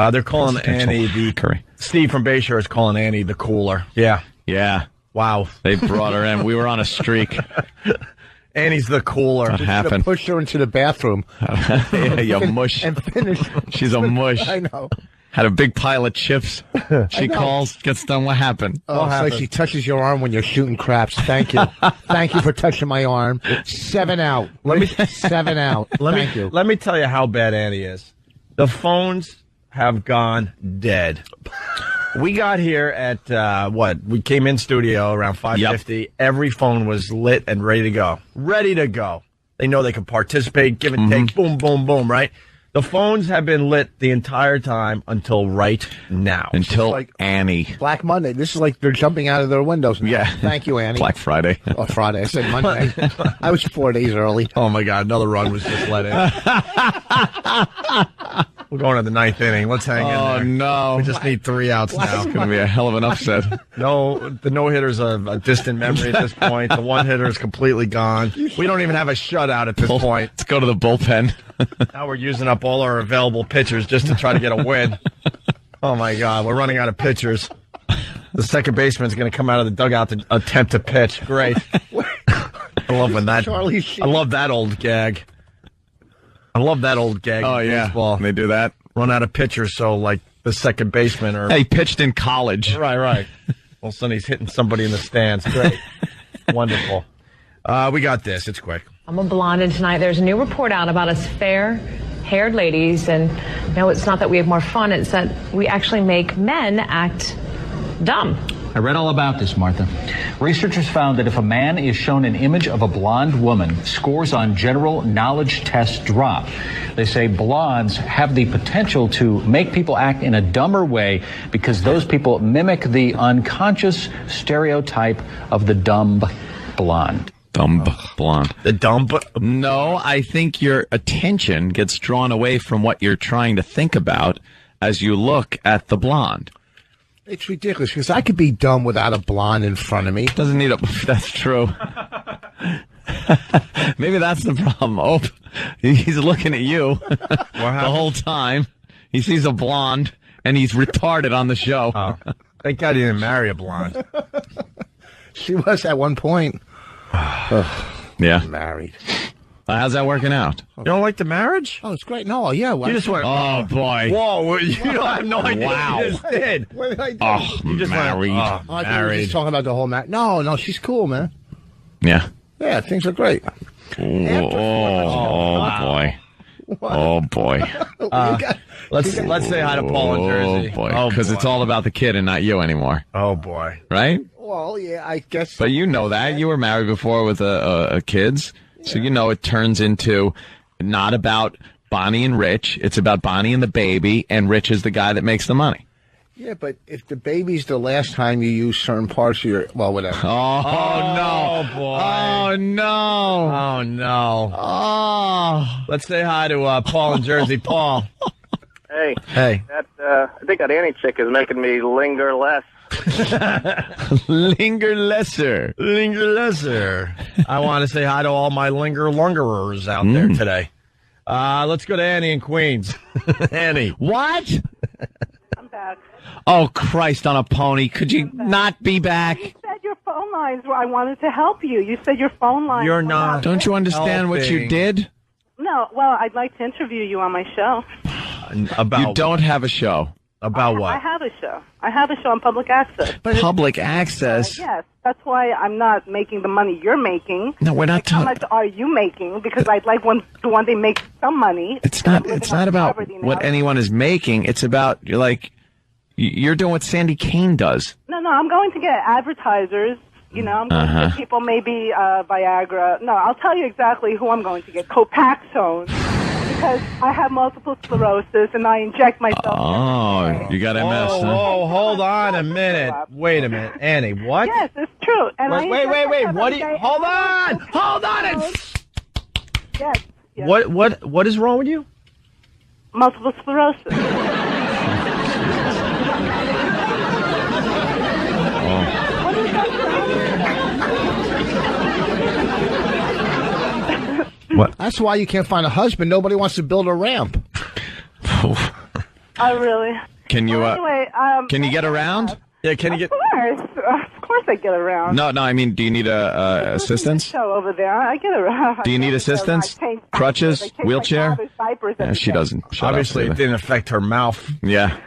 They're calling Annie the... hackery. Steve from Bayshore is calling Annie the cooler. Yeah. Yeah. Wow. They brought her in. We were on a streak. Annie's the cooler. What happened? Pushed her into the bathroom. Yeah, you mush. And finished. She's a mush. I know. Had a big pile of chips. She calls, gets done. What happened? Oh, it's like she touches your arm when you're shooting craps. Thank you. Thank you for touching my arm. 7 out. 7 out. Thank you. Let me tell you how bad Annie is. The phones have gone dead. We got here at, we came in studio around 5:50. Yep. Every phone was lit and ready to go. Ready to go. They know they can participate, give and take, boom, boom, boom, right? The phones have been lit the entire time until right now. Until like Annie. Black Monday. This is like they're jumping out of their windows now. Yeah. Thank you, Annie. Black Friday. Oh, Friday. I said Monday. I was 4 days early. Oh, my God. Another run was just let in. We're going to the ninth inning. Let's hang in there. Oh, no. We just need 3 outs now. It's going to be a hell of an upset. No, the no-hitter's a distant memory at this point. The one-hitter is completely gone. We don't even have a shutout at this point. Let's go to the bullpen. Now we're using up all our available pitchers just to try to get a win. Oh, my God. We're running out of pitchers. The second baseman's going to come out of the dugout to attempt to pitch. Great. I love when that. I love that old gag. Oh, yeah. Baseball. They do that. Run out of pitchers, so like the second baseman or. Hey, he pitched in college. Right. All of a sudden he's hitting somebody in the stands. Great. Wonderful. We got this. It's quick. I'm a blonde, and tonight there's a new report out about us fair-haired ladies, and no, it's not that we have more fun, it's that we actually make men act dumb. I read all about this, Martha. Researchers found that if a man is shown an image of a blonde woman, scores on general knowledge tests drop. They say blondes have the potential to make people act in a dumber way because those people mimic the unconscious stereotype of the dumb blonde. Dumb blonde. The dumb? No, I think your attention gets drawn away from what you're trying to think about as you look at the blonde. It's ridiculous because I could be dumb without a blonde in front of me. Doesn't need a. That's true. Maybe that's the problem. Oh, he's looking at you the whole time. He sees a blonde and he's retarded on the show. Oh, thank God he didn't marry a blonde. She was at one point. Yeah. Married. How's that working out? You don't like the marriage? Oh, it's great. No, yeah. You just went, oh, boy. Whoa, you don't have no idea wow. what you just did. What did I do? Oh, you just married. Went, I thought you were married. just talking about the whole match. No, she's cool, man. Yeah. Yeah, things are great. Boy. Oh, boy. Let's say hi to Paul in Jersey. Oh, boy. Because it's all about the kid and not you anymore. Oh, boy. Right? Well, yeah, I guess. But you know that. You were married before with kids. So you know it turns into not about Bonnie and Rich. It's about Bonnie and the baby, and Rich is the guy that makes the money. Yeah, but if the baby's the last time you use certain parts of your... Well, whatever. Oh, no. Boy. Oh, no. Oh, no. Oh. Let's say hi to Paul in Jersey. Paul. Hey. Hey. I think that Annie chick is making me linger less. Linger lesser. Linger lesser. I want to say hi to all my lingerers out there today. Let's go to Annie in Queens. Annie. What? I'm back. Oh, Christ on a pony. Could you not be back? You said your phone lines were, I wanted to help you. You said your phone lines You're were not. Don't you understand what you helping. did? No, well, I'd like to interview you on my show. About You don't have a show. About what? I have a show. I have a show on public access. Public access? Yes, that's why I'm not making the money you're making. No, we're not How talking. much are you making? Because I'd like to one day make some money. It's not about what anyone is making. It's about, you're doing what Sandy Kane does. No, I'm going to get advertisers. You know, I'm going to get people, maybe Viagra. No, I'll tell you exactly who I'm going to get. Copaxone. Because I have multiple sclerosis and I inject myself. Oh, you got MS, huh? Oh, hold on a minute. Wait a minute. Annie, what? Yes, it's true. And Wait. What do you... Hold on! Hold on! Yes. What is wrong with you? Multiple sclerosis. What? That's why you can't find a husband. Nobody wants to build a ramp. Oh, really? Can you, Anyway, can you get around? Yeah, can you get... Of course I get around. No, I mean, do you need assistance? Show over there. I get around. Do you need assistance? Crutches? Wheelchair? Yeah, she doesn't. Obviously, it didn't affect her mouth. Yeah.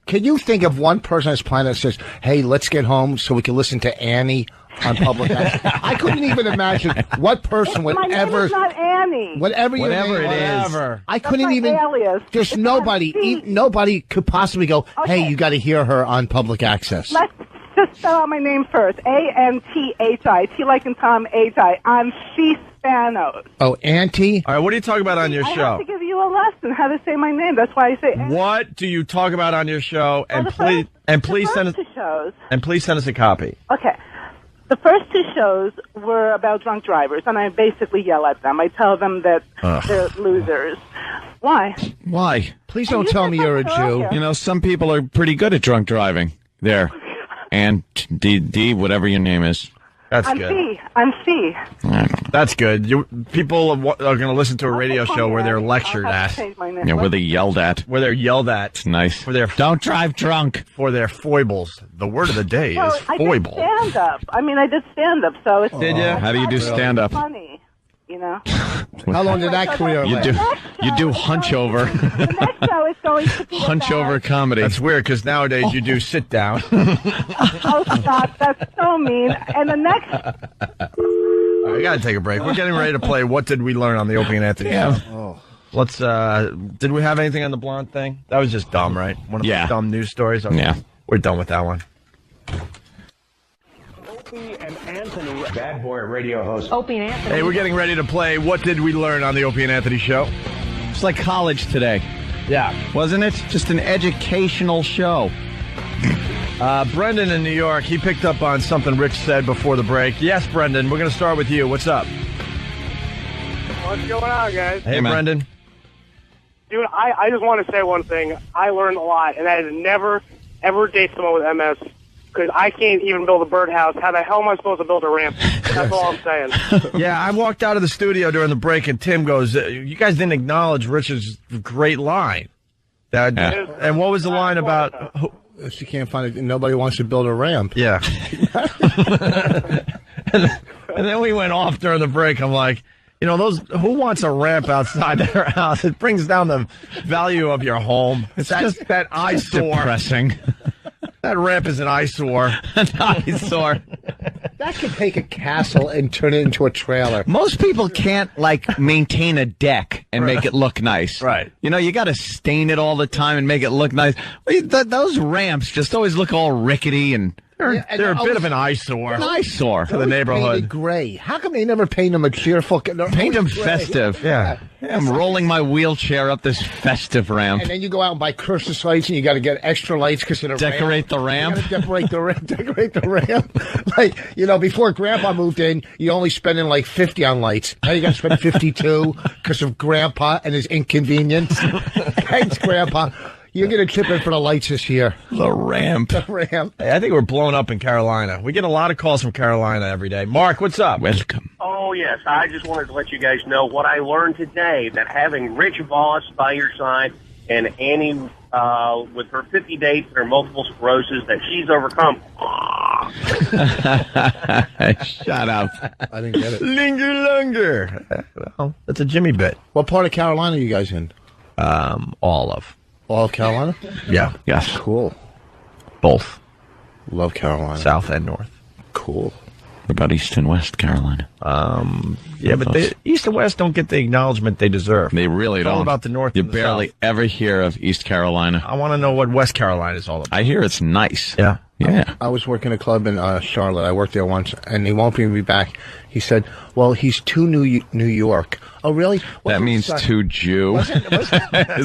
Can you think of one person on this planet that says, hey, let's get home so we can listen to Annie on public access? I couldn't even imagine what person would My ever... name is not Annie. Whatever your Whatever name it is. I That's couldn't my even... alias. There's nobody... Nobody could possibly go, hey, you got to hear her on public access. Let's just spell out my name first. A-N-T-H-I. T like in Tom, H-I. I'm C-Spanos. Oh, Auntie? All right, what do you talk about on your I show? have to give you a lesson how to say my name. That's why I say Annie. What do you talk about on your show? And please send us... Two shows. And please send us a copy. Okay. The first two shows were about drunk drivers, and I basically yell at them. I tell them that they're losers. Why? Why? Please don't tell me you're a Jew. You know, some people are pretty good at drunk driving. There. And D, whatever your name is. That's I'm good. C. I'm C. That's good. People are going to listen to a radio show where they're lectured at. Change my name. Yeah, where they yelled at. Where they're yelled at. It's nice. For their Don't drive drunk. For their foibles. The word of the day Well, is I did foible. stand up. I did stand up, so it's Did you? How do you do stand up? funny, you know. How long did that career You last? do hunch over. The next show is going to be Hunch about- over comedy. That's weird because nowadays you do sit down. Oh, stop! That's so mean. And the next, All right, we got to take a break. We're getting ready to play What Did We Learn on the Opie and Anthony Yeah. show. Let's, did we have anything on the blonde thing? That was just dumb, right? One of the dumb news stories? Okay. Yeah. We're done with that one. Opie and Anthony, Bad Boy Radio host. Opie and Anthony. Hey, we're getting ready to play What Did We Learn on the Opie and Anthony show. It's like college today. Yeah. Wasn't it? Just an educational show. Brendan in New York, he picked up on something Rich said before the break. Yes, Brendan, we're going to start with you. What's up? What's going on, guys? Hey, Brendan. Dude, I just want to say one thing. I learned a lot, and that is never, ever date someone with MS, because I can't even build a birdhouse. How the hell am I supposed to build a ramp? That's all I'm saying. Yeah, I walked out of the studio during the break, and Tim goes, you guys didn't acknowledge Rich's great line. And what was the line about... She can't find it. Nobody wants to build a ramp. Yeah. and then we went off during the break. I'm like, you know, who wants a ramp outside their house? It brings down the value of your home. It's just that eyesore. Depressing. That ramp is an eyesore. An eyesore. That could take a castle and turn it into a trailer. Most people can't, maintain a deck and make it look nice. Right. You know, you got to stain it all the time and make it look nice. Those ramps just always look all rickety and... They're a bit of an eyesore. An eyesore to the neighborhood. Painted gray. How come they never paint them a cheerful? Paint them festive. Yeah. I'm rolling my wheelchair up this festive ramp. And then you go out and buy Christmas lights, and you got to get extra lights because of the Decorate the ramp. You gotta decorate the ramp. Like, before Grandpa moved in, you only spending like 50 on lights. Now you got to spend 52 because of Grandpa and his inconvenience. Thanks, Grandpa. You're going to chip in for the lights this year. The ramp. The ramp. Hey, I think we're blown up in Carolina. We get a lot of calls from Carolina every day. Mark, what's up? Welcome. Oh, yes. I just wanted to let you guys know what I learned today, that having Rich Voss by your side and Annie with her 50 dates and her multiple sclerosis, that she's overcome. Shut up. I didn't get it. Linger longer. Well, that's a Jimmy bit. What part of Carolina are you guys in? All of Carolina? Yeah. Yes. Cool. Both. Love Carolina. South and north. Cool. What about East and West Carolina? Yeah, but the East and West don't get the acknowledgement they deserve. They really It's don't. all about the North. You and the barely South. ever hear of East Carolina. I want to know what West Carolina is all about. I hear it's nice. Yeah. Yeah. I was working a club in Charlotte. I worked there once, and he won't bring me back. He said, "Well, he's too New York." Oh, really? That means too Jew. Is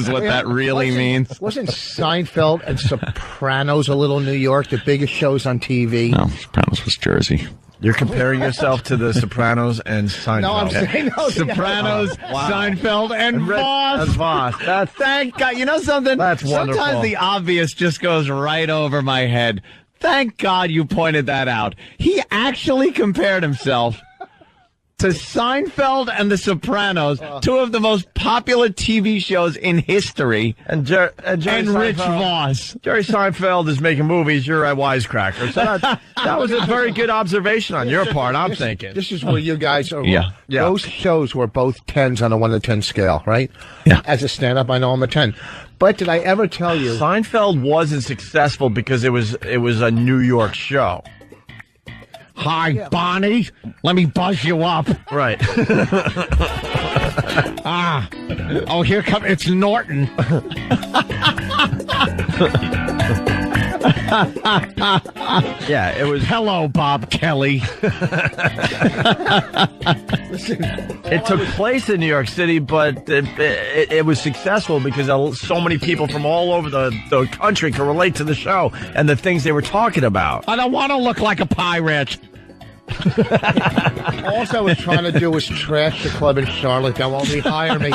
what that really means. Wasn't Seinfeld and Sopranos a little New York? The biggest shows on TV. No, Sopranos was Jersey. You're comparing yourself to the Sopranos and Seinfeld. No, I'm saying no. Sopranos, Seinfeld, and Voss. And Voss. Thank God. You know something? That's wonderful. Sometimes the obvious just goes right over my head. Thank God you pointed that out. He actually compared himself to Seinfeld and The Sopranos, two of the most popular TV shows in history, and Jerry Rich Seinfeld. Voss. Jerry Seinfeld is making movies. You're a wisecracker. So that was a very good observation on your part, I'm thinking. This is where you guys are. Yeah. Those shows were both 10s on a 1 to 10 scale, right? Yeah. As a stand-up, I know I'm a 10. But did I ever tell you... Seinfeld wasn't successful because it was a New York show. Hi, Bonnie. Let me buzz you up. Right. Oh, here comes... It's Norton. Yeah, it was... Hello, Bob Kelly. It took place in New York City, but it was successful because so many people from all over the country could relate to the show and the things they were talking about. I don't want to look like a pirate. All I was trying to do was trash the club in Charlotte. They won't rehire me.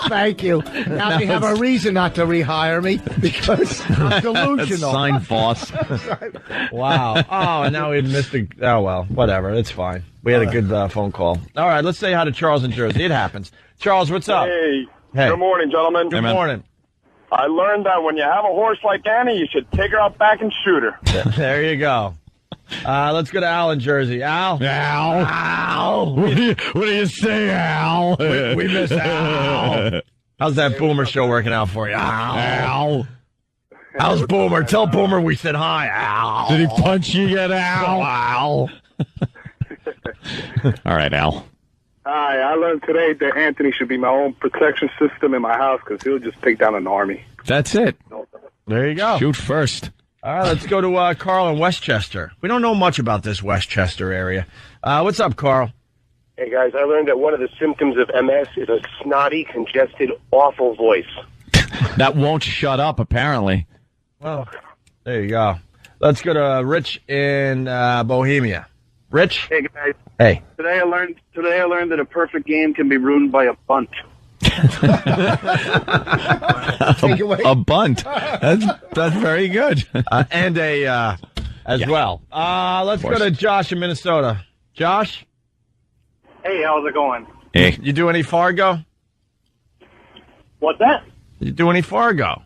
Thank you. Now they have a reason not to rehire me because I'm delusional. Sign Voss. Wow. Oh, and now we missed a... Oh, well, whatever. It's fine. We had a good phone call. All right, let's say hi to Charles in Jersey. It happens. Charles, what's up? Hey. Hey. Good morning, gentlemen. Good morning. I learned that when you have a horse like Annie, you should take her out back and shoot her. There you go. Let's go to Al in Jersey. Al? Al? What do you say, Al? We miss Al. How's that Boomer show working out for you? Al? How's Boomer? Tell Boomer we said hi, Al. Did he punch you yet, Al? Al. All right, Al. Hi, I learned today that Anthony should be my own protection system in my house because he'll just take down an army. That's it. There you go. Shoot first. All right, let's go to Carl in Westchester. We don't know much about this Westchester area. What's up, Carl? Hey, guys, I learned that one of the symptoms of MS is a snotty, congested, awful voice. That won't shut up, apparently. Well, there you go. Let's go to Rich in Bohemia. Rich? Hey, guys. Hey. Today I learned that a perfect game can be ruined by a bunt. A bunt. That's very good. And as well. Let's go to Josh in Minnesota. Josh? Hey, how's it going? Hey. You do any Fargo? What's that? You do any Fargo?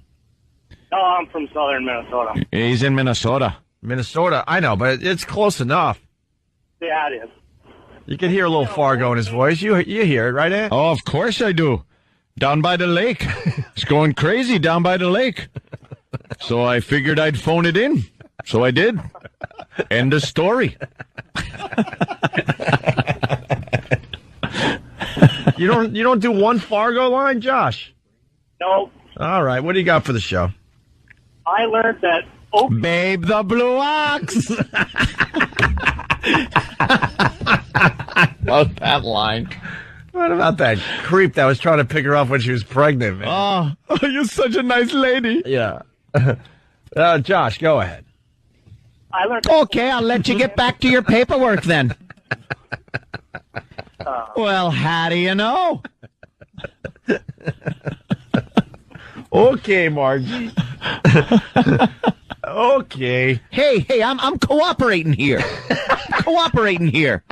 No, I'm from southern Minnesota. He's in Minnesota. Minnesota, I know, but it's close enough. Yeah, it is. You can hear a little Fargo in his voice. You hear it, right, Ant? Oh, of course I do. Down by the lake. It's going crazy down by the lake. So I figured I'd phone it in. So I did. End of story. You don't do one Fargo line, Josh? No. All right. What do you got for the show? I learned that Babe, the blue ox. Love that line. What about that creep that was trying to pick her up when she was pregnant, man? Oh, you're such a nice lady. Yeah. Josh, go ahead. I learned. Okay, I'll let you get back to your paperwork then. Well, how do you know? Okay, Margie. Okay. Hey, I'm cooperating here. Cooperating here.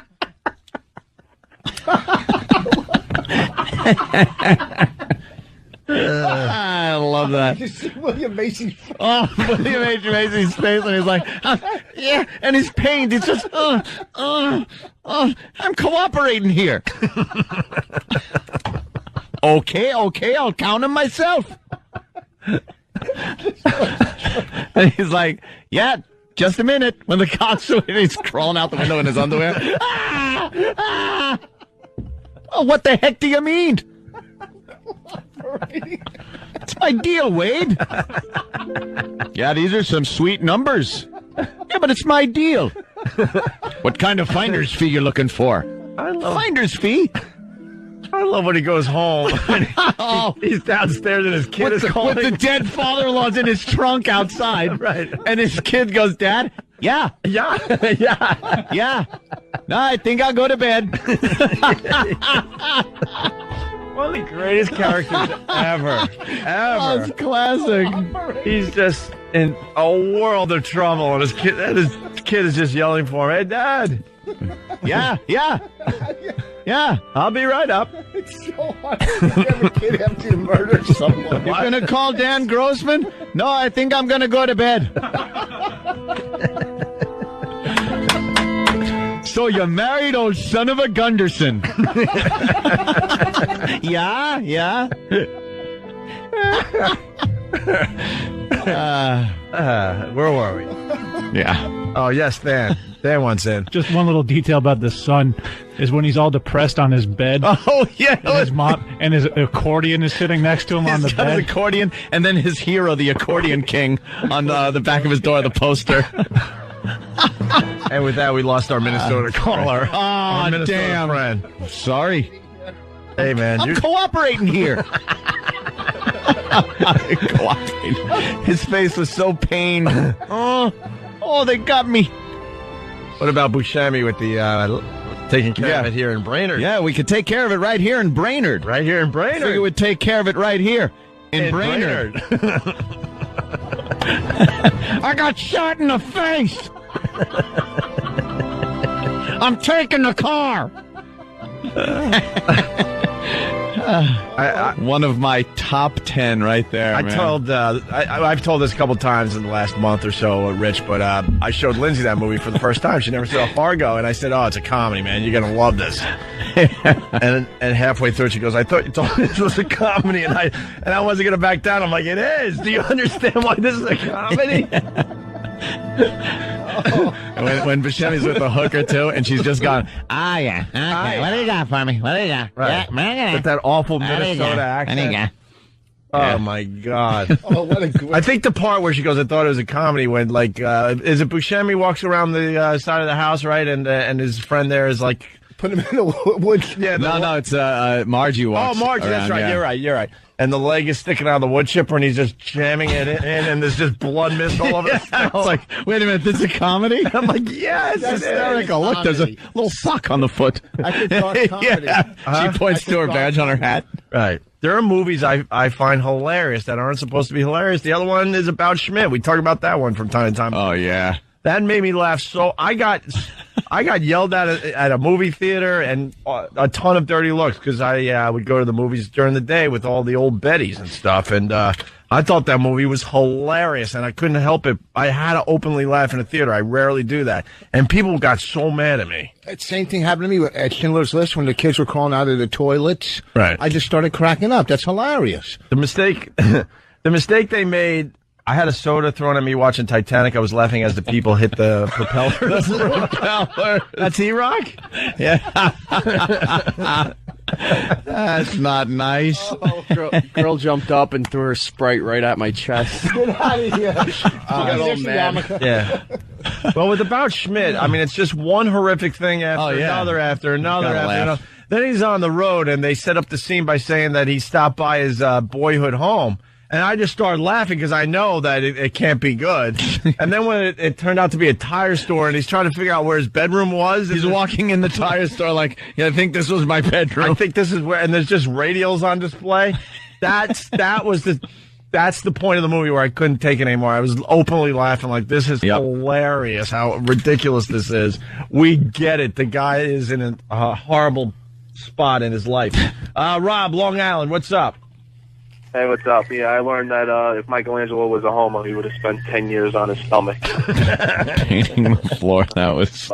I love that. You see William Macy's face. Oh, William H. Macy's face, and he's like, yeah, and he's pained. He's just, I'm cooperating here. Okay, I'll count him myself. And he's like, yeah, just a minute. When the cops are, he's crawling out the window in his underwear. Oh, what the heck do you mean? It's my deal, Wade. Yeah, these are some sweet numbers. Yeah, but it's my deal. What kind of finder's fee you looking for? Finder's fee? I love when he goes home. He's downstairs and his kid is calling. With the dead father-in-law's in his trunk outside. Right. And his kid goes, Dad, yeah. Yeah. No, I think I'll go to bed. One of the greatest characters ever. Oh, it's classic. He's just in a world of trouble, and his kid is just yelling for him, "Hey, Dad!" Yeah. I'll be right up. It's so hard to have a kid have to murder someone. You're gonna call Dan Grossman? No, I think I'm gonna go to bed. So you married old son of a Gunderson. Yeah. Where were we? Yeah. Oh, yes, Dan. Dan wants in. Just one little detail about the son is when he's all depressed on his bed. Oh, yeah. And his mom and his accordion is sitting next to him on the He's got bed. his accordion, and then his hero, the accordion king, on the back of his door, the poster. And with that, we lost our Minnesota caller. Oh, Minnesota damn. friend. Sorry. Hey, man. I'm cooperating here. Cooperating. His face was so pained. Oh, they got me. What about Buscemi with the taking care of it here in Brainerd? Yeah, we could take care of it right here in Brainerd. Right here in Brainerd. Figure we'd take care of it right here in Brainerd. I got shot in the face. I'm taking the car. One of my top 10 right there. I've told this a couple times in the last month or so, Rich, but I showed Lindsay that movie for the first time. She never saw Fargo, and I said, "Oh, it's a comedy, man. You're gonna love this." and halfway through, she goes, "I thought you told me this was a comedy," and I wasn't gonna back down. I'm like, "It is. Do you understand why this is a comedy?" When Buscemi's with the hooker too, and she's just gone, yeah. Okay. What do you got for me? What do you got? Right. Yeah, With that awful Minnesota accent. What do you got? Oh my God! Oh, what a great... I think the part where she goes, "I thought it was a comedy," when is it Buscemi walks around the side of the house, right, and his friend there is like. Put him in the wood. Yeah, no, it's Margie walks. Oh, Margie, that's right. Yeah. You're right. And the leg is sticking out of the wood chipper, and he's just jamming it in, and there's just blood mist all over. It's like, wait a minute, this is a comedy? I'm like, yes, that's hysterical. Look, there's a little sock on the foot. I could talk comedy. She points to her badge on her hat. Right. There are movies I find hilarious that aren't supposed to be hilarious. The other one is about Schmidt. We talk about that one from time to time. Oh yeah. That made me laugh so I got yelled at a movie theater and a ton of dirty looks because I would go to the movies during the day with all the old Bettys and stuff, and I thought that movie was hilarious and I couldn't help it. I had to openly laugh in a theater. I rarely do that, and people got so mad at me. That same thing happened to me at Schindler's List when the kids were crawling out of the toilets. Right. I just started cracking up. That's hilarious. The mistake they made. I had a soda thrown at me watching Titanic. I was laughing as the people hit the propeller. That's E-Rock? Yeah. That's not nice. Girl jumped up and threw her Sprite right at my chest. Get out of here. got all mad. Yeah. Well, with About Schmidt, I mean, it's just one horrific thing after another, after another, Gotta after laugh. another. Then he's on the road, and they set up the scene by saying that he stopped by his boyhood home. And I just started laughing because I know that it can't be good. And then when it turned out to be a tire store, and he's trying to figure out where his bedroom was. He's walking in the tire store like, I think this was my bedroom. I think this is where, and there's just radials on display. That's the point of the movie where I couldn't take it anymore. I was openly laughing like, this is hilarious, how ridiculous this is. We get it. The guy is in a horrible spot in his life. Rob, Long Island, what's up? Hey, what's up? Yeah, I learned that if Michelangelo was a homo, he would have spent 10 years on his stomach. Painting the floor. That was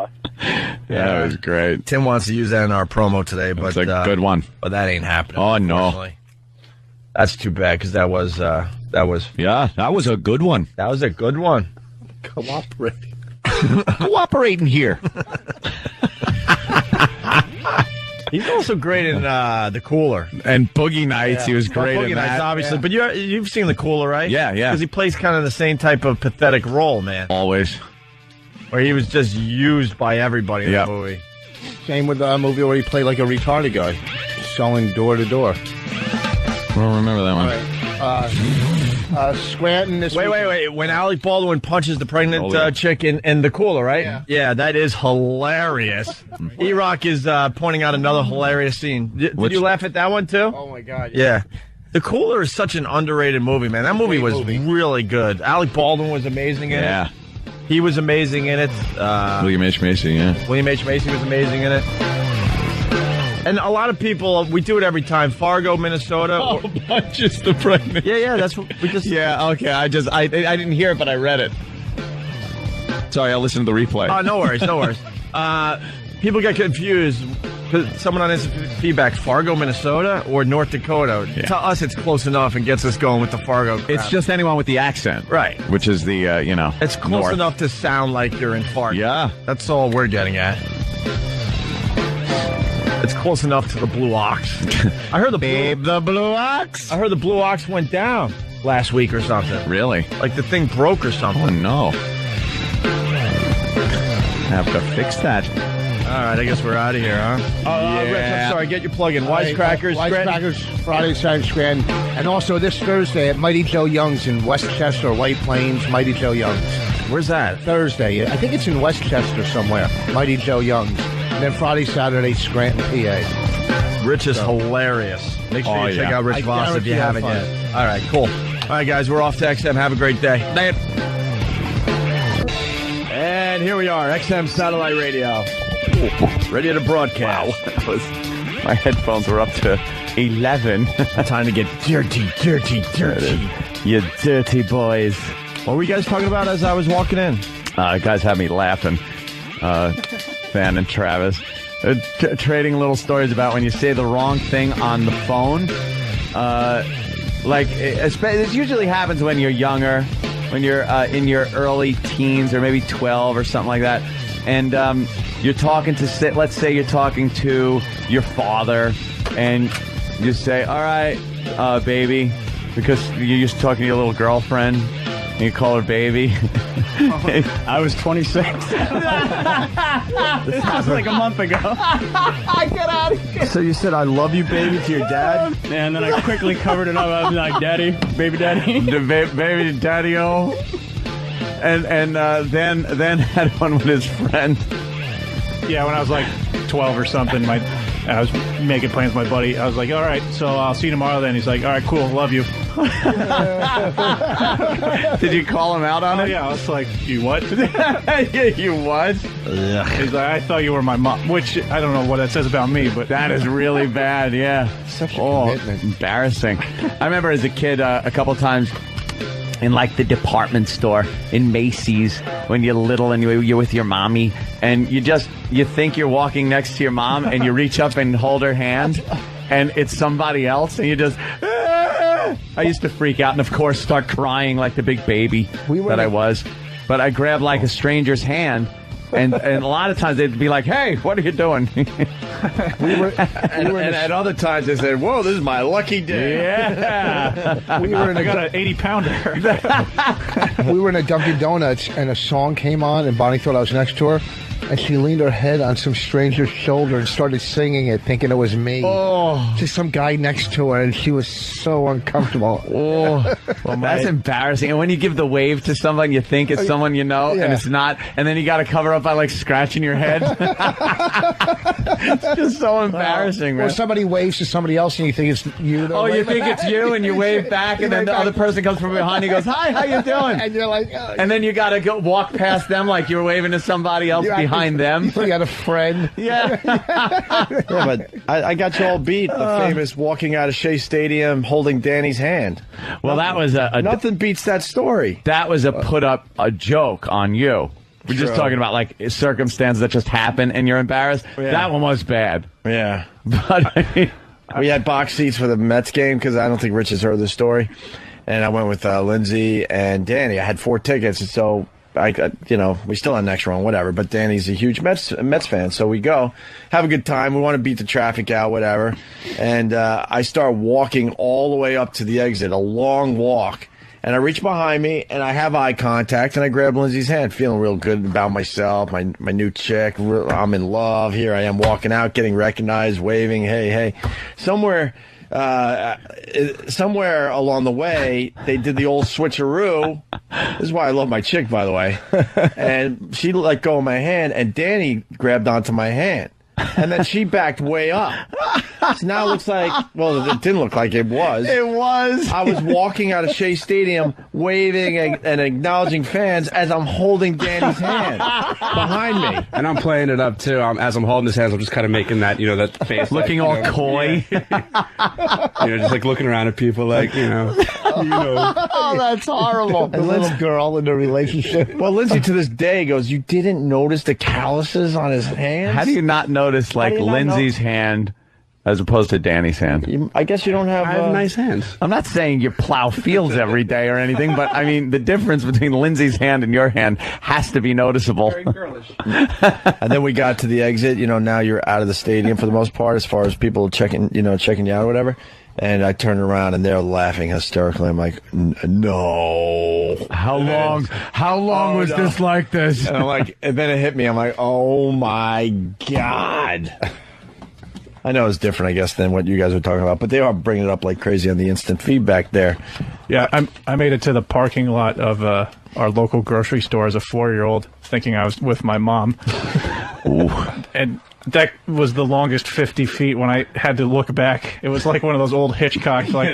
great. Tim wants to use that in our promo today, but it's a good one. But that ain't happening. Oh no, that's too bad because that was a good one. That was a good one. Cooperating here. He's also great in The Cooler. And Boogie Nights, he was great Boogie in Nights, that. obviously. But you've seen The Cooler, right? Yeah. Because he plays kind of the same type of pathetic role, man. Always. Where he was just used by everybody in the movie. Same with the movie where he played like a retarded guy, selling door to door. I don't remember that one. Scranton this week. Wait. When Alec Baldwin punches the pregnant chick in The Cooler, right? Yeah, that is hilarious. E-Rock is pointing out another hilarious scene. Did you laugh at that one, too? Oh, my God. Yeah. The Cooler is such an underrated movie, man. That movie was really good. Alec Baldwin was amazing in it. He was amazing in it. William H. Macy, William H. Macy was amazing in it. And a lot of people, we do it every time. Fargo, Minnesota. Oh, punches the pregnant. Yeah, that's what we just. Yeah, okay. I didn't hear it, but I read it. Sorry, I'll listen to the replay. Oh, no worries. People get confused because someone on his feedback, Fargo, Minnesota, or North Dakota. Yeah. To us, it's close enough and gets us going with the Fargo crap. It's just anyone with the accent, right? Which is the It's close enough to sound like you're in Fargo. Yeah, that's all we're getting at. It's close enough to the Blue Ox. I heard the Blue Ox. I heard the Blue Ox went down last week or something. Really? Like the thing broke or something. Oh no! Have to fix that. All right, I guess we're out of here, huh? Rich, I'm sorry. Get your plug in. Wisecrackers. Wisecrackers, Friday, Saturday, Scranton. And also this Thursday at Mighty Joe Young's in Westchester, White Plains, Mighty Joe Young's. Where's that? Thursday. I think it's in Westchester somewhere. Mighty Joe Young's. And then Friday, Saturday, Scranton, PA. Rich is hilarious. Make sure you check out Rich Voss if you haven't yet. All right, cool. All right, guys, we're off to XM. Have a great day. And here we are, XM Satellite Radio. Ready to broadcast. Wow. My headphones were up to 11. Time to get dirty. You dirty boys. What were you guys talking about as I was walking in? Guys had me laughing. Van and Travis. Trading little stories about when you say the wrong thing on the phone. This usually happens when you're younger, when you're in your early teens or maybe 12 or something like that. And you're talking to, let's say you're talking to your father, and you say, all right, baby, because you're used to talking to your little girlfriend, and you call her baby. I was 26. This was like a month ago. Get out of here. So you said, I love you, baby, to your dad? And then I quickly covered it up. I was like, daddy, baby daddy. Baby daddy-o. And then had one with his friend. Yeah, when I was like 12 or something, I was making plans with my buddy. I was like, all right, so I'll see you tomorrow then. He's like, all right, cool, love you. Did you call him out on it? Yeah, I was like, you what? You what? He's like, I thought you were my mom, which I don't know what that says about me, but that is really bad, yeah. Such a commitment. Embarrassing. I remember as a kid a couple times in like the department store in Macy's when you're little and you're with your mommy and you think you're walking next to your mom and you reach up and hold her hand and it's somebody else and you just I used to freak out and of course start crying like the big baby that I was, but I grabbed like a stranger's hand and a lot of times they'd be like, hey, what are you doing? And at other times they said, "Whoa, this is my lucky day." Yeah. We were in I got an 80-pounder. We were in a Dunkin' Donuts, and a song came on, and Bonnie thought I was next to her, and she leaned her head on some stranger's shoulder and started singing it, thinking it was me. Oh. Just some guy next to her, and she was so uncomfortable. Oh, well, that's embarrassing. And when you give the wave to someone, you think it's someone you know, and it's not, and then you got to cover up by like scratching your head. It's just so embarrassing, man. Or somebody waves to somebody else, and you think it's you. Oh, you think it's you, and you wave back, and then the other person comes from behind. He goes, "Hi, how you doing?" And you're like, and then you got to go walk past them like you were waving to somebody else behind them. You got a friend. Yeah. Yeah, but I got you all beat. The famous walking out of Shea Stadium holding Danny's hand. Well, that was nothing beats that story. That was a joke on you. We're just talking about like circumstances that just happen and you're embarrassed. Yeah. That one was bad. Yeah. But I mean, we had box seats for the Mets game because I don't think Rich has heard the story. And I went with Lindsay and Danny. I had 4 tickets, and so we still on next round, whatever. But Danny's a huge Mets fan, so we go, have a good time. We want to beat the traffic out, whatever. And I start walking all the way up to the exit, a long walk. And I reach behind me, and I have eye contact, and I grab Lindsay's hand, feeling real good about myself, my new chick. I'm in love. Here I am walking out, getting recognized, waving, hey. Somewhere along the way, they did the old switcheroo. This is why I love my chick, by the way. And she let go of my hand, and Danny grabbed onto my hand. And then she backed way up. So now it looks like, well, it didn't look like it was. It was. I was walking out of Shea Stadium waving and acknowledging fans as I'm holding Danny's hand behind me. And I'm playing it up, too. As I'm holding his hands, I'm just kind of making that, that face. Looking all coy. Just like looking around at people like, Oh, that's horrible. A little girl in a relationship. Well, Lindsay to this day goes, "You didn't notice the calluses on his hands?" How do you not notice like Lindsay's hand as opposed to Danny's hand? I guess you don't have... I have nice hands. I'm not saying you plow fields every day or anything, but I mean, the difference between Lindsay's hand and your hand has to be noticeable. Very girlish. And then we got to the exit. Now you're out of the stadium for the most part, as far as people checking you out or whatever. And I turned around, and they're laughing hysterically. I'm like, no. How long was this like this? And I'm like, and then it hit me. I'm like, oh my God. I know it's different, I guess, than what you guys are talking about, but they are bringing it up like crazy on the instant feedback there. Yeah, I made it to the parking lot of our local grocery store as a 4-year-old, thinking I was with my mom. And that was the longest 50 feet when I had to look back. It was like one of those old Hitchcocks, like,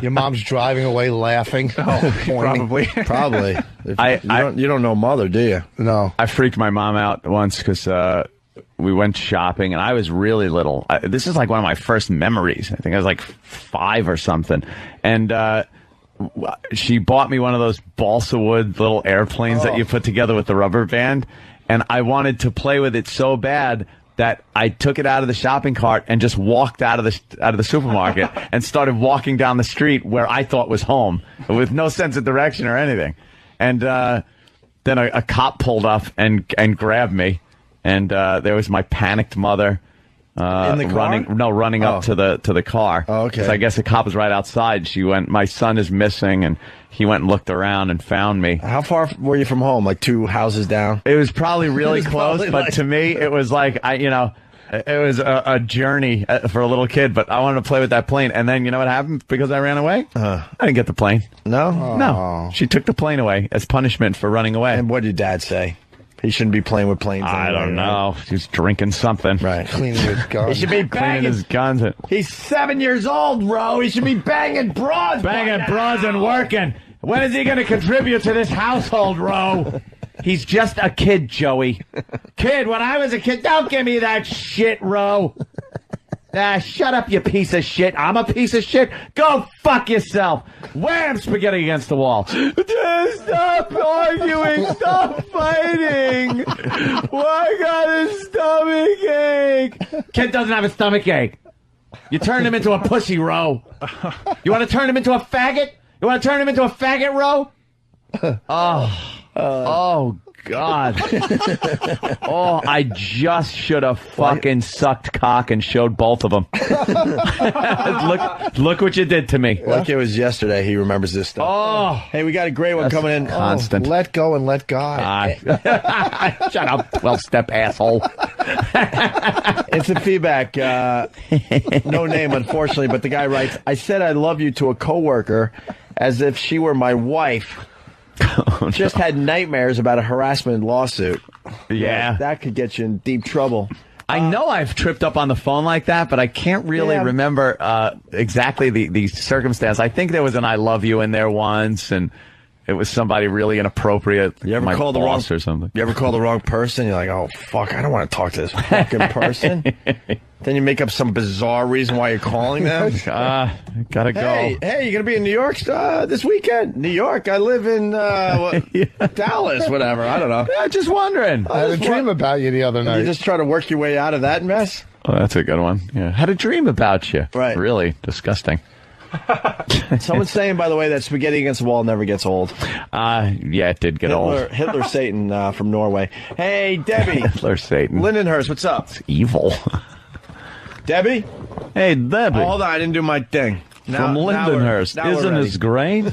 your mom's driving away laughing. Probably. You don't know Mother, do you? No. I freaked my mom out once because we went shopping, and I was really little. This is like one of my first memories. I think I was like 5 or something. And she bought me one of those balsa wood little airplanes that you put together with the rubber band, and I wanted to play with it so bad that I took it out of the shopping cart and just walked out of the supermarket and started walking down the street where I thought was home with no sense of direction or anything. And then a cop pulled up and grabbed me, and there was my panicked mother. In the car? running up to the car. Oh, okay. 'Cause I guess the cop was right outside. She went, "My son is missing," and he went and looked around and found me. How far were you from home? Like 2 houses down? It was probably really close, but to me, it was like it was a journey for a little kid. But I wanted to play with that plane, and then you know what happened because I ran away? I didn't get the plane. No, no. She took the plane away as punishment for running away. And what did Dad say? He shouldn't be playing with planes. I don't know. He was drinking something. Right. Cleaning his guns. He should be Cleaning his guns. He's 7 years old, bro. He should be banging broads. And working. When is he going to contribute to this household, Ro? He's just a kid, Joey. Kid, when I was a kid, don't give me that shit, Ro. Shut up, you piece of shit. I'm a piece of shit. Go fuck yourself. Wham! Spaghetti against the wall. Stop arguing. Stop fighting. Why got a stomach ache? Kid doesn't have a stomach ache. You turned him into a pussy, Ro. You want to turn him into a faggot? You want to turn him into a faggot, Ro? Oh. Oh, God. Oh, I just should have fucking sucked cock and showed both of them. Look what you did to me. Like it was yesterday, he remembers this stuff. Oh. Hey, we got a great one coming in. Constant. Let go and let God. Shut up, 12-step asshole. It's the feedback. No name, unfortunately, but the guy writes, I said I love you to a coworker as if she were my wife. Just had nightmares about a harassment lawsuit. Yeah. That could get you in deep trouble. I know I've tripped up on the phone like that, but I can't really remember exactly the circumstance. I think there was an I love you in there once, and it was somebody really inappropriate. You ever call the wrong or something? You ever call the wrong person? You're like, oh fuck, I don't want to talk to this fucking person. Then you make up some bizarre reason why you're calling them. Gotta go. Hey, you gonna be in New York this weekend? New York? I live in Dallas, whatever. I don't know. Yeah, just wondering. I had a dream about you the other night. You just try to work your way out of that mess. Oh, that's a good one. Yeah, had a dream about you. Right. Really disgusting. Someone's saying, by the way, that spaghetti against the wall never gets old. Yeah, it did get old. Hitler Satan from Norway. Hey, Debbie. Hitler Satan. Lindenhurst, what's up? It's evil. Debbie? Hey, Debbie. Hold on, I didn't do my thing. From Lindenhurst. Isn't this great?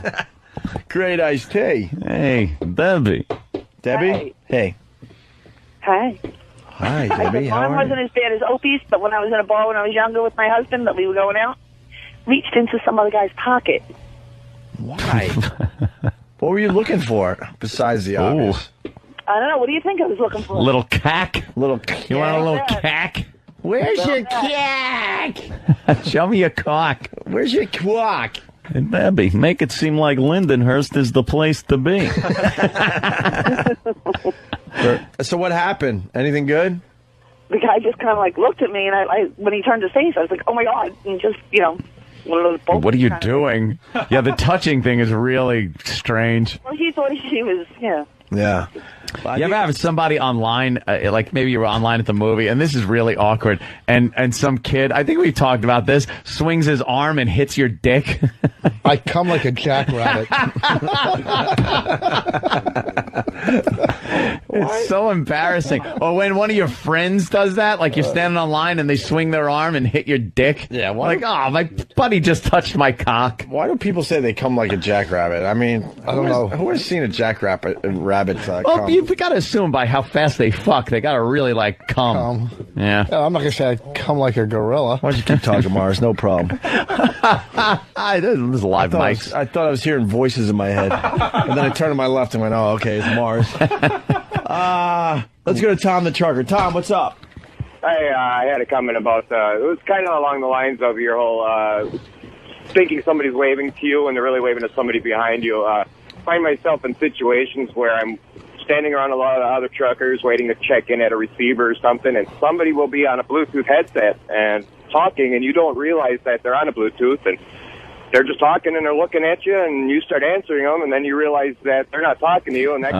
Great iced tea. Hey, Debbie. Debbie? Hey. Hi. Hi, Debbie. How Mine are wasn't as bad as Opie's, but when I was in a bar when I was younger with my husband that we were going out, reached into some other guy's pocket. Why? What were you looking for besides the obvious? I don't know. What do you think I was looking for? Little cack? Little. You want a little Yeah. cack? Where's your cack? Show me your cock. Where's your quack? Hey, Debbie, make it seem like Lindenhurst is the place to be. So what happened? Anything good? The guy just kind of like looked at me, and I when he turned his face, I was like, "Oh my god!" And just one of those. What are you doing? Yeah, the touching thing is really strange. Well, he thought he was, Yeah. You ever have somebody online, like maybe you were online at the movie, and this is really awkward, and some kid, I think we talked about this, swings his arm and hits your dick? I come like a jackrabbit. It's so embarrassing. Or when one of your friends does that, like you're standing online and they swing their arm and hit your dick. Yeah, like, oh, my buddy just touched my cock. Why do people say they come like a jackrabbit? I mean, I don't know. Who has seen a jackrabbit Well, come? you've got to assume by how fast they fuck, they got to really like come. Yeah. I'm not gonna say I come like a gorilla. Why don't you keep talking, Mars? No problem. There's live mics. I thought I was hearing voices in my head, and then I turned to my left and went, "Oh, okay, it's Mars." Let's go to Tom the trucker. Tom, what's up? Hey, I had a comment about, it was kind of along the lines of your whole thinking somebody's waving to you and they're really waving to somebody behind you. I find myself in situations where I'm standing around a lot of other truckers waiting to check in at a receiver or something, and somebody will be on a Bluetooth headset and talking, and you don't realize that they're on a Bluetooth, and they're just talking and they're looking at you, and you start answering them, and then you realize that they're not talking to you, and that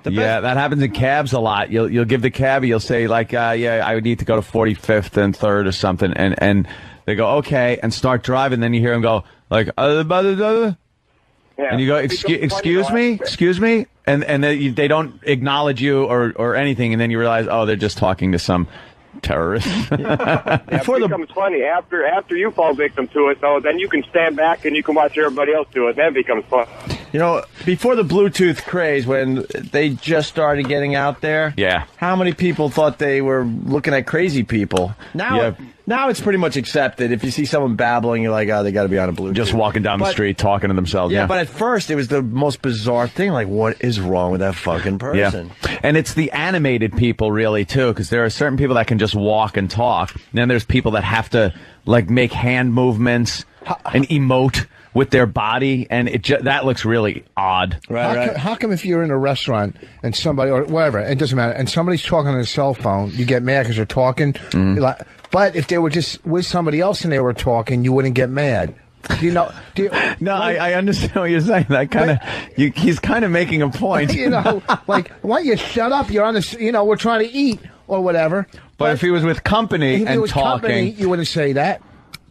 Yeah, that happens in cabs a lot. You'll give the cab, you'll say like, yeah, I would need to go to 45th and 3rd or something, and they go okay and start driving. Then you hear them go like, and you go, excuse me, and they don't acknowledge you or anything, and then you realize, oh, they're just talking to some terrorist. It becomes funny after you fall victim to it, though. Then you can stand back and you can watch everybody else do it. Then it becomes fun. You know, before the Bluetooth craze, when they just started getting out there, how many people thought they were looking at crazy people? Now it's pretty much accepted. If you see someone babbling, you're like, oh, they got to be on a Bluetooth. Just walking down the street talking to themselves. Yeah, but at first it was the most bizarre thing. Like, what is wrong with that fucking person? Yeah. And it's the animated people, really, too, because there are certain people that can just walk and talk. And then there's people that have to, like, make hand movements and emote with their body, and that looks really odd. How come if you're in a restaurant and somebody, or whatever, it doesn't matter, and somebody's talking on a cell phone, you get mad because they're talking? But if they were just with somebody else and they were talking, you wouldn't get mad. No, I understand what you're saying. That kind of, he's kind of making a point. Like, why don't you shut up? You're on this, we're trying to eat or whatever. But if he was with company and talking, you wouldn't say that.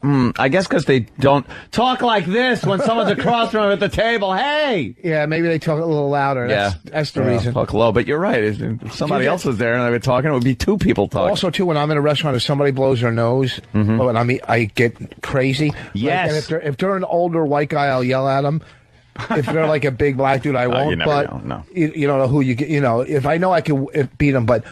I guess because they don't talk like this when someone's across from them at the table. Hey! Yeah, maybe they talk a little louder. That's the reason. Talk low, but you're right. If somebody else was there and they were talking, it would be two people talking. Also, too, when I'm in a restaurant, if somebody blows their nose, when I get crazy. Yes. Like, and if they're an older white guy, I'll yell at them. If they're like a big black dude, I won't. You never but know. No. You don't know who you get. You know, if I know I can beat them, but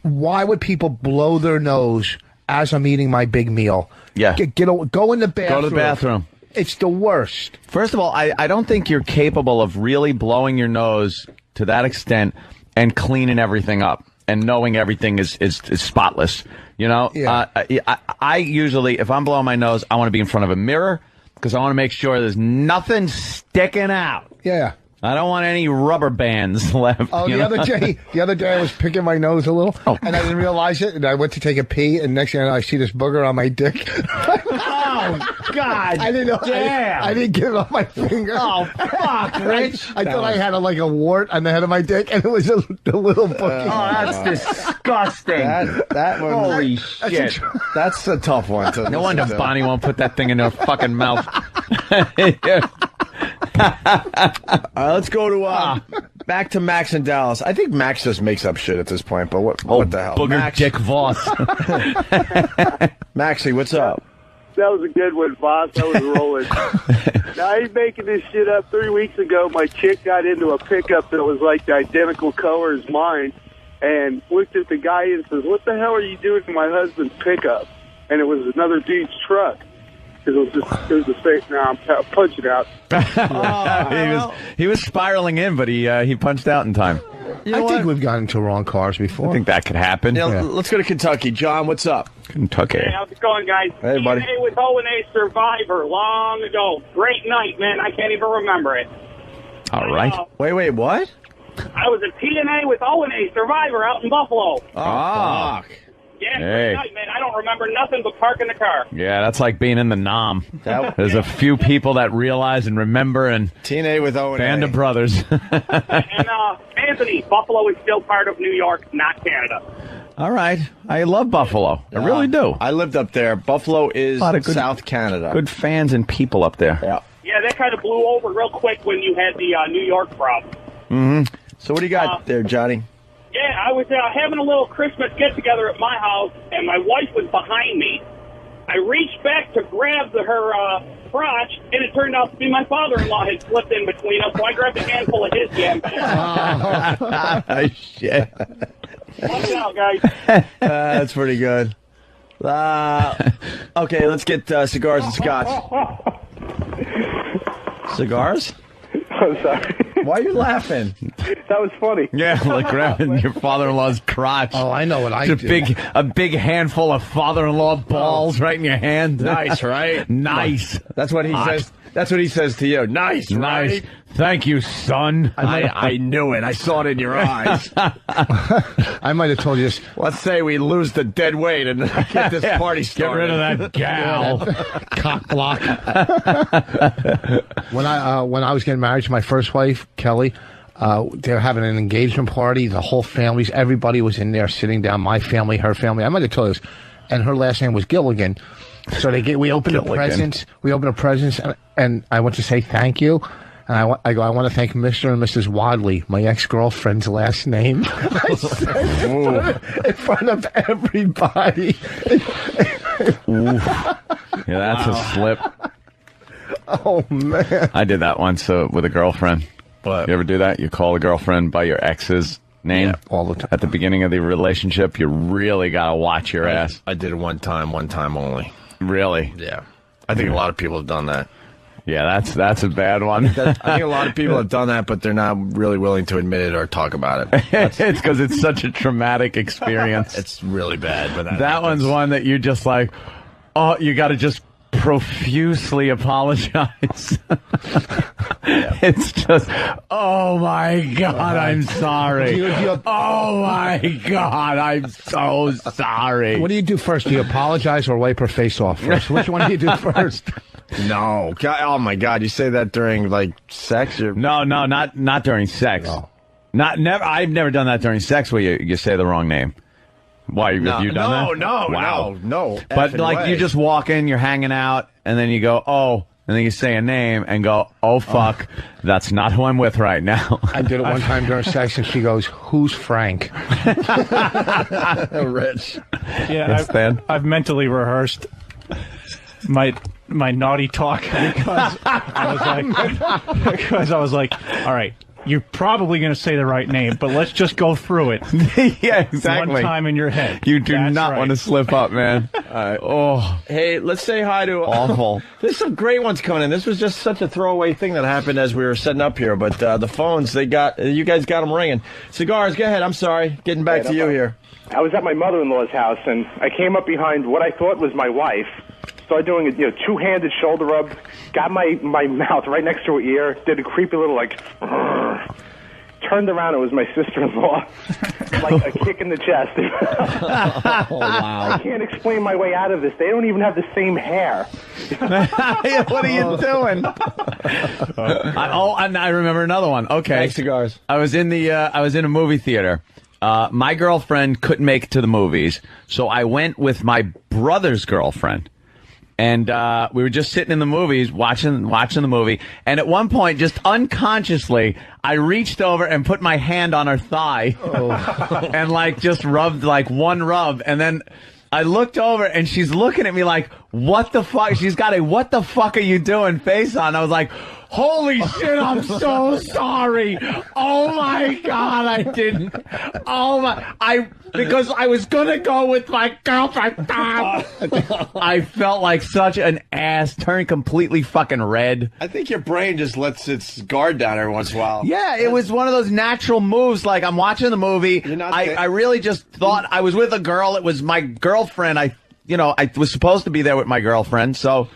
why would people blow their nose as I'm eating my big meal? Yeah. Go in the bathroom. Go to the bathroom. It's the worst. First of all, I don't think you're capable of really blowing your nose to that extent and cleaning everything up and knowing everything is spotless. You know, I usually, if I'm blowing my nose, I want to be in front of a mirror because I want to make sure there's nothing sticking out. Yeah. I don't want any rubber bands left. Oh, the other day I was picking my nose a little, and I didn't realize it, and I went to take a pee, and next thing I know, I see this booger on my dick. Oh, God. I didn't know. Damn. I didn't get it off my finger. Oh, fuck, Rich. I thought I had like a wart on the head of my dick, and it was a little booger. Oh, that's disgusting. That one. Holy shit. That's a tough one. No wonder Bonnie won't put that thing in her fucking mouth. Let's go to back to Max in Dallas. I think Max just makes up shit at this point, but what the hell? Booger Max. Dick Voss. Maxie, what's up? That was a good one, boss. That was rolling. Now, I ain't making this shit up. 3 weeks ago, my chick got into a pickup that was like the identical color as mine and looked at the guy and says, "What the hell are you doing to my husband's pickup?" And it was another dude's truck. It was the same. Now I'm punching out. He was spiraling in, but he punched out in time. I think we've gotten into wrong cars before. I think that could happen. Yeah, let's go to Kentucky. John, what's up? Kentucky. Hey, how's it going, guys? Hey, buddy. TNA with O&A Survivor long ago. Great night, man. I can't even remember it. All right. Wait, what? I was at TNA with O&A Survivor out in Buffalo. Oh, fuck. Yeah, Hey. great night, man. I don't remember nothing but parking the car. Yeah, that's like being in the Nom. There's a few people that realize and remember, and TNA with O&A. Band of Brothers. And Anthony, Buffalo is still part of New York, not Canada. All right. I love Buffalo. I really do. I lived up there. Buffalo is A lot of good- South Canada. Good fans and people up there. Yeah. Yeah, that kind of blew over real quick when you had the New York problem. Mm-hmm. So what do you got there, Johnny? Yeah, I was having a little Christmas get-together at my house, and my wife was behind me. I reached back to grab her crotch, and it turned out to be my father-in-law had slipped in between us, so I grabbed a handful of his jam. Shit. Watch out, guys. That's pretty good. Okay, let's get cigars and scotch. Cigars? I'm sorry. Why are you laughing? That was funny. Yeah, like grabbing your father-in-law's crotch. Oh, I know what I It's do. a big handful of father-in-law balls right in your hand. Nice, right? Nice. That's what he Hot. says. That's what he says to you. Nice, Nice. right? Thank you, son. I knew it. I saw it in your eyes. I might have told you this. Let's say we lose the dead weight and get this party Get started. rid of that gal. Cock block. When I was getting married to my first wife, Kelly, they were having an engagement party. The whole families, everybody was in there sitting down. My family, her family. I might have told you this. And her last name was Gilligan. So we opened the presents. We opened the presents, and I went to say thank you. And I want to thank Mr. and Mrs. Wadley, my ex-girlfriend's last name. I said in front of everybody. Yeah, that's a slip. Oh, man. I did that once with a girlfriend. What? You ever do that? You call a girlfriend by your ex's name? Yeah, all the time. At the beginning of the relationship, you really got to watch your ass. I did it one time only. Really? Yeah. I think a lot of people have done that. Yeah, that's a bad one. I think a lot of people have done that, but they're not really willing to admit it or talk about it. It's because it's such a traumatic experience. It's really bad. But that one's one that you just like, oh, you got to just profusely apologize. It's just, oh my God, I'm sorry. Oh my God, I'm so sorry. What do you do first? Do you apologize or wipe her face off first? Which one do you do first? No. God, oh my God, you say that during like sex? Or... No, not during sex. No. Never. I've never done that during sex where you say the wrong name. Why, have you done that? No. But effing like way. you just walk in, you're hanging out, and then you go, oh, and then you say a name and go, oh, fuck, that's not who I'm with right now. I did it one time during sex, and she goes, "Who's Frank?" Rich. Yeah, I've mentally rehearsed my naughty talk because I was like, all right, you're probably going to say the right name, but let's just go through it. Yeah, exactly. One time in your head. You do not want to slip up, man. Oh, hey, let's say hi to awful. There's some great ones coming in. This was just such a throwaway thing that happened as we were setting up here, but the phones, you guys got them ringing. Cigars, go ahead. I'm sorry. Getting back to you here. I was at my mother-in-law's house, and I came up behind what I thought was my wife. Started doing a two-handed shoulder rub, got my mouth right next to her ear, did a creepy little turned around, it was my sister-in-law, like a kick in the chest. Oh, wow. I can't explain my way out of this. They don't even have the same hair. What are you doing? And I remember another one. Okay, Thanks, cigars. I was in a movie theater. My girlfriend couldn't make it to the movies, so I went with my brother's girlfriend. And we were just sitting in the movies, watching the movie. And at one point, just unconsciously, I reached over and put my hand on her thigh, and just rubbed one rub. And then I looked over, and she's looking at me like, "What the fuck?" She's got a "What the fuck are you doing?" face on. I was like, "Holy shit, I'm so sorry. Oh my God, I didn't. Because I was going to go with my girlfriend." I felt like such an ass, turned completely fucking red. I think your brain just lets its guard down every once in a while. Yeah, it was one of those natural moves. Like, I'm watching the movie. I really just thought I was with a girl. It was my girlfriend. I was supposed to be there with my girlfriend, so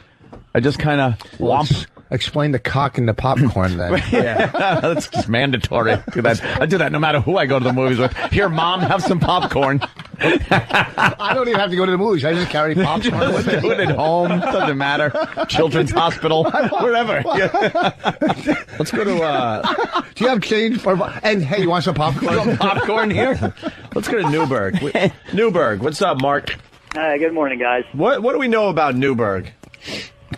I just kind of whomp. Explain the cock and the popcorn then. Yeah, that's just mandatory. I do that no matter who I go to the movies with. Here, Mom, have some popcorn. I don't even have to go to the movies. I just carry popcorn with me. Do it at home. Doesn't matter. Children's hospital. Wherever. Let's go to... Do you have change for... And, hey, you want some popcorn? Popcorn here? Let's go to Newburgh. Newburgh, what's up, Mark? Hi, good morning, guys. What do we know about Newburgh?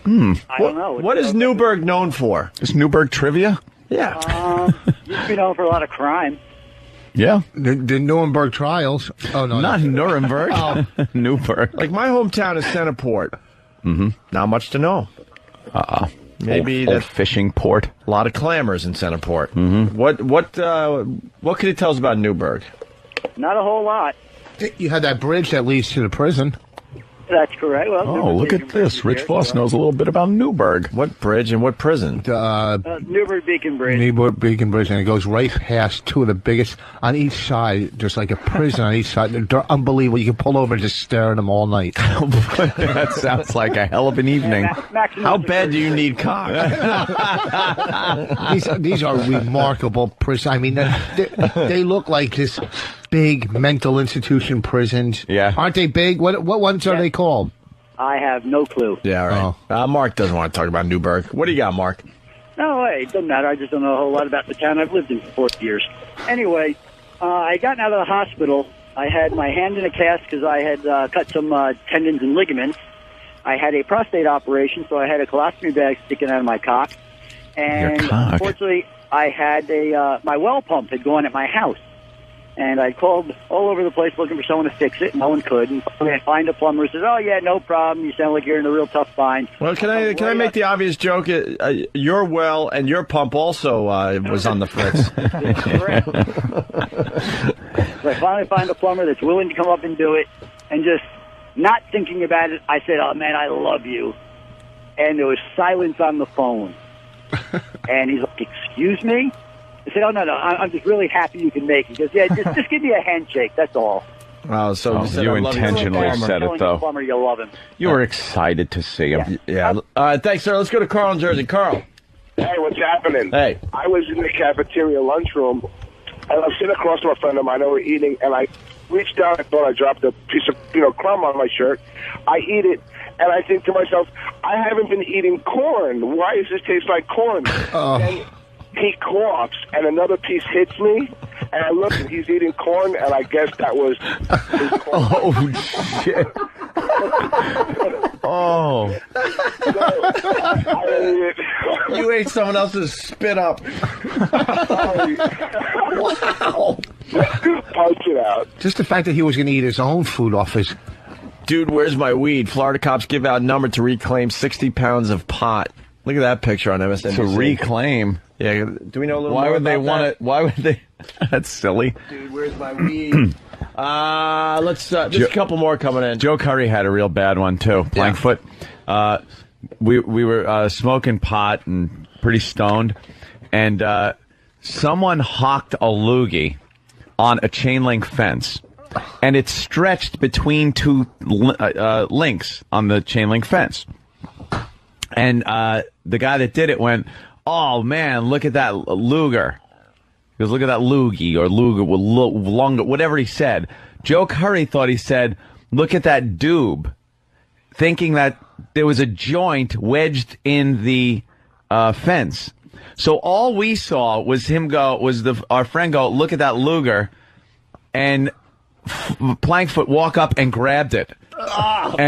I don't know. What is Newburgh known for? Is Newburgh trivia? Yeah. Used to be known for a lot of crime. Yeah. The Nuremberg trials. Oh, no. Not Nuremberg. Oh. Newburgh. Like, my hometown is Centerport. Mm-hmm. Not much to know. Maybe old fishing port. A lot of clamors in Centerport. Mm-hmm. What can you tell us about Newburgh? Not a whole lot. You had that bridge that leads to the prison. That's correct. Well, oh, look at this. Rich Voss knows a little bit about Newburgh. What bridge and what prison? Newburgh Beacon Bridge. Newburgh Beacon Bridge, and it goes right past two of the biggest. On each side, there's like a prison on each side. They're unbelievable. You can pull over and just stare at them all night. That sounds like a hell of an evening. How bad do you need cock? These are remarkable prisons. I mean, they look like this big mental institution prisons. Yeah. Aren't they big? What ones are they called? I have no clue. Yeah, all right. Mark doesn't want to talk about Newburgh. What do you got, Mark? No way. It doesn't matter. I just don't know a whole lot about the town I've lived in for 40 years. Anyway, I got out of the hospital. I had my hand in a cast because I had cut some tendons and ligaments. I had a prostate operation, so I had a colostomy bag sticking out of my cock. And unfortunately, I had my well pump had gone at my house. And I called all over the place looking for someone to fix it. No one could. And finally I find a plumber who says, "Oh, yeah, no problem. You sound like you're in a real tough bind." Well, can I make the obvious joke? Your well and your pump also was on the fritz. Correct. So I finally find a plumber that's willing to come up and do it. And just not thinking about it, I said, "Oh, man, I love you." And there was silence on the phone. And he's like, "Excuse me?" I said, "Oh, no, I'm just really happy you can make it." He goes, "Yeah, just give me a handshake, that's all." Wow, so you intentionally said it, though. Plumber, you love him. You were excited to see him. Yeah. Thanks, sir. Let's go to Carl in Jersey. Carl. Hey, what's happening? Hey. I was in the cafeteria lunchroom, and I was sitting across from a friend of mine. They were eating, and I reached down. I thought I dropped a piece of crumb on my shirt. I eat it, and I think to myself, I haven't been eating corn. Why does this taste like corn? And he coughs, and another piece hits me, and I look, and he's eating corn, and I guess that was his corn. Oh, shit. Oh. You ate someone else's spit up. Wow. Punch it out. Just the fact that he was going to eat his own food off his... Dude, where's my weed? Florida cops give out number to reclaim 60 pounds of pot. Look at that picture on MSNBC. To reclaim? Yeah, do we know a little why more would they about want that? it? Why would they? That's silly. Dude, where's my weed? Let's just a couple more coming in. Joe Curry had a real bad one too. Blankfoot. We were smoking pot and pretty stoned, and someone hawked a loogie on a chain link fence, and it stretched between two links on the chain link fence. And the guy that did it went, "Oh man, look at that Luger." He goes, "Look at that loogie or Luger, longer," whatever he said. Joe Curry thought he said, "Look at that doob," thinking that there was a joint wedged in the fence. So all we saw was him go, our friend go, "Look at that Luger," and Plankfoot walk up and grabbed it.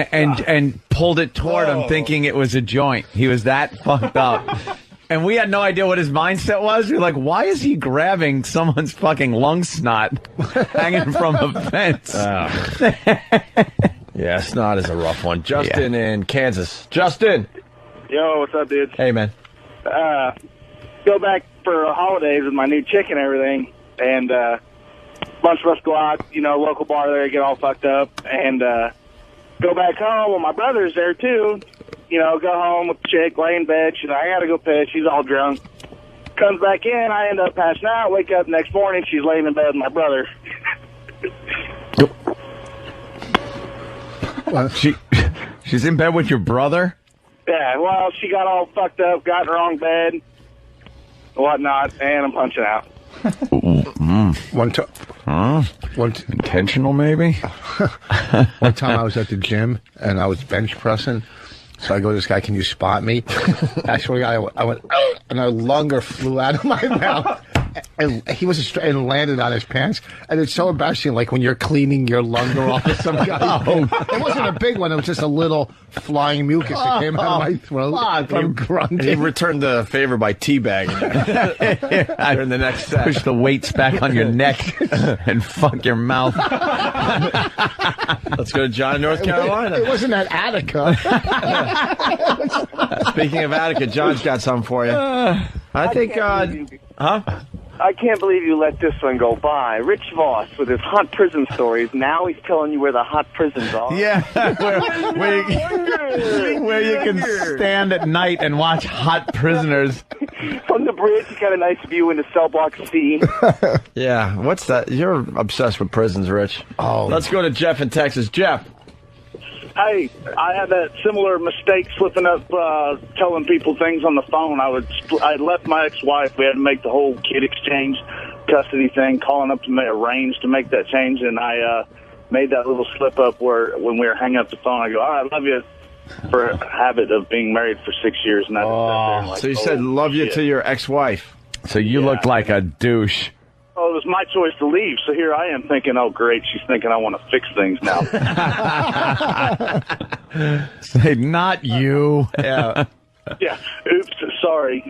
And pulled it toward him, thinking it was a joint. He was that fucked up. And we had no idea what his mindset was. We were like, why is he grabbing someone's fucking lung snot hanging from a fence? Yeah, snot is a rough one. Justin in Kansas. Justin! Yo, what's up, dude? Hey, man. Go back for holidays with my new chick and everything, and a bunch of us go out, local bar there, get all fucked up, and go back home. Well, my brother's there, too. Go home with the chick, lay in bed. She's like, I gotta go piss. She's all drunk. Comes back in. I end up passing out. Wake up next morning. She's laying in bed with my brother. She's in bed with your brother? Yeah, well, she got all fucked up, got in the wrong bed, whatnot, and I'm punching out. Intentional, maybe? One time I was at the gym, and I was bench pressing. So I go to this guy, "Can you spot me?" Actually, I went, and a lunger flew out of my mouth. And he was and landed on his pants. And it's so embarrassing, like when you're cleaning your lunger off of some guy. It wasn't a big one. It was just a little flying mucus that came out of my throat from grunting. He returned the favor by teabagging during the next set. Push the weights back on your neck and fuck your mouth. Let's go to John in North Carolina. It wasn't at Attica. Speaking of Attica, John's got something for you. I think, I can't believe you let this one go by. Rich Voss with his hot prison stories. Now he's telling you where the hot prisons are. Yeah, where you can stand at night and watch hot prisoners. From the bridge, you got a nice view into cell block C. Yeah, what's that? You're obsessed with prisons, Rich. Oh, let's go to Jeff in Texas. Jeff. Hey, I had that similar mistake slipping up, telling people things on the phone. I left my ex-wife. We had to make the whole kid exchange custody thing, calling up to arrange to make that change, and I made that little slip up where when we were hanging up the phone, I go, "All right, I love you," for a habit of being married for 6 years. And I so you said "love you" to your ex-wife. So you looked like a douche. Oh, it was my choice to leave, so here I am thinking, oh, great, she's thinking I want to fix things now. Say, not you. Yeah. Yeah, oops, sorry.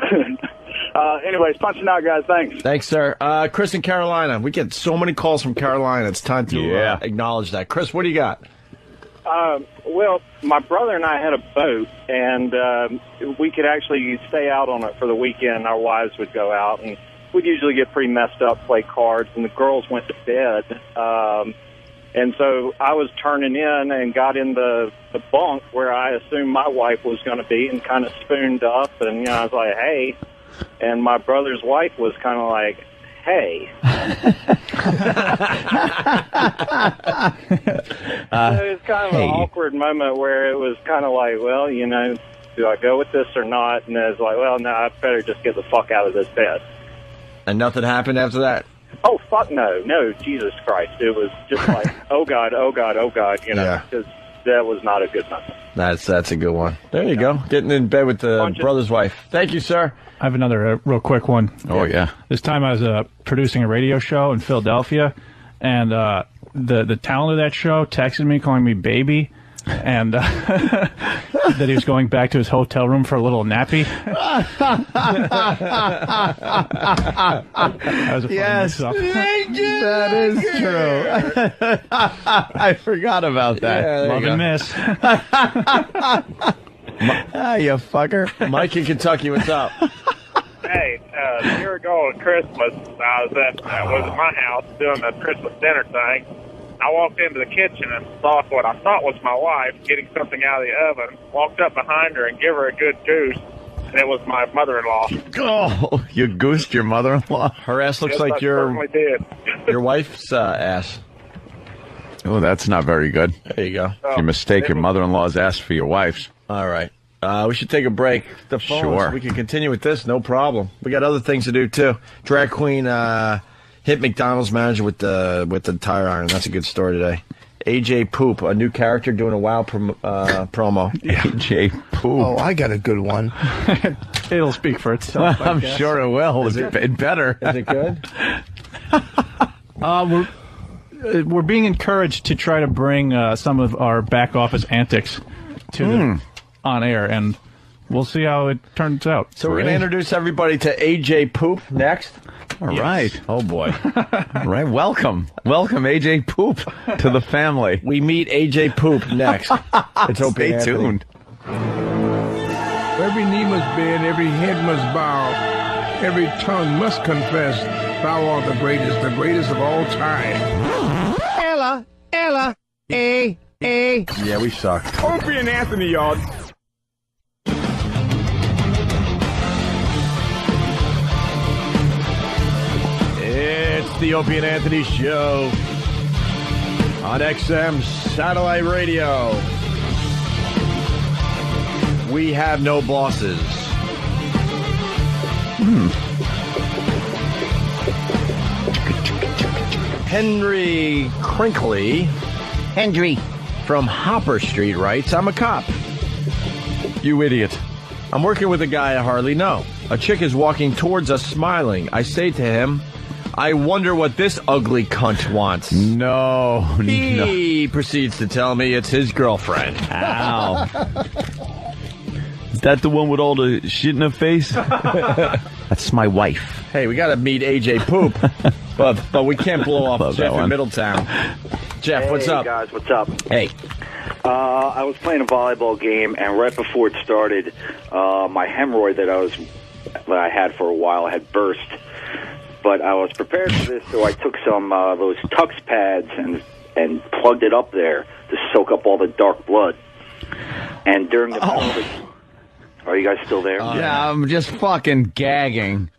Anyways, punching out, guys, thanks. Thanks, sir. Chris in Carolina. We get so many calls from Carolina. It's time to acknowledge that. Chris, what do you got? Well, my brother and I had a boat, and we could actually stay out on it for the weekend. Our wives would go out, and we'd usually get pretty messed up, play cards, and the girls went to bed. And so I was turning in and got in the bunk where I assumed my wife was going to be and kind of spooned up. And, I was like, hey. And my brother's wife was kind of like, hey. So it was kind of an awkward moment where it was kind of like, well, do I go with this or not? And it was like, well, no, I better just get the fuck out of this bed. And nothing happened after that? Oh, fuck no. No, Jesus Christ. It was just like, oh, God, oh, God, oh, God, because that was not a good month. That's a good one. There you go. Getting in bed with the brother's wife. Thank you, sir. I have another real quick one. Oh, yeah. This time I was producing a radio show in Philadelphia, and the talent of that show texted me calling me baby, and that he was going back to his hotel room for a little nappy. That was a Yes, funny mix-up. that is true. I forgot about that. Yeah, Love there you and miss. You fucker. Mike in Kentucky, what's up? Hey, a year ago at Christmas, I was at my house doing the Christmas dinner thing. I walked into the kitchen and saw what I thought was my wife getting something out of the oven. Walked up behind her and gave her a good goose, and it was my mother-in-law. Oh, you goosed your mother-in-law? Her ass looks Yes, like I certainly did. your wife's ass. Oh, that's not very good. There you go. You mistake your mother-in-law's ass for your wife's. All right. We should take a break. The phones. Sure. We can continue with this, no problem. We got other things to do too. Drag queen hit McDonald's manager with the tire iron. That's a good story today. AJ Poop, a new character doing a WoW promo. AJ Poop. Oh, I got a good one. It'll speak for itself. I'm sure it will. It better. Is it good? We're being encouraged to try to bring some of our back office antics to the on air, and we'll see how it turns out. So we're going to introduce everybody to AJ Poop next. All right. Oh, boy. All right. Welcome, AJ Poop, to the family. We meet AJ Poop next. It's Opie Stay Anthony. tuned. Every knee must bend, every head must bow, every tongue must confess, thou art the greatest of all time. Ella, A. Yeah, we suck. Opie and Anthony, y'all. It's the Opie and Anthony Show on XM Satellite Radio. We have no bosses. Henry Crinkley. Hendry. From Hopper Street writes, I'm a cop. You idiot. I'm working with a guy I hardly know. A chick is walking towards us smiling. I say to him, I wonder what this ugly cunt wants. No. He proceeds to tell me it's his girlfriend. Ow. Is that the one with all the shit in her face? That's my wife. Hey, we got to meet AJ Poop, but we can't blow off Jeff in Middletown. Jeff, what's up? Hey, guys, what's up? Hey. I was playing a volleyball game, and right before it started, my hemorrhoid that I had for a while had burst. But I was prepared for this, so I took some those Tux pads and plugged it up there to soak up all the dark blood. And during the are you guys still there? Yeah, I'm just fucking gagging.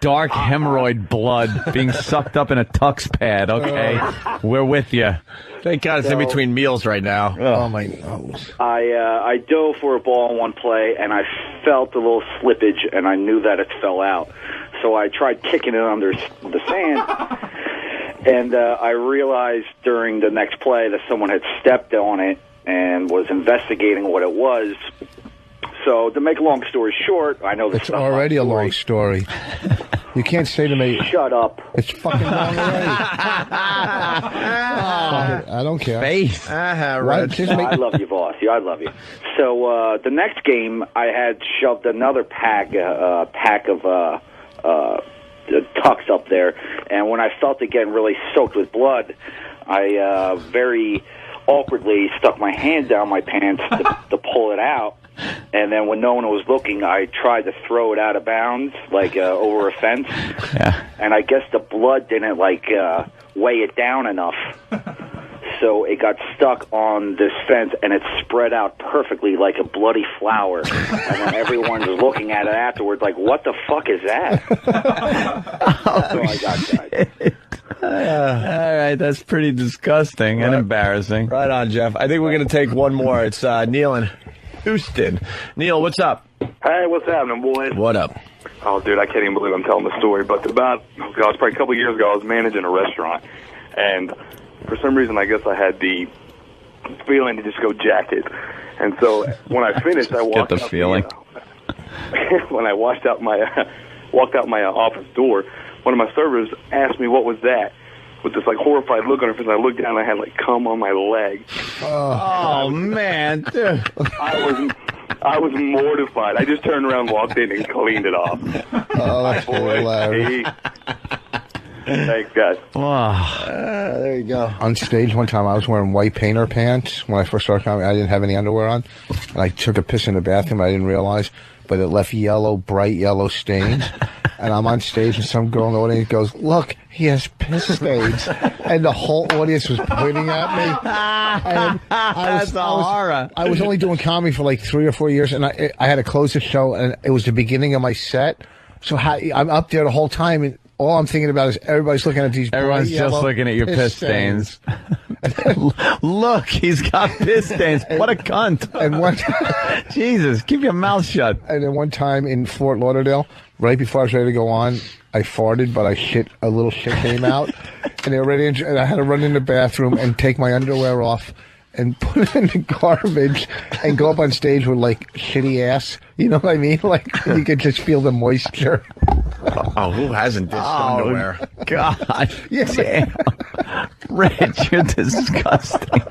Dark hemorrhoid blood being sucked up in a Tux pad. Okay, we're with you. Thank God it's in between meals right now. Oh, my nose. I dove for a ball in one play, and I felt a little slippage, and I knew that it fell out. So I tried kicking it under the sand, and I realized during the next play that someone had stepped on it and was investigating what it was. So to make a long story short, I know this It's already a long story. You can't say to me, shut up. It's fucking long already. I don't care. Face. I love you, boss. I love you. So the next game, I had shoved another pack of Tux up there, and when I felt it getting really soaked with blood, I very awkwardly stuck my hand down my pants to pull it out. And then when no one was looking, I tried to throw it out of bounds, like over a fence. Yeah. And I guess the blood didn't weigh it down enough. So it got stuck on this fence, and it spread out perfectly like a bloody flower. And then everyone was looking at it afterwards like, what the fuck is that? So I got that. All right, that's pretty disgusting and embarrassing. Right on, Jeff. I think we're going to take one more. It's Neil in Houston. Neil, what's up? Hey, what's happening, boys? What up? Oh, dude, I can't even believe I'm telling the story. But it was probably a couple of years ago, I was managing a restaurant. And for some reason, I guess I had the feeling to just go jack it. And so when I finished, I walked Get the feeling. When I walked out my office door, one of my servers asked me what was that, with this like horrified look on her face. And I looked down and I had like cum on my leg. Oh man, dude. I was mortified. I just turned around, walked in, and cleaned it off. Oh, that's hilarious. Thanks, guys. There you go. On stage one time, I was wearing white painter pants when I first started comedy. I didn't have any underwear on, and I took a piss in the bathroom. I didn't realize, but it left bright yellow stains. And I'm on stage, and some girl in the audience goes, "Look, he has piss stains," and the whole audience was pointing at me. And I was only doing comedy for like 3 or 4 years, and I had to close the show, and it was the beginning of my set. So I'm up there the whole time, and all I'm thinking about is everybody's looking at these. Everyone's just looking at your piss stains. Look, he's got piss stains. What a cunt! And Jesus, keep your mouth shut. And then one time in Fort Lauderdale, right before I was ready to go on, I farted, but a little shit came out, and they were ready. And I had to run in the bathroom and take my underwear off and put it in the garbage and go up on stage with like shitty ass. You know what I mean? Like you could just feel the moisture. Oh, who hasn't ditched underwear? God. Yeah. Damn. Rich, you're disgusting.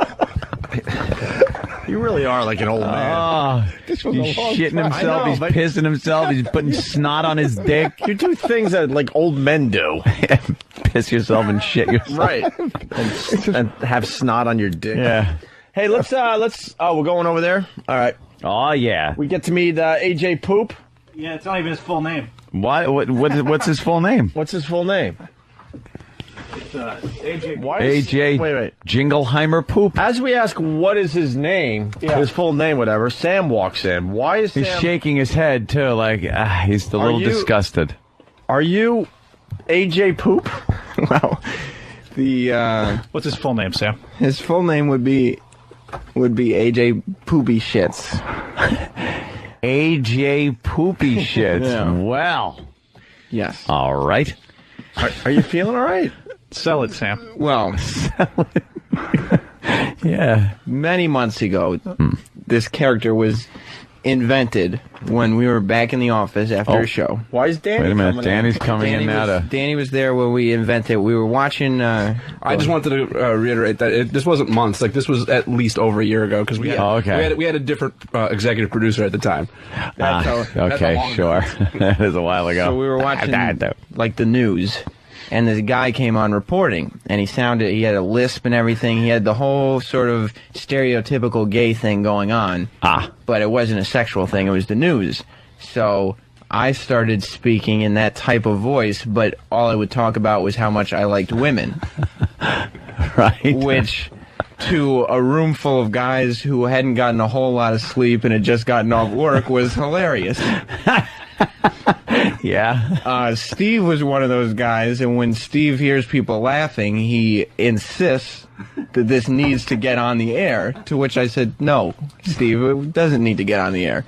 You really are like an old man. This was He's a long shitting time. himself. I know, He's but- pissing himself. He's putting snot on his dick. You do things that like old men do. Piss yourself and shit yourself. Right. and have snot on your dick. Yeah. Hey, let's we're going over there. All right. Oh yeah. We get to meet AJ Poop. Yeah, it's not even his full name. What's his full name? What's his full name? It's AJ. Why is- AJ Wait. Jingleheimer Poop. As we ask what is his name, his full name, whatever, Sam walks in. Why is Sam... He's shaking his head too, like he's a little disgusted. Are you AJ Poop? Well, What's his full name, Sam? his full name would be AJ Poopy Shits. AJ Poopy Shits. Yeah. Well, Yes. all right. Are you feeling all right? Sell it, Sam. Well, Yeah. many months ago, this character was invented when we were back in the office after a show. Why is Danny Wait a minute. coming Danny's coming in now to. Danny was there when we invented. We were watching. I just wanted to reiterate that this wasn't months. Like this was at least over a year ago because we had a different executive producer at the time. Okay, sure. That is a while ago. So we were watching like the news, and this guy came on reporting, and he had a lisp and everything. He had the whole sort of stereotypical gay thing going on. But it wasn't a sexual thing. It was the news. So I started speaking in that type of voice, but all I would talk about was how much I liked women. Right. Which, to a room full of guys who hadn't gotten a whole lot of sleep and had just gotten off work, was hilarious. Yeah. Steve was one of those guys, and when Steve hears people laughing, he insists that this needs to get on the air, to which I said, no, Steve, it doesn't need to get on the air.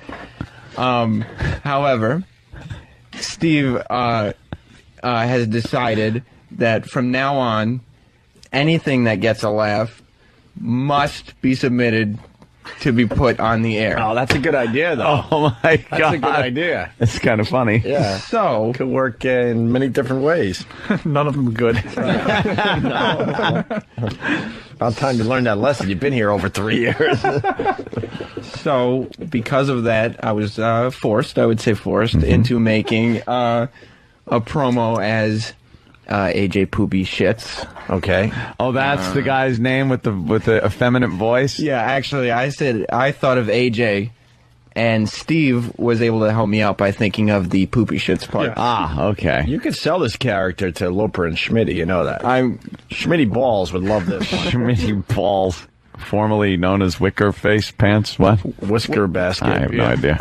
However, Steve has decided that from now on, anything that gets a laugh must be submitted to be put on the air. Oh, that's a good idea, though. Oh my God. That's a good idea. It's kind of funny. Yeah. So could work in many different ways. None of them good. About time to learn that lesson. You've been here over 3 years. So, because of that, I was forced into making a promo as AJ Poopy Shits. Okay. Oh, that's the guy's name with the effeminate voice? Yeah, actually, I thought of AJ, and Steve was able to help me out by thinking of the Poopy Shits part. Yeah. Ah, okay. You could sell this character to Loper and Schmitty, you know that. Schmitty Balls would love this one. Schmitty Balls, formerly known as Wicker Face Pants. What? Whisker Basket. I have no idea.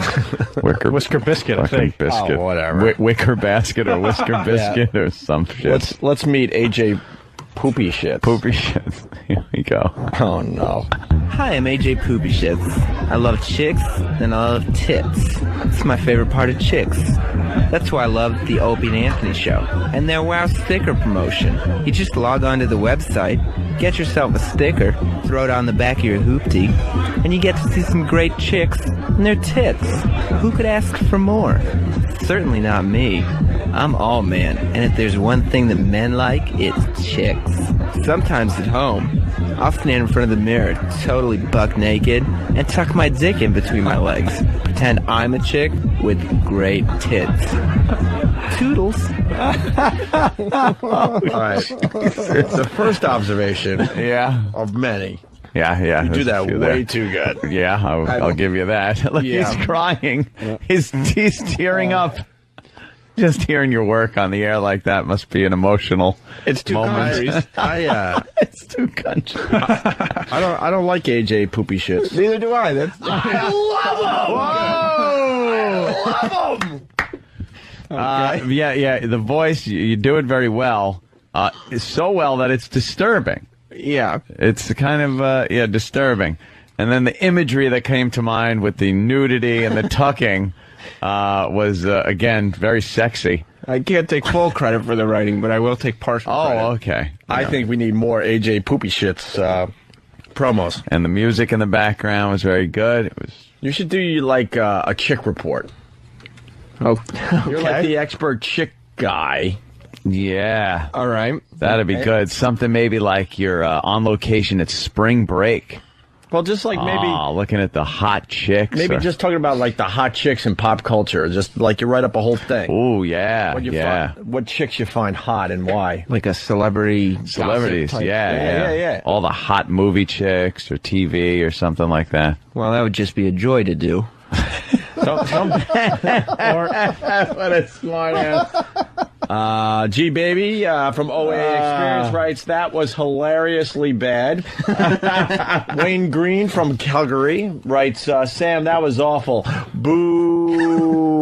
Whisker Biscuit, I think. Biscuit. Oh, whatever. Wicker Basket or Whisker Biscuit or some shit. Let's meet AJ Poopy Shits. Poopy Shits. Here we go. Oh no. Hi, I'm AJ Poopy Shits. I love chicks and I love tits. It's my favorite part of chicks. That's why I love the Opie and Anthony show and their Wow sticker promotion. You just log on to the website, get yourself a sticker, throw it on the back of your hoopty, and you get to see some great chicks and their tits. Who could ask for more? Certainly not me. I'm all man, and if there's one thing that men like, it's chicks. Sometimes at home, I'll stand in front of the mirror, totally buck naked, and tuck my dick in between my legs. Pretend I'm a chick with great tits. Toodles. All right. It's the first observation of many. Yeah. You do there's that a few way there. too good. Yeah, I'll give you that. Look, Yeah. he's crying. He's tearing up. Just hearing your work on the air like that must be an emotional It's two moment. countries. It's two countries. I don't like AJ Poopy Shits. Neither do I. I love him. Yeah. The voice, you do it very well. It's so well that it's disturbing. Yeah. It's kind of, disturbing. And then the imagery that came to mind with the nudity and the tucking was, again, very sexy. I can't take full credit for the writing, but I will take partial credit. Oh, okay. I think we need more AJ Poopy Shits promos. And the music in the background was very good. It was. You should do like a chick report. Oh, You're like the expert chick guy. Yeah. All right. That'd be good. Something maybe like you're on location at spring break. Well, just like maybe looking at the hot chicks. maybe just talking about like the hot chicks in pop culture. Just like you write up a whole thing. Oh, yeah. What you yeah. find, what chicks you find hot and why? Like a celebrities. Celebrities. Yeah. Yeah. All the hot movie chicks or TV or something like that. Well, that would just be a joy to do. What a smart ass. G Baby from OA Experience writes, that was hilariously bad. Wayne Green from Calgary writes, Sam, that was awful. Boo.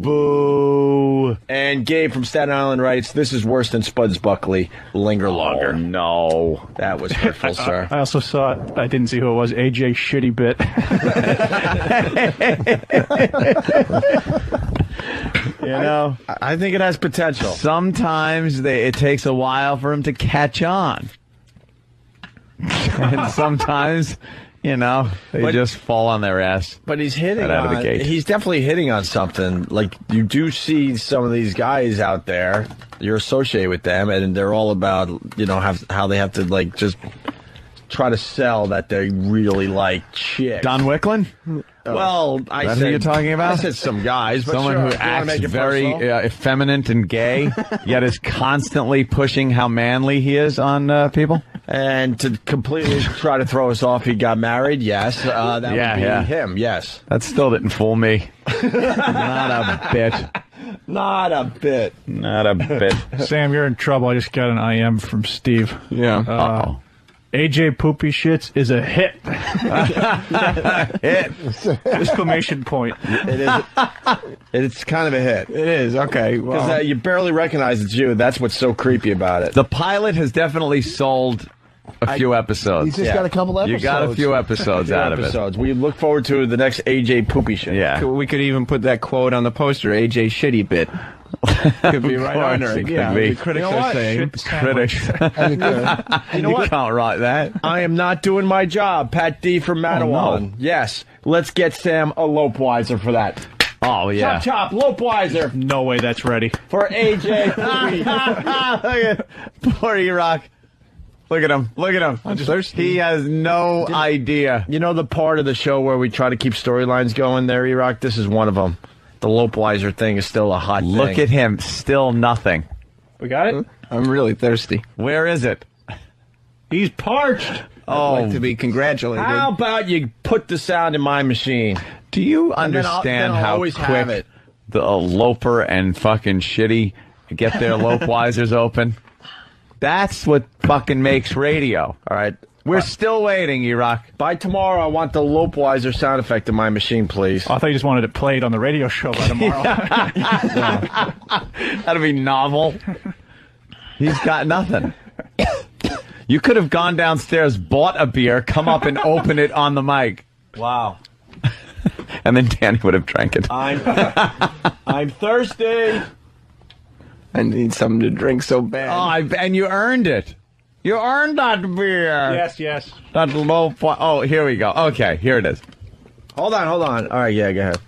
Boo. And Gabe from Staten Island writes, this is worse than Spuds Buckley. Linger longer. Oh, no. That was hurtful, sir. I also saw it. I didn't see who it was. AJ Shitty Bit. You know, I think it has potential. Sometimes it takes a while for him to catch on. And sometimes, they just fall on their ass. But he's hitting right out of the on, gate. he's definitely hitting on something. Like, you do see some of these guys out there, you're associated with them, and they're all about, how they have to, like, just try to sell that they really like chicks. Don Wicklin? Well, I That's said, who you're talking about? I said some guys, but Someone sure, who if you wanna acts make it very personal. effeminate and gay, yet is constantly pushing how manly he is on people. And to completely try to throw us off, he got married. Yes, that would be him. Yes, that still didn't fool me. Not a bit. Not a bit. Not a bit. Sam, you're in trouble. I just got an IM from Steve. Yeah. AJ Poopy Shits is a hit. Hit. Exclamation point. It is. It's kind of a hit. It is. Okay. Because Well, you barely recognize it's you. That's what's so creepy about it. The pilot has definitely sold a few episodes. He's just got a couple episodes. You got a few episodes out of it. We look forward to the next AJ Poopy Shit. Yeah. we could even put that quote on the poster, AJ Shitty Bit. Could be right under it. Could be. The critics You know are what? saying. Critics. You know what? Can't write that. I am not doing my job. Pat D from Matawan. no. Yes. Let's get Sam a Lopeweiser for that. Oh, yeah. Chop, Lopeweiser No way that's ready. for AJ Poopy. Look at poor E-Rock. Look at him. Look at him. He has no idea. You know the part of the show where we try to keep storylines going there, E-Rock? This is one of them. The Lopeweiser thing is still a hot thing. Look at him. Still nothing. We got it? I'm really thirsty. Where is it? He's parched. I'd like to be congratulated. How about you put the sound in my machine? Do you And then I'll understand how always have quick it. the Loper and fucking Shitty get their Lopeweisers open? That's what fucking makes radio. All right. We're still waiting, E-Rock. By tomorrow, I want the Lopeweiser sound effect in my machine, please. I thought you just wanted it played on the radio show by tomorrow. That'll be novel. He's got nothing. You could have gone downstairs, bought a beer, come up and open it on the mic. Wow. And then Danny would have drank it. I'm thirsty. I need something to drink so bad. And you earned it. You earned that beer. Yes. That low. Oh, here we go. Okay, here it is. Hold on. All right, yeah, go ahead.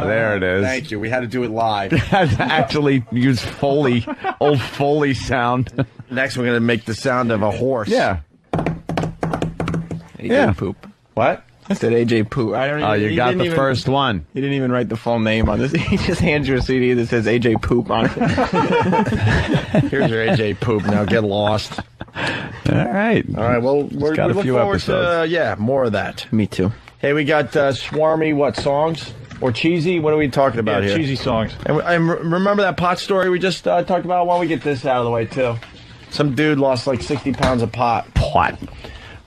There it is. Thank you. We had to do it live. Actually, use Foley, old Foley sound. Next, we're going to make the sound of a horse. Yeah. AJ Poop. What? I said AJ Poop. I don't even, you got the first one. He didn't even write the full name on this. He just hands you a CD that says AJ Poop on it. Here's your AJ Poop. Now get lost. All right. Well, we look forward to more of that. Me too. Hey, we got swarmy songs or cheesy? What are we talking about here? Cheesy songs. And remember that pot story we just talked about? Why don't we get this out of the way too? Some dude lost like 60 pounds of pot.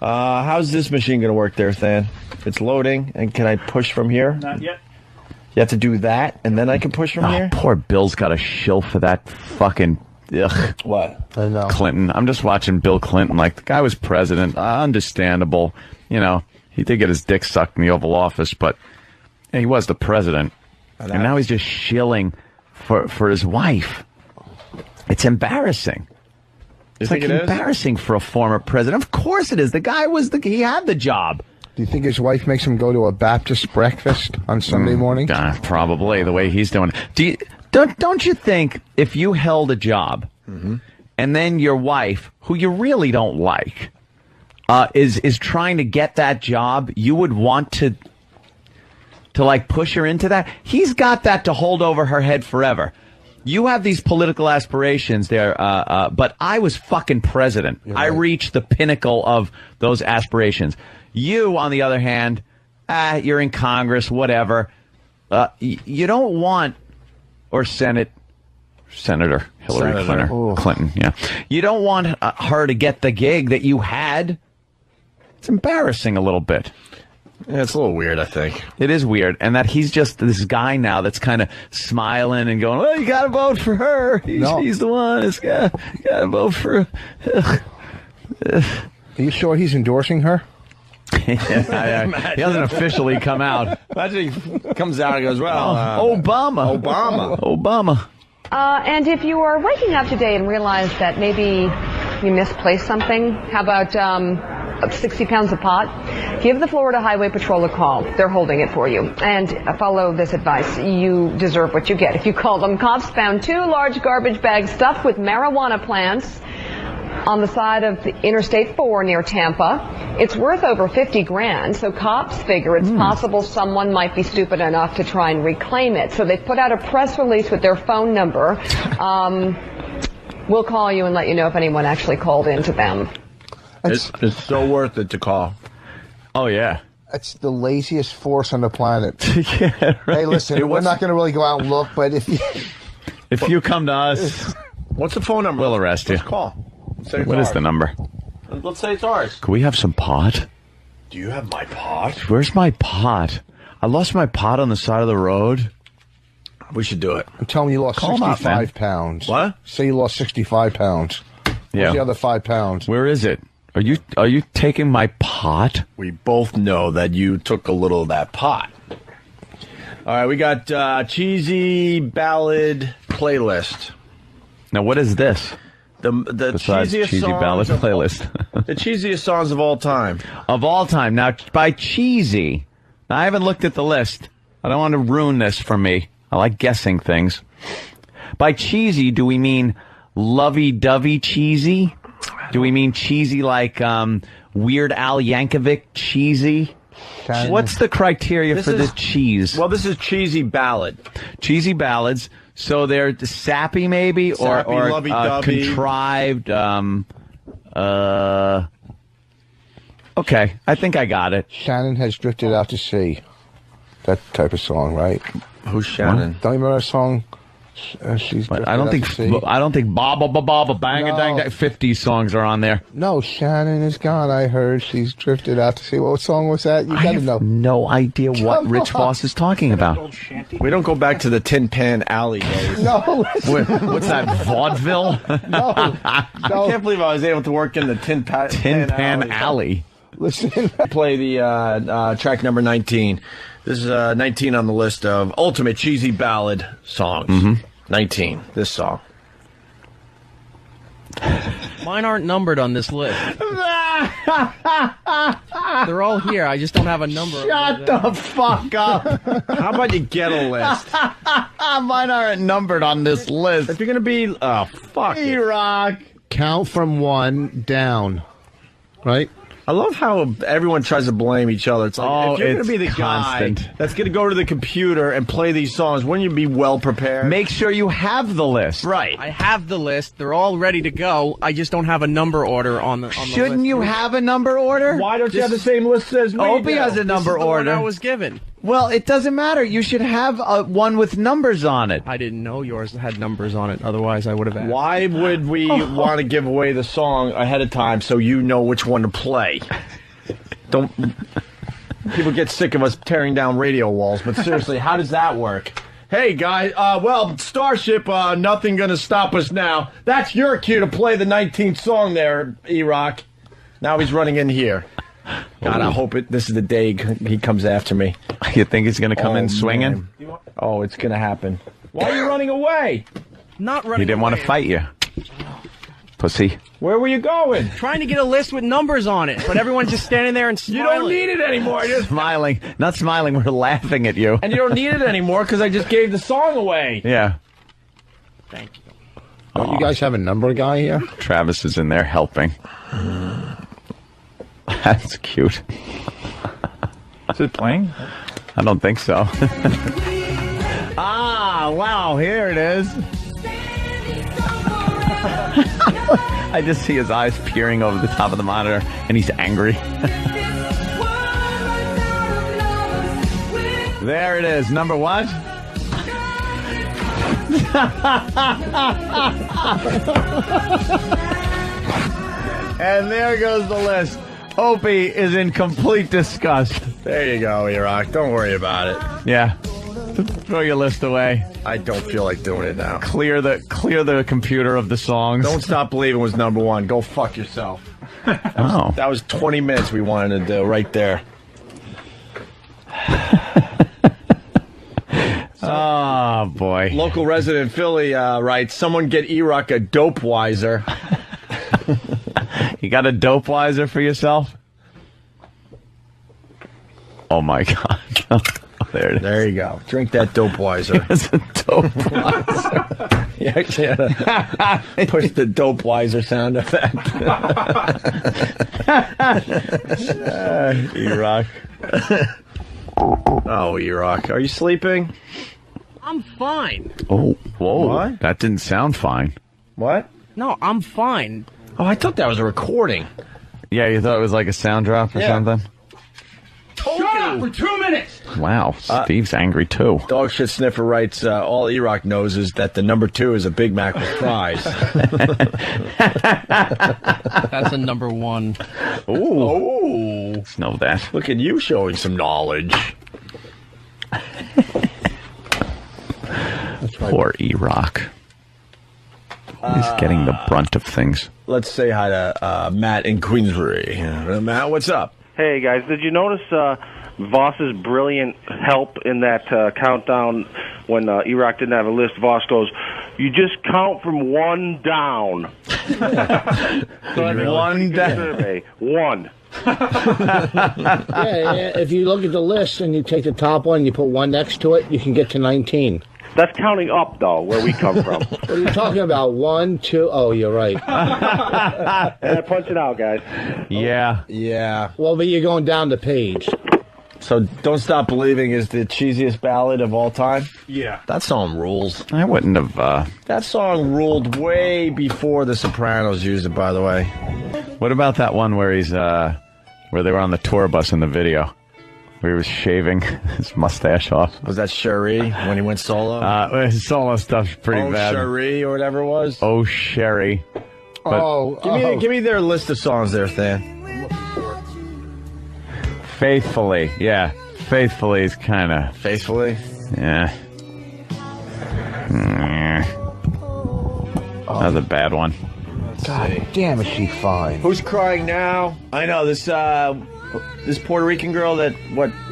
How's this machine going to work there, Than? It's loading, and can I push from here? Not yet. You have to do that, and then I can push from here? Poor Bill's got a shill for that fucking... Ugh. What? I know. Clinton. I'm just watching Bill Clinton. Like, the guy was president. Understandable. You know, he did get his dick sucked in the Oval Office, but he was the president. And now he's just shilling for his wife. It's embarrassing. It's like embarrassing for a former president. Of course it is. The guy he had the job. Do you think his wife makes him go to a Baptist breakfast on Sunday morning? Probably, the way he's doing it. Don't you think if you held a job and then your wife, who you really don't like, is trying to get that job, you would want to like push her into that? He's got that to hold over her head forever. You have these political aspirations there, but I was fucking president. I reached the pinnacle of those aspirations. You, on the other hand, you're in Congress, whatever. You don't want, or Senator Hillary Clinton, yeah. You don't want her to get the gig that you had. It's embarrassing a little bit. Yeah, it's a little weird, I think. It is weird. And that he's just this guy now that's kind of smiling and going, well, you got to vote for her. He's the one. You got to vote for her. Are you sure he's endorsing her? He hasn't officially come out. Imagine he comes out and goes, well, Obama. And if you are waking up today and realize that maybe you misplaced something, how about 60 pounds of pot? Give the Florida Highway Patrol a call. They're holding it for you. And follow this advice. You deserve what you get. If you call them, cops found 2 large garbage bags stuffed with marijuana plants on the side of the Interstate 4 near Tampa. It's worth over 50 grand, so cops figure it's possible someone might be stupid enough to try and reclaim it. So they put out a press release with their phone number. We'll call you and let you know if anyone actually called in to them. It's so worth it to call. Oh, yeah. It's the laziest force on the planet. Yeah, right. Hey, listen, we're not going to really go out and look, but if you come to us, what's the phone number? We'll arrest you. Let's call. What is the number? Let's say it's ours. Can we have some pot? Do you have my pot? Where's my pot? I lost my pot on the side of the road. We should do it. I'm telling you lost 65 pounds. What? Say you lost 65 pounds. Yeah. Where's the other 5 pounds? Where is it? Are you taking my pot? We both know that you took a little of that pot. All right, we got cheesy ballad playlist. Now, what is this? The Besides cheesiest cheesy songs ballad playlist. The cheesiest songs of all time. Of all time. Now, by cheesy, now, I haven't looked at the list. I don't want to ruin this for me. I like guessing things. By cheesy, do we mean lovey-dovey cheesy? Do we mean cheesy like Weird Al Yankovic cheesy? What's the criteria for this cheese? Well, this is cheesy ballad. Cheesy ballads. So they're sappy, maybe, sappy, or lovey-dovey. Contrived. Okay, I think I got it. Shannon has drifted out to sea. That type of song, right? Who's Shannon? Don't you remember that song? But I don't think Baba Baba Bang a Dang 50 songs are on there. No, Shannon is gone. I heard she's drifted out to sea. What song was that? You got to know. No idea what Rich Voss is talking about. We don't go back to the Tin Pan Alley days. No. What's that, vaudeville? No. I can't believe I was able to work in the Tin Pan Alley. Listen. Play the track number 19. This is 19 on the list of ultimate cheesy ballad songs. 19, this song. Mine aren't numbered on this list. They're all here. I just don't have a number. Shut the fuck up. How about you get a list? Mine aren't numbered on this list. If you're going to be... Oh, fuck it. E-Rock. Count from 1 down. Right? I love how everyone tries to blame each other. It's like, if you're going to be the guy that's going to go to the computer and play these songs, wouldn't you be well prepared? Make sure you have the list. Right. I have the list. They're all ready to go. I just don't have a number order on the list. Shouldn't you have a number order? Why don't you have the same list as me? Opie has a number order. I was given. Well, it doesn't matter. You should have one with numbers on it. I didn't know yours had numbers on it. Otherwise, I would have asked. Why would we want to give away the song ahead of time so you know which one to play? Don't. People get sick of us tearing down radio walls, but seriously, how does that work? Hey, guys, well, Starship, nothing gonna stop us now. That's your cue to play the 19th song there, E-Rock. Now he's running in here. God, I hope this is the day he comes after me. You think he's going to come in swinging? Man. Oh, it's going to happen. Why are you running away? Not running He didn't want to fight you. Pussy. Where were you going? Trying to get a list with numbers on it, but everyone's just standing there and smiling. You don't need it anymore. Just smiling. Not smiling, we're laughing at you. And you don't need it anymore because I just gave the song away. Yeah. Thank you. Don't you guys have a number guy here? Travis is in there helping. That's cute. Is it playing? I don't think so. Wow, here it is. I just see his eyes peering over the top of the monitor, and he's angry. There it is. Number what? And there goes the list. Opie is in complete disgust. There you go, E-Rock. Don't worry about it. Yeah. Throw your list away. I don't feel like doing it now. Clear the computer of the songs. Don't Stop Believing was number 1. Go fuck yourself. That was 20 minutes we wanted to do right there. Oh, boy. Local resident in Philly writes, someone get E-Rock a dope wiser. You got a dope wiser for yourself? Oh, my God. There you go. Drink that dope wiser. It's a dope wiser. You actually had to push the dope wiser sound effect. E-Rock. Oh, E-Rock. Are you sleeping? I'm fine. Oh, whoa. What? That didn't sound fine. What? No, I'm fine. Oh, I thought that was a recording. Yeah, you thought it was like a sound drop or something? Shut up for 2 minutes! Wow, Steve's angry too. Dog Shit Sniffer writes, all E-Rock knows is that the number 2 is a Big Mac with fries. That's a number 1. Ooh. Let's know that. Look at you showing some knowledge. Poor E-Rock. He's getting the brunt of things. Let's say hi to Matt in Queensbury. Matt, what's up? Hey, guys, did you notice Voss's brilliant help in that countdown when E-Rock didn't have a list? Voss goes, you just count from 1 down. So really? 1 down. Survey. 1. Yeah, if you look at the list and you take the top one, you put 1 next to it, you can get to 19. That's counting up, though, where we come from. What are you talking about? 1, 2... Oh, you're right. And I punch it out, guys. Yeah. Yeah. Well, but you're going down the page. So Don't Stop Believing is the cheesiest ballad of all time? Yeah. That song rules. I wouldn't have... That song ruled way before The Sopranos used it, by the way. What about that one where he's... where they were on the tour bus in the video? where he was shaving his mustache off. Was that Cherie when he went solo? His solo stuff's pretty bad. Cherie or whatever it was. Oh, Sherry. But give me their list of songs there, Stan. Faithfully, yeah. Faithfully is kind of... Faithfully? Yeah. That was a bad one. God damn, is she fine? Who's crying now? I know this Puerto Rican girl that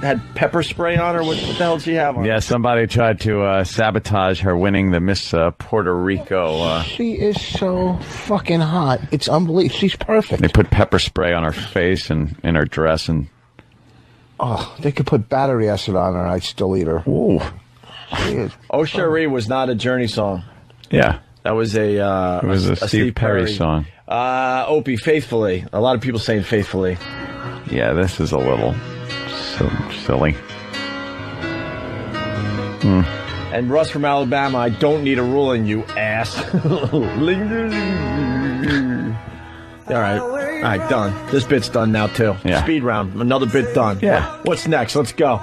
had pepper spray on her. What the hell did she have on? Yeah, somebody tried to sabotage her winning the Miss Puerto Rico. She is so fucking hot. It's unbelievable. She's perfect. They put pepper spray on her face and in her dress, and they could put battery acid on her. I'd still eat her. Ooh. She is. Oh, Cherie was not a Journey song. Yeah. That was it was a Steve Perry song. Opie, Faithfully. A lot of people saying Faithfully. Yeah, this is a little silly. And Russ from Alabama, I don't need a ruling, you ass. All right, done. This bit's done now, too. Yeah. Speed round, another bit done. Yeah. What's next? Let's go.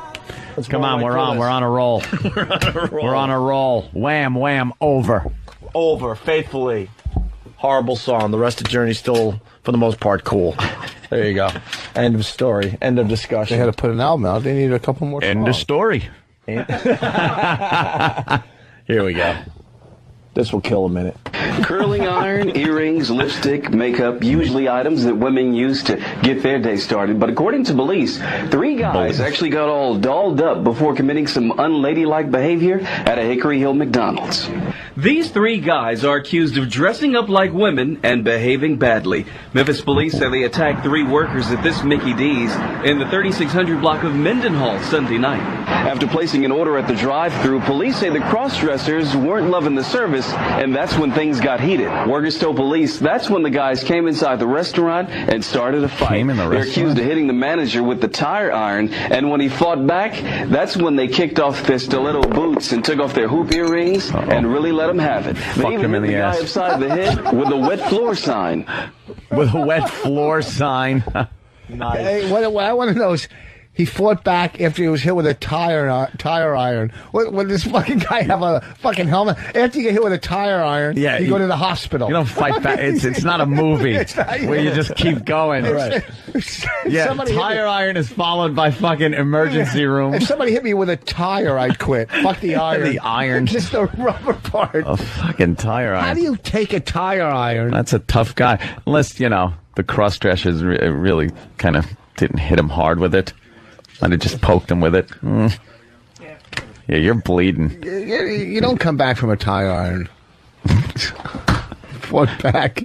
Come on, we're on a roll. We're on a roll. Wham, wham, over. Over, Faithfully. Horrible song. The rest of Journey still, for the most part, cool. There you go. End of story. End of discussion. They had to put an album out. They needed a couple more songs. End of story. Here we go. This will kill a minute. Curling iron, earrings, lipstick, makeup, usually items that women use to get their day started. But according to police, 3 guys actually got all dolled up before committing some unladylike behavior at a Hickory Hill McDonald's. These 3 guys are accused of dressing up like women and behaving badly. Memphis police say they attacked 3 workers at this Mickey D's in the 3600 block of Mendenhall Sunday night. After placing an order at the drive-thru, police say the cross-dressers weren't loving the service, and that's when things got heated. Workers told police that's when the guys came inside the restaurant and started a fight. They're accused of hitting the manager with the tire iron, and when he fought back, that's when they kicked off their stiletto boots and took off their hoop earrings and really let him have it. They even hit the guy upside the head with a wet floor sign. With a wet floor sign. Nice. Hey, what I want to know is, he fought back after he was hit with a tire iron. Would this fucking guy have a fucking helmet? After you get hit with a tire iron, you go to the hospital. You don't fight back. It's not a movie where you just keep going. Yeah, tire iron is followed by fucking emergency room. If somebody hit me with a tire, I'd quit. Fuck the iron. The iron. Just the rubber part. A fucking tire iron. How do you take a tire iron? That's a tough guy. Unless, the cross-dressers really kind of didn't hit him hard with it. I'd have just poked him with it. Yeah, you're bleeding. You don't come back from a tire iron. Fought back.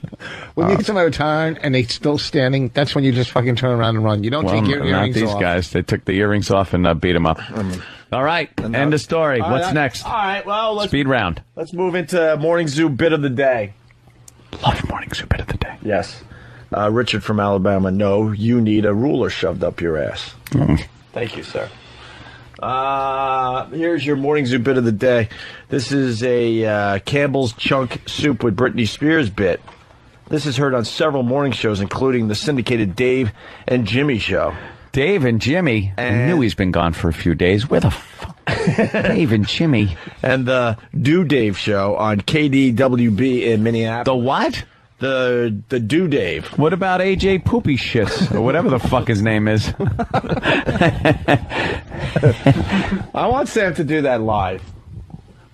When you get somebody with a tire iron and they're still standing, that's when you just fucking turn around and run. You don't take your earrings off. Not these guys. They took the earrings off and beat him up. All right, end of story. What's next? All right, well, Speed round. Let's move into Morning Zoo Bit of the Day. Love Morning Zoo Bit of the Day. Yes. Richard from Alabama, no, you need a ruler shoved up your ass. Thank you, sir. Here's your Morning Zoo Bit of the Day. This is a Campbell's Chunk Soup with Britney Spears bit. This is heard on several morning shows, including the syndicated Dave and Jimmy show. Dave and Jimmy? I knew he's been gone for a few days. Where the fuck? Dave and Jimmy. And the Do Dave show on KDWB in Minneapolis. The what? The Do Dave. What about AJ Poopy Shits or whatever the fuck his name is? I want Sam to do that live.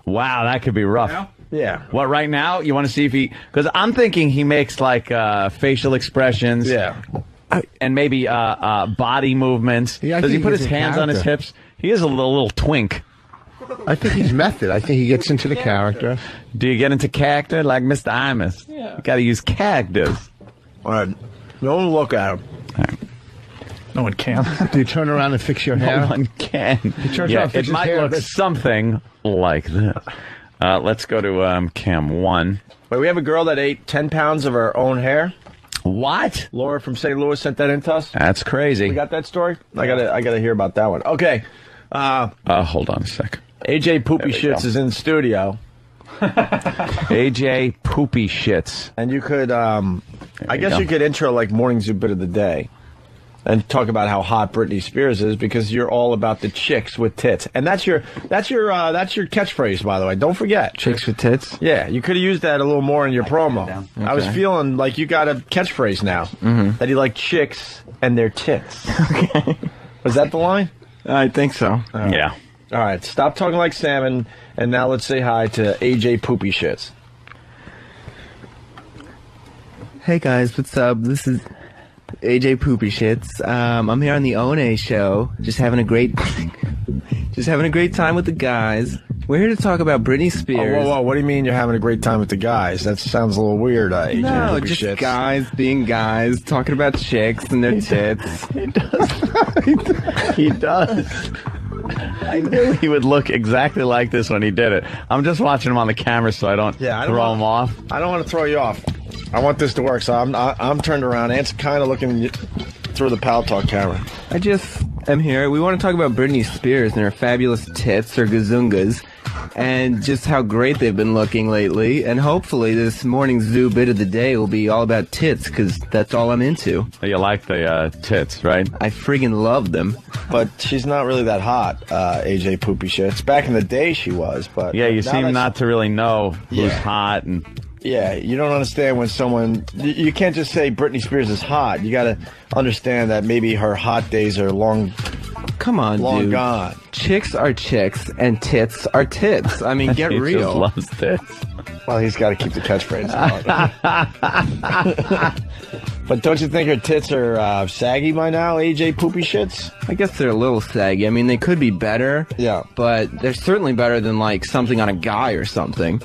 Wow, that could be rough. Yeah. What, right now? You want to see if he... Because I'm thinking he makes, like, facial expressions. Yeah. And maybe body movements. Does he put his hands on his hips? He is a little twink. I think he's method. I think he gets into the character. Do you get into character like Mr. Imus? Yeah. You got to use characters. All right. Don't look at him. Right. No one can. Do you turn around and fix your hair? No one can. It might look something like this. Let's go to Cam 1. Wait, we have a girl that ate 10 pounds of her own hair. What? Laura from St. Louis sent that in to us. That's crazy. We got that story? I gotta hear about that one. Okay. Hold on a sec. AJ Poopy Shits is in the studio. AJ Poopy Shits. And you could, I guess you could intro like Morning Zoo Bit of the Day. and talk about how hot Britney Spears is because you're all about the chicks with tits, and that's your catchphrase, by the way. Don't forget, chicks with tits. Yeah, you could have used that a little more in your promo. I was feeling like you got a catchphrase now that you like chicks and their tits. Okay, was that the line? I think so. Yeah. All right, stop talking like salmon, and now let's say hi to AJ Poopy Shits. Hey guys, what's up? This is AJ Poopy Shits. I'm here on the One show, just having a great time with the guys. We're here to talk about Britney Spears. Whoa, what do you mean you're having a great time with the guys? That sounds a little weird, AJ. No, Poopy just Shits. guys being guys, talking about chicks and their tits. He does. I knew he would look exactly like this when he did it. I'm just watching him on the camera so I don't throw him off. I don't want to throw you off. I want this to work, so I'm turned around. Ant's kind of looking through the Pal Talk camera. I just am here. We want to talk about Britney Spears and her fabulous tits, or gazungas, and just how great they've been looking lately. And hopefully this morning's Zoo Bit of the Day will be all about tits, because that's all I'm into. You like the tits, right? I friggin' love them. But she's not really that hot, AJ Poopy Shits. Back in the day she was, but... Yeah, you seem not to really know who's hot and... Yeah, you don't understand when someone... You can't just say Britney Spears is hot. You got to understand that maybe her hot days are long... Come on, long dude. gone. Chicks are chicks, and tits are tits. I mean, get he real. Just loves tits. Well, he's got to keep the catchphrase. But don't you think her tits are saggy by now, AJ Poopy Shits? I guess they're a little saggy. I mean, they could be better. Yeah. But they're certainly better than, like, something on a guy or something.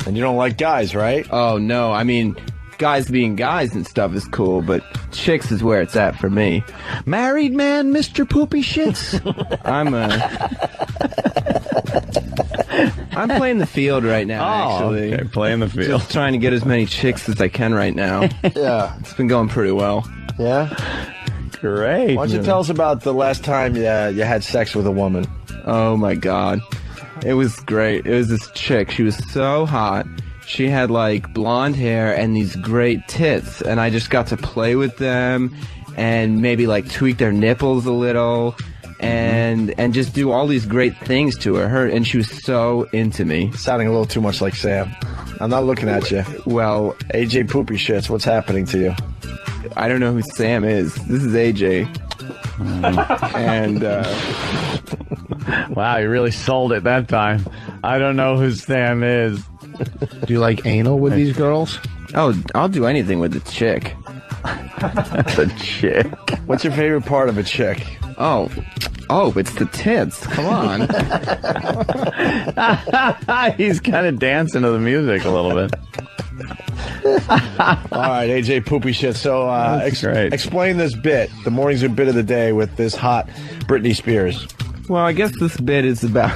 And you don't like guys, right? Oh, no. I mean, guys being guys and stuff is cool, but chicks is where it's at for me. Married man, Mr. Poopy Shits. I'm playing the field right now, actually. Okay, playing the field. Just trying to get as many chicks as I can right now. Yeah. It's been going pretty well. Yeah? Great. Why don't you tell us about the last time you had sex with a woman? Oh, my God. It was great. It was this chick. She was so hot. She had, like, blonde hair and these great tits. And I just got to play with them and maybe, like, tweak their nipples a little and just do all these great things to her. And she was so into me. Sounding a little too much like Sam. I'm not looking at you. Well, AJ Poopy Shits, what's happening to you? I don't know who Sam is. This is AJ. And, wow, you really sold it that time. I don't know who Sam is. Do you like anal with these girls? Oh, I'll do anything with a chick. The chick. What's your favorite part of a chick? Oh, it's the tits. Come on. He's kind of dancing to the music a little bit. All right, AJ Poopy Shit. So explain this bit, the morning's a bit of the day with this hot Britney Spears. Well, I guess this bit is about...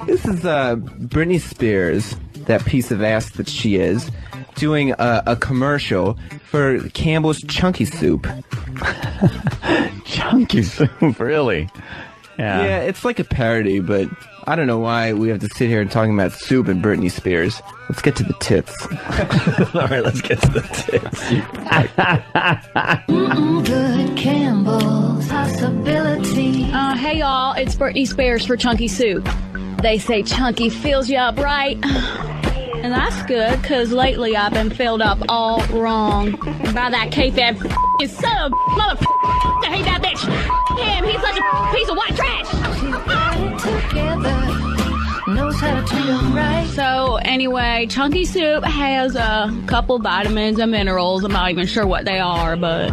This is Britney Spears, that piece of ass that she is, doing a commercial for Campbell's Chunky Soup. Chunky Soup, really? Yeah, it's like a parody, but I don't know why we have to sit here and talking about soup and Britney Spears. Let's get to the tits. All right, let's get to the tits. Good Campbell's possibility. Hey y'all, it's Britney Spears for Chunky Soup. They say chunky fills you up right. And that's good, because lately I've been filled up all wrong. By that K-Fab son of a mother. I hate that bitch. Him, he's such a piece of white trash. She's got it together. Knows how to treat them right. So anyway, Chunky Soup has a couple vitamins and minerals. I'm not even sure what they are, but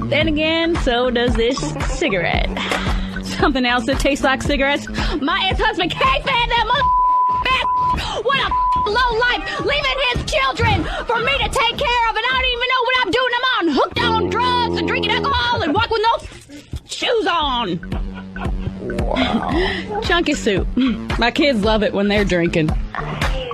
then again, so does this cigarette. Something else that tastes like cigarettes. My ex-husband K-Fab, that mother. What a low life, leaving his children for me to take care of, and I don't even know what I'm doing. I'm on hooked on drugs and drinking alcohol and walk with no shoes on. Wow. Chunky Soup. My kids love it when they're drinking.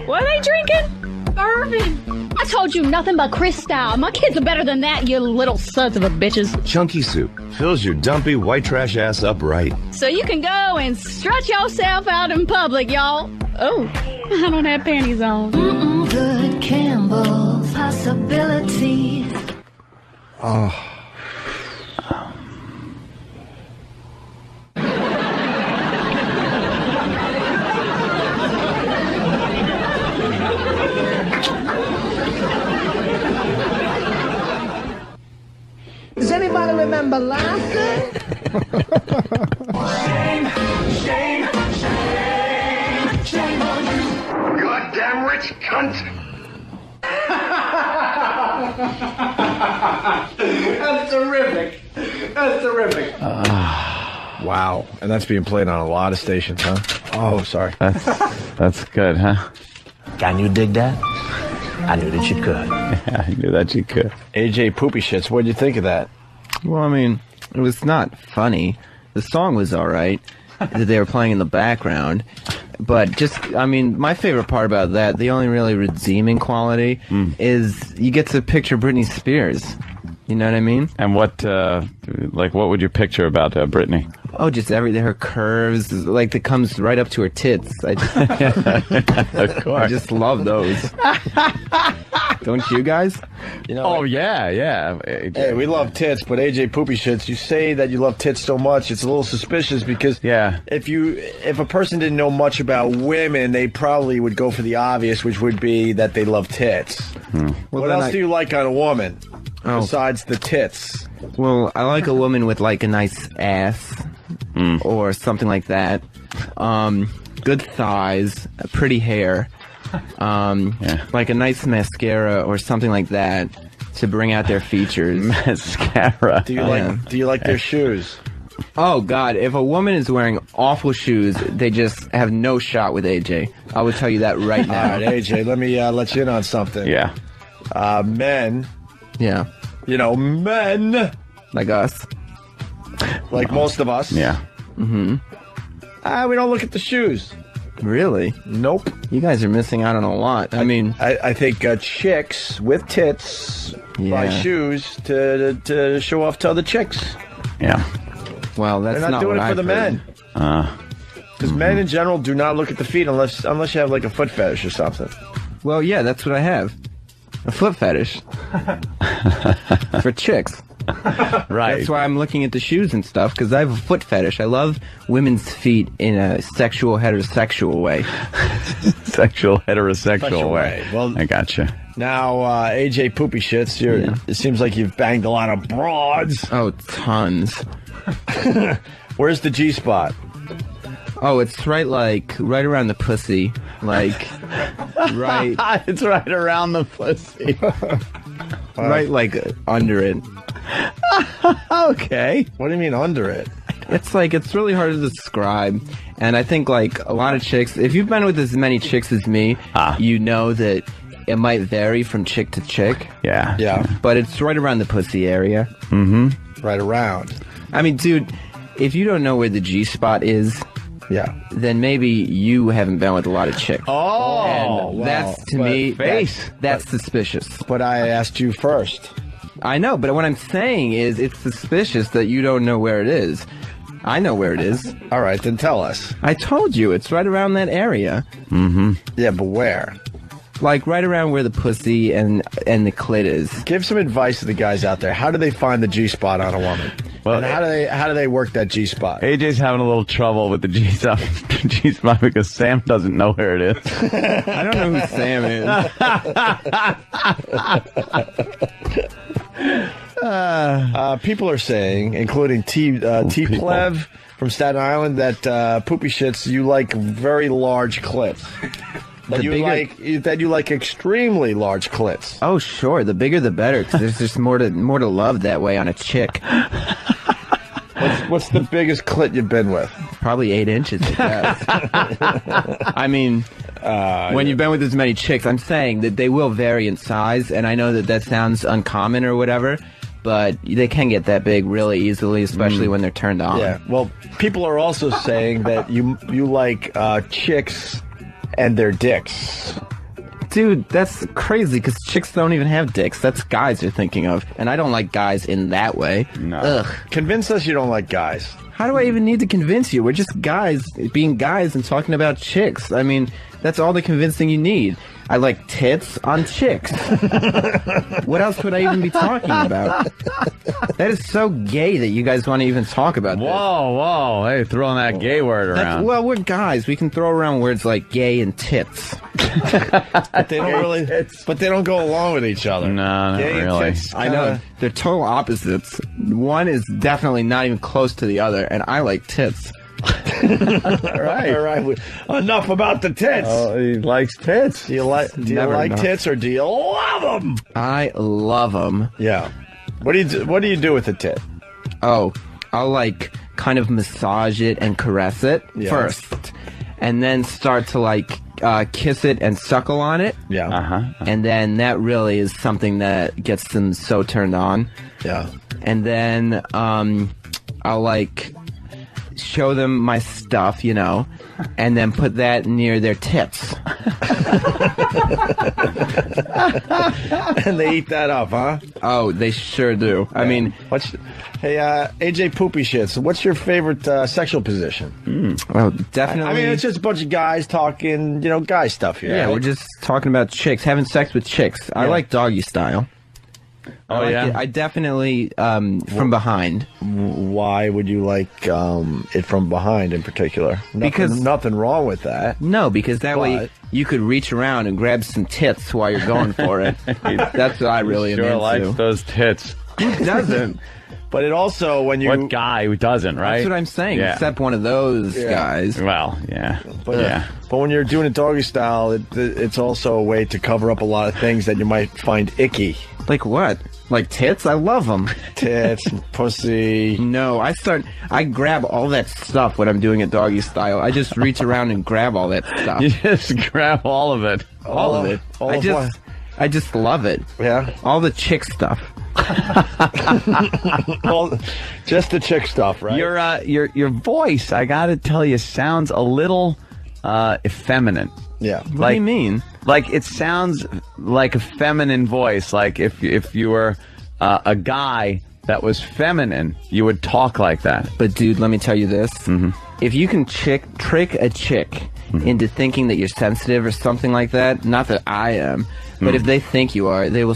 What are they drinking? Bourbon. I told you nothing but Cristal. My kids are better than that, you little sons of a bitches. Chunky Soup fills your dumpy white trash ass up right. So you can go and strut yourself out in public, y'all. Oh, I don't have panties on. Good Campbell's possibilities. Oh. Does anybody remember last night? Shame on you, goddamn rich cunt! That's terrific. That's terrific. Wow. And that's being played on a lot of stations, huh? Oh, sorry. That's good, huh? Can you dig that? I knew that you could. Yeah, I knew that you could. AJ Poopy Shits, what'd you think of that? Well, I mean, it was not funny. The song was all right that they were playing in the background. But just, I mean, my favorite part about that, the only really redeeming quality, is you get to picture Britney Spears. You know what I mean? And what would you picture about Britney? Oh, just everything. Her curves, like, that comes right up to her tits. Of course. I just love those. Don't you guys? You know, yeah. Hey, we love tits, but AJ Poopy Shits, you say that you love tits so much, it's a little suspicious because if a person didn't know much about women, they probably would go for the obvious, which would be that they love tits. Well, what else do you like on a woman besides the tits? Well, I like a woman with, like, a nice ass or something like that. Good thighs, pretty hair. Like a nice mascara or something like that to bring out their features. Mascara. Do you like their shoes? Oh God! If a woman is wearing awful shoes, they just have no shot with AJ. I will tell you that right now. All right, AJ, let me let you in on something. Yeah. Men. Yeah. You know, men like us, like most of us. Yeah. Mm-hmm. We don't look at the shoes. Really? Nope. You guys are missing out on a lot. I mean, I think chicks with tits buy shoes to show off to other chicks. Yeah. Well, that's They're not doing it for the men. Because men in general do not look at the feet unless you have like a foot fetish or something. Well, yeah, that's what I have. A foot fetish. For chicks. Right. That's why I'm looking at the shoes and stuff, because I have a foot fetish. I love women's feet in a sexual, heterosexual way. Sexual, heterosexual way. Well, I gotcha. Now, AJ Poopy Shits, it seems like you've banged a lot of broads. Oh, tons. Where's the G-spot? Oh, it's right around the pussy. Like, right. It's right around the pussy. Right, like, under it. Okay. What do you mean under it? It's really hard to describe. And I think, like, a lot of chicks, if you've been with as many chicks as me, you know that it might vary from chick to chick. Yeah. Yeah. But it's right around the pussy area. Mm-hmm. Right around. I mean, dude, if you don't know where the G-spot is, then maybe you haven't been with a lot of chicks. Oh, and that's, to me, that's suspicious. But I asked you first. I know, but what I'm saying is it's suspicious that you don't know where it is. I know where it is. All right, then tell us. I told you, it's right around that area. Mm-hmm. Yeah, but where? Like right around where the pussy and the clit is. Give some advice to the guys out there. How do they find the G-spot on a woman? Well, and how do they work that G-spot? AJ's having a little trouble with the G-spot because Sam doesn't know where it is. I don't know who Sam is. People are saying, including T-Plev from Staten Island, that Poopy Shits, you like very large clits. That you like extremely large clits. Oh, sure. The bigger the better, because there's just more to love that way on a chick. What's the biggest clit you've been with? Probably 8 inches, I guess. I mean, when you've been with as many chicks, I'm saying that they will vary in size, and I know that sounds uncommon or whatever, but they can get that big really easily, especially when they're turned on. Yeah. Well, people are also saying that you like chicks and their dicks. Dude, that's crazy, because chicks don't even have dicks. That's guys you're thinking of. And I don't like guys in that way. No. Ugh. Convince us you don't like guys. How do I even need to convince you? We're just guys being guys and talking about chicks. I mean, that's all the convincing you need. I like tits on chicks. What else would I even be talking about? That is so gay that you guys want to even talk about this. Whoa. Hey, throwing that gay word around. Well, we're guys. We can throw around words like gay and tits. But they don't really. But they don't go along with each other. No, not really. I know. They're total opposites. One is definitely not even close to the other, and I like tits. All right. Enough about the tits. Oh, he likes tits. Do you like tits or do you love them? I love them. Yeah. What do you do with the tit? Oh, I'll like kind of massage it and caress it first, and then start to like kiss it and suckle on it. Yeah. And then that really is something that gets them so turned on. Yeah. And then I'll like show them my stuff, you know, and then put that near their tits. And they eat that up, huh? Oh, they sure do. Yeah. I mean, hey, AJ Poopy Shits, what's your favorite sexual position? Well, definitely. I mean, it's just a bunch of guys talking, guy stuff here. Yeah, right? we're just talking about chicks, having sex with chicks. Yeah. I like doggy style. I definitely from behind. Why would you like it from behind in particular? Because nothing wrong with that. No, because that way you could reach around and grab some tits while you're going for it. That's what I really am into. Sure likes those tits. Who doesn't? But it also, when you... What guy who doesn't, right? That's what I'm saying, except one of those guys. Well, yeah. But when you're doing it doggy style, it's also a way to cover up a lot of things that you might find icky. Like what? Like tits? I love them. Tits, pussy. No, I grab all that stuff when I'm doing it doggy style. I just reach around and grab all that stuff. You just grab all of it. All of it. I just love it. Yeah? All the chick stuff. Just the chick stuff, right? Your voice, I gotta tell you, sounds a little effeminate. Yeah. What do you mean? Like it sounds like a feminine voice. Like if you were a guy that was feminine, you would talk like that. But dude, let me tell you this: if you can trick a chick into thinking that you're sensitive or something like that, not that I am. But if they think you are, they will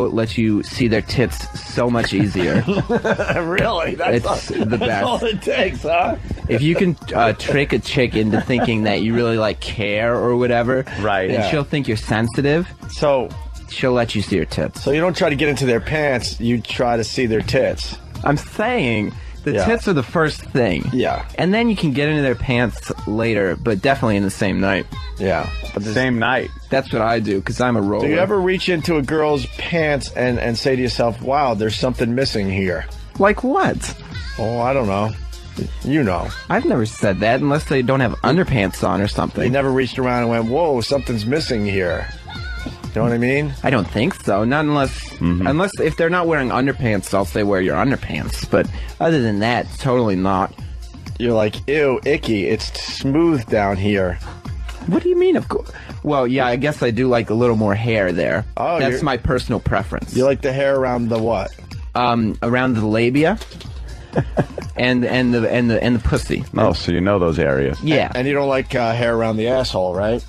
let you see their tits so much easier. Really? That's the best. All it takes, huh? If you can trick a chick into thinking that you really like care or whatever, then she'll think you're sensitive. So she'll let you see her tits. So you don't try to get into their pants, you try to see their tits. I'm saying the tits are the first thing. Yeah. And then you can get into their pants later, but definitely in the same night. Yeah. But the same night. That's what I do, because I'm a roller. Do you ever reach into a girl's pants and say to yourself, wow, there's something missing here? Like what? Oh, I don't know. You know. I've never said that unless they don't have underpants on or something. You never reached around and went, whoa, something's missing here. You know what I mean? I don't think so. Not unless if they're not wearing underpants, I'll say wear your underpants. But other than that, totally not. You're like, ew, icky. It's smooth down here. What do you mean? Of course. Well, yeah, I guess I do like a little more hair there. Oh, that's my personal preference. You like the hair around the what? Around the labia. and the pussy. Oh, so you know those areas. Yeah. And you don't like hair around the asshole, right?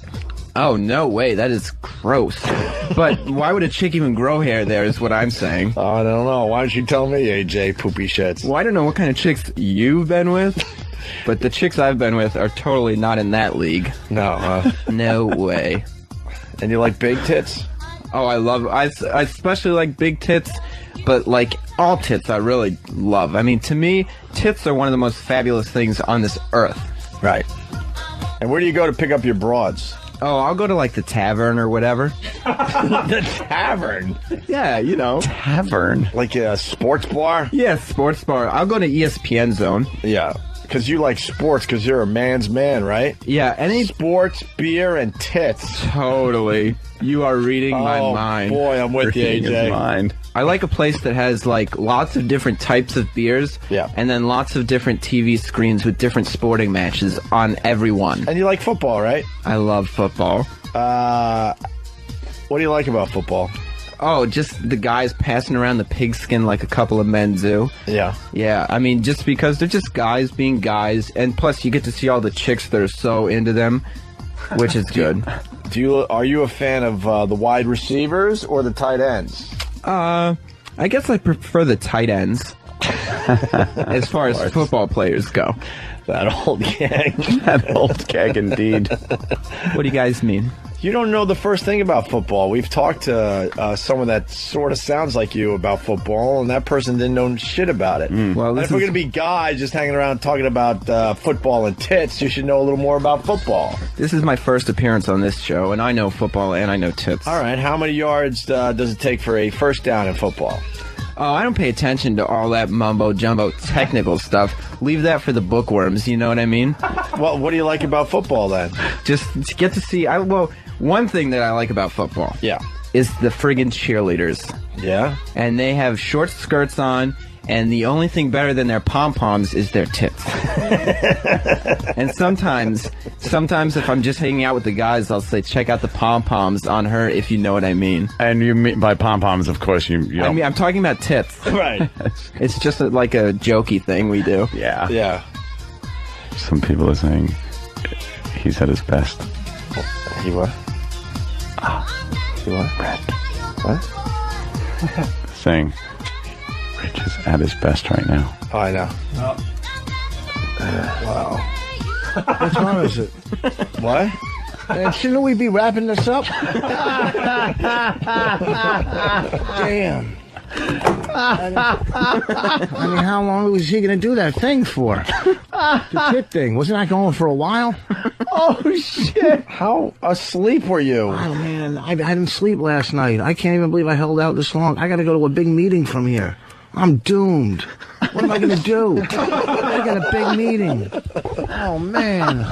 Oh, no way. That is gross. But why would a chick even grow hair there is what I'm saying. Oh, I don't know. Why don't you tell me, AJ Poopy Shits? Well, I don't know what kind of chicks you've been with, but the chicks I've been with are totally not in that league. No, No way. And you like big tits? Oh, I especially like big tits, but like all tits I really love. I mean, to me, tits are one of the most fabulous things on this earth. Right. And where do you go to pick up your broads? Oh, I'll go to like the tavern or whatever. The tavern? Yeah, you know. Tavern? Like a sports bar? Yeah, sports bar. I'll go to ESPN Zone. Yeah. Because you like sports, because you're a man's man, right? Yeah, any sports, beer, and tits. Totally. You are reading my mind. Oh, boy, I'm with you, AJ. Mind. I like a place that has like lots of different types of beers. Yeah. And then lots of different TV screens with different sporting matches on every one. And you like football, right? I love football. What do you like about football? Oh, just the guys passing around the pigskin like a couple of men do. Yeah. Yeah, I mean, just because they're just guys being guys, and plus you get to see all the chicks that are so into them, which is good. Are you a fan of the wide receivers or the tight ends? I guess I prefer the tight ends as far as football players go. That old gag. That old gag indeed. What do you guys mean? You don't know the first thing about football. We've talked to someone that sort of sounds like you about football, and that person didn't know shit about it. Well, and if we're going to be guys just hanging around talking about football and tits, you should know a little more about football. This is my first appearance on this show, and I know football and I know tits. All right, how many yards does it take for a first down in football? Oh, I don't pay attention to all that mumbo-jumbo technical stuff. Leave that for the bookworms, you know what I mean? Well, what do you like about football, then? Just to get to see... one thing that I like about football is the friggin' cheerleaders. Yeah? And they have short skirts on, and the only thing better than their pom-poms is their tits. And sometimes if I'm just hanging out with the guys, I'll say, check out the pom-poms on her, if you know what I mean. And you mean by pom-poms, of course, you I mean, I'm talking about tits. Right. It's just like a jokey thing we do. Yeah. Yeah. Some people are saying he's at his best. He what? He what? Brett. What? Saying Rich is at his best right now. Oh, I know. Wow. What's wrong with it? What? Shouldn't we be wrapping this up? Damn. I mean, how long was he going to do that thing for? The tit thing. Wasn't that going for a while? Oh, shit. How asleep were you? Oh, man. I didn't sleep last night. I can't even believe I held out this long. I got to go to a big meeting from here. I'm doomed. What am I going to do? I got a big meeting. Oh, man.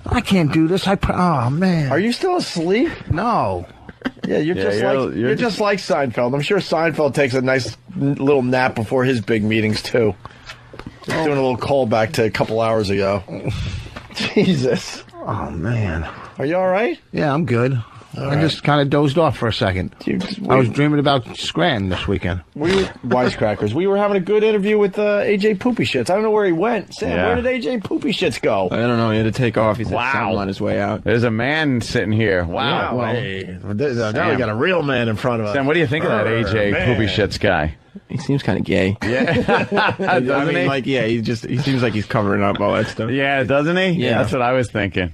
I can't do this. Oh, man. Are you still asleep? No. Yeah, you're just like Seinfeld. I'm sure Seinfeld takes a nice little nap before his big meetings, too. Just doing a little callback to a couple hours ago. Jesus. Oh, man. Are you all right? Yeah, I'm good. I just kind of dozed off for a second. I was dreaming about Scranton this weekend. We were wisecrackers. We were having a good interview with AJ Poopy Shits. I don't know where he went. Sam, where did AJ Poopy Shits go? I don't know. He had to take off. He's on his way out. There's a man sitting here. Wow. Yeah, hey, now we got a real man in front of us. Sam, what do you think of that AJ Poopy Shits guy? He seems kind of gay. Yeah. I mean, he seems like he's covering up all that stuff. Yeah, doesn't he? Yeah. That's what I was thinking.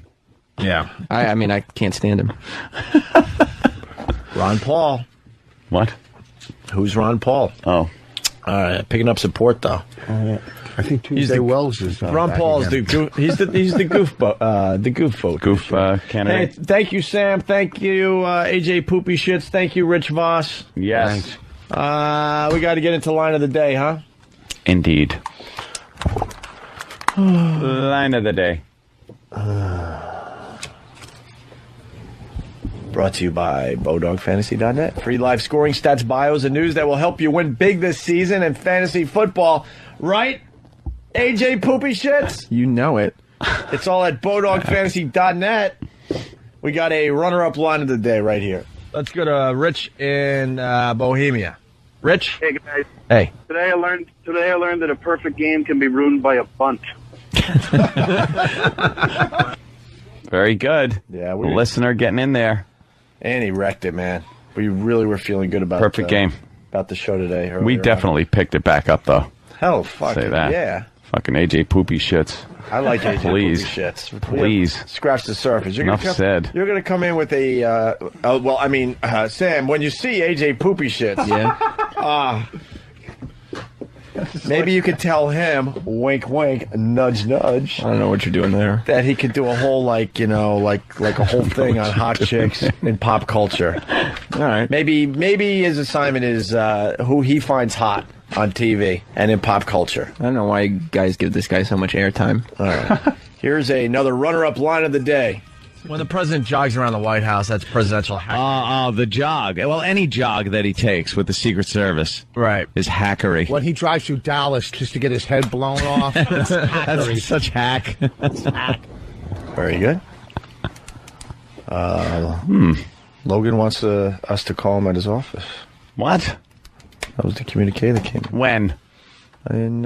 Yeah. I mean, I can't stand him. Ron Paul. What? Who's Ron Paul? Oh. All right, picking up support, though. I think Tuesday Wells is Ron Paul's the he's the goof vote. Goof candidate. Hey, thank you, Sam. Thank you, AJ Poopy Shits. Thank you, Rich Voss. Yes. We got to get into line of the day, huh? Indeed. Line of the day. Brought to you by BowDogFantasy.net. Free live scoring, stats, bios, and news that will help you win big this season in fantasy football. Right, AJ Poopy Shits? You know it. It's all at BowDogFantasy.net. We got a runner-up line of the day right here. Let's go to Rich in Bohemia. Rich? Hey, guys. Hey. Today I learned that a perfect game can be ruined by a bunt. Very good. Yeah, listener getting in there. And he wrecked it, man. We really were feeling good about perfect game about the show today. We definitely picked it back up, though. Hell, fuck Say that. Yeah. Fucking AJ Poopy Shits. I like AJ Please. Poopy Shits. Please. Scratch the surface. Enough said. You're going to come in with a, Sam, when you see AJ Poopy Shits, maybe you could tell him, wink, wink, nudge, nudge. I don't know what you're doing there. That he could do a whole, like a whole thing on hot chicks in pop culture. All right. Maybe his assignment is who he finds hot on TV and in pop culture. I don't know why you guys give this guy so much airtime. All right. Here's another runner-up line of the day. When the president jogs around the White House, that's presidential hackery. The jog. Well, any jog that he takes with the Secret Service, right, is hackery. When he drives through Dallas just to get his head blown off, that's hackery. That's such hack. Very good. Logan wants us to call him at his office. What? That was the communique that came. When? And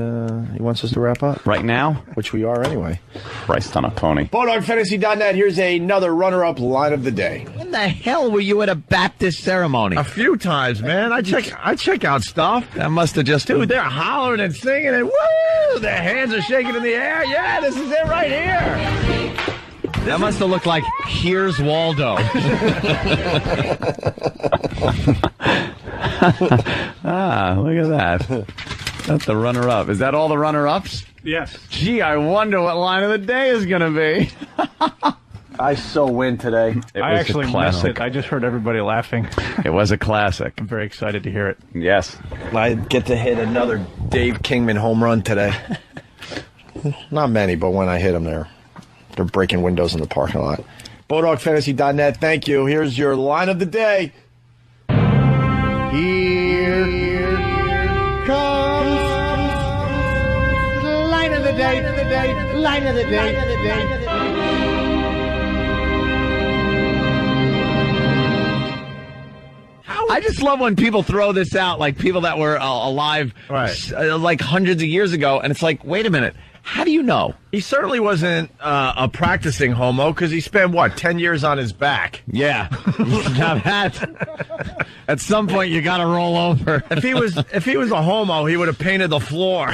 he wants us to wrap up. Right now? Which we are anyway. Christ on a pony. BulldogFantasy.net. Here's another runner-up line of the day. When the hell were you at a Baptist ceremony? A few times, man. I check out stuff. That must have just... Dude, they're hollering and singing and woo! Their hands are shaking in the air. Yeah, this is it right here. That must have looked like Here's Waldo. Look at that. That's the runner-up. Is that all the runner-ups? Yes. Gee, I wonder what line of the day is going to be. I so win today. I actually missed it. I just heard everybody laughing. It was a classic. I'm very excited to hear it. Yes. I get to hit another Dave Kingman home run today. Not many, but when I hit them, they're breaking windows in the parking lot. BulldogFantasy.net. Thank you. Here's your line of the day. Here comes line of the day. Line of the day. I just love when people throw this out, like people that were alive like hundreds of years ago, and it's like, wait a minute, how do you know? He certainly wasn't a practicing homo because he spent, 10 years on his back? Yeah. Now at some point, you got to roll over. If he was a homo, he would have painted the floor.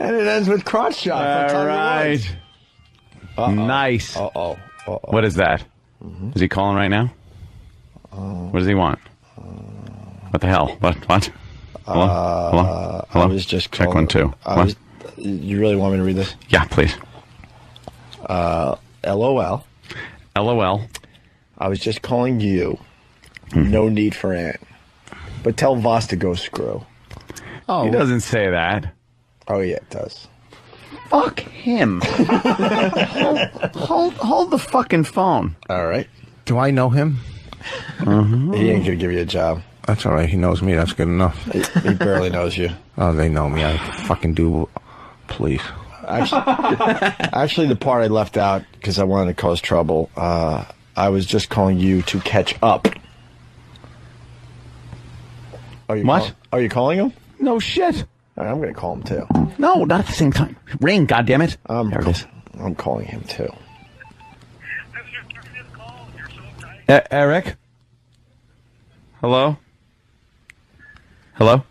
And it ends with crotch shot. All right. Nice. What is that? Mm-hmm. Is he calling right now? What does he want? What the hell? What? Hello? I was just calling. Check 1 2. You really want me to read this? Yeah, please. LOL. LOL. I was just calling you. No need for Ant. But tell Voss to go screw. Oh, he doesn't say that. Oh, yeah, it does. Fuck him. hold the fucking phone. All right. Do I know him? Mm-hmm. He ain't going to give you a job. That's all right. He knows me. That's good enough. He barely knows you. Oh, they know me. I fucking do. Please. Actually, the part I left out because I wanted to cause trouble, I was just calling you to catch up. Are you calling him? No shit. All right, I'm going to call him too. No, not at the same time. Ring, goddammit. There it is. I'm calling him too. Eric? Hello? Hello?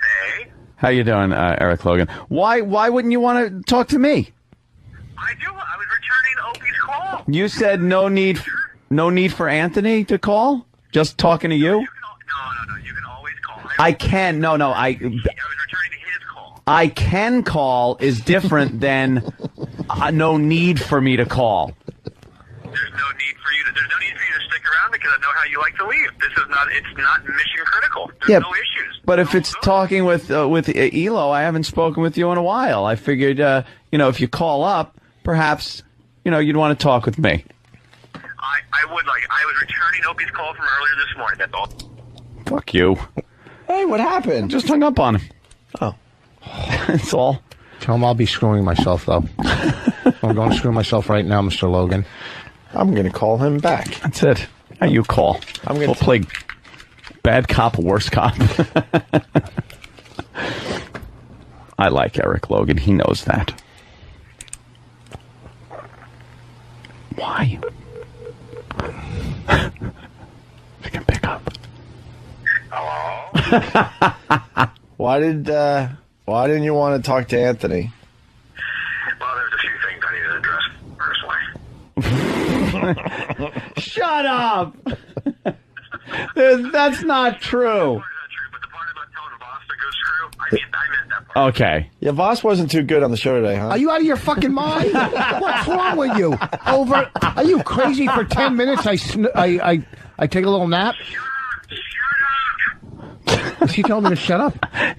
Hey. How you doing, Eric Logan? Why wouldn't you want to talk to me? I do. I was returning Opie's call. You said no need for Anthony to call? Just talking to you? No. You can always call. I can. No. I was returning his call. I can call is different than no need for me to call. There's no need for you to stick around because I know how you like to leave. It's not mission critical. There's no issues. But if it's talking with Elo, I haven't spoken with you in a while. I figured, if you call up, perhaps, you'd want to talk with me. I would like. I was returning Opie's call from earlier this morning. That's all. Fuck you. Hey, what happened? Just hung up on him. Oh. That's all. Tell him I'll be screwing myself, though. I'm going to screw myself right now, Mr. Logan. I'm going to call him back. That's it. How you call? We'll play bad cop, worst cop. I like Eric Logan. He knows that. Why? He can pick up. Hello? Why didn't you want to talk to Anthony? Well, there's a few things I need to address personally. Shut up! That's not true. Okay. Yeah, Voss wasn't too good on the show today, huh? Are you out of your fucking mind? What's wrong with you? Are you crazy? For 10 minutes, I take a little nap. He told me to shut up.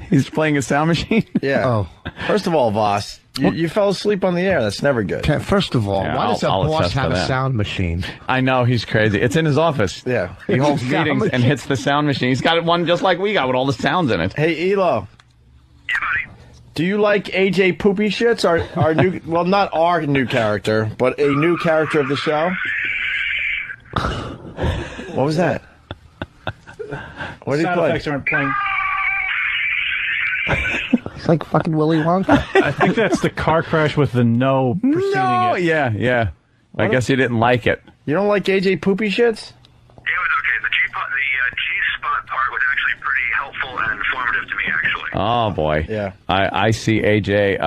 He's playing a sound machine? Yeah. Oh. First of all, Voss, you fell asleep on the air. That's never good. First of all, why does a boss have a sound machine? I know, he's crazy. It's in his office. Yeah. He holds meetings and hits the sound machine. He's got one just like we got with all the sounds in it. Hey, Elo. Do you like AJ Poopy Shits? Our new, well, not our new character, but a new character of the show? What was that? What did he Sound play? effects aren't playing. It's like fucking Willy Wonka. I think that's the car crash with the no preceding No, it. yeah. I guess you didn't like it. You don't like AJ Poopy Shits? G-spot part was actually pretty helpful and informative to me, actually. Oh boy. Yeah. I see AJ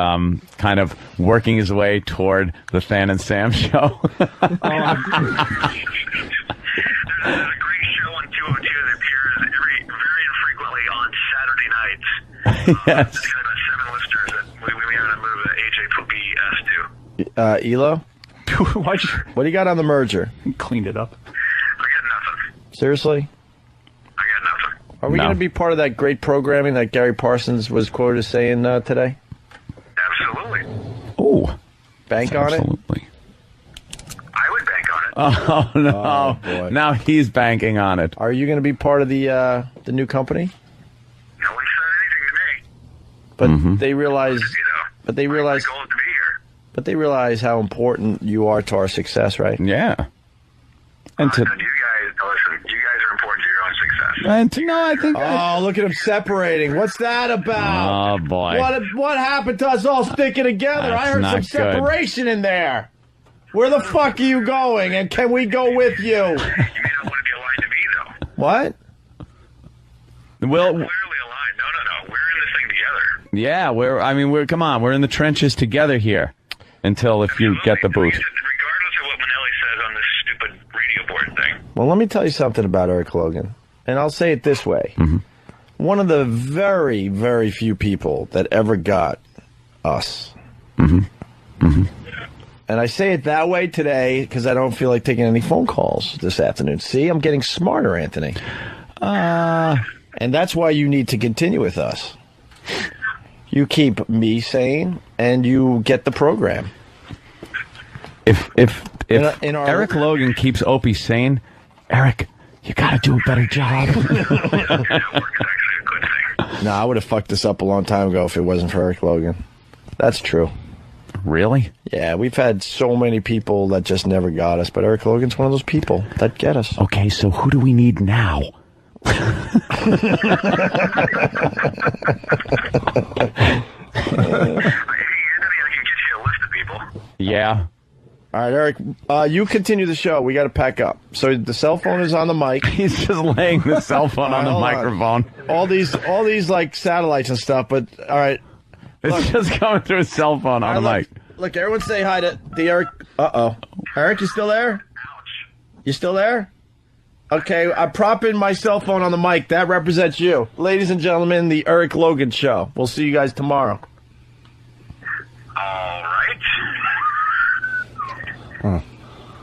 kind of working his way toward the Fan and Sam show. There's a great show on 202 that appears very infrequently on Saturday nights. Yes. It's got about 7 listeners that we had to move AJ Poopy S to. Elo? What do you got on the merger? Cleaned it up. I got nothing. Seriously? I got nothing. Are we going to be part of that great programming that Gary Parsons was quoted as saying today? Absolutely. Oh. Bank on it? Absolutely. I would bank on it. Oh, no. Oh, boy. Now he's banking on it. Are you going to be part of the new company? No one said anything to me. But Mm-hmm. they realize... But they realize... My goal is to be here. But they realize how important you are to our success, right? Yeah. And to... You guys, listen, you guys are important to your own success. And to no, I think... Oh, look at them separating. What's that about? Oh, boy. What happened to us all sticking together? That's I heard some not good. separation in there. Where the fuck are you going? And can we go with you? You may not want to be aligned to me, though. What? Well, Clearly aligned. No. We're in this thing together. yeah, come on, we're in the trenches together here until if you get the boot. Regardless of what Manelli says on this stupid radio board thing. Well, let me tell you something about Eric Logan. And I'll say it this way. Mm-hmm. One of the very, very few people that ever got us. Mm-hmm. Mm-hmm. And I say it that way today because I don't feel like taking any phone calls this afternoon. See, I'm getting smarter, Anthony. And that's why you need to continue with us. You keep me sane, and you get the program. If in our- Eric Logan keeps Opie sane, Eric, you got to do a better job. No, I would have fucked this up a long time ago if it wasn't for Eric Logan. That's true. Really? Yeah, we've had so many people that just never got us, but Eric Logan's one of those people that get us. Okay, so who do we need now? Yeah. All right, Eric, you continue the show. We got to pack up. So the cell phone is on the mic. He's just laying the cell phone on the microphone. All these like satellites and stuff, but all right. It's just coming through his cell phone on the mic. Look, everyone say hi to the Eric. Uh-oh. Eric, you still there? You still there? Okay, I'm propping my cell phone on the mic. That represents you. Ladies and gentlemen, the Eric Logan Show. We'll see you guys tomorrow. All right.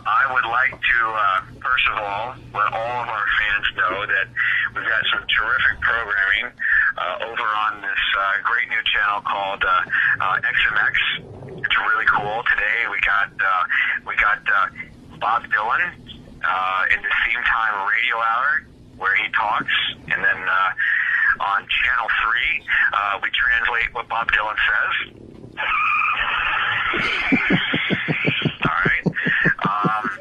I would like to, first of all, let all of our fans know that we've got some terrific programming over on this great new channel called XMX. It's really cool. Today we got Bob Dylan in the Theme Time Radio Hour where he talks, and then on Channel 3 we translate what Bob Dylan says. All right.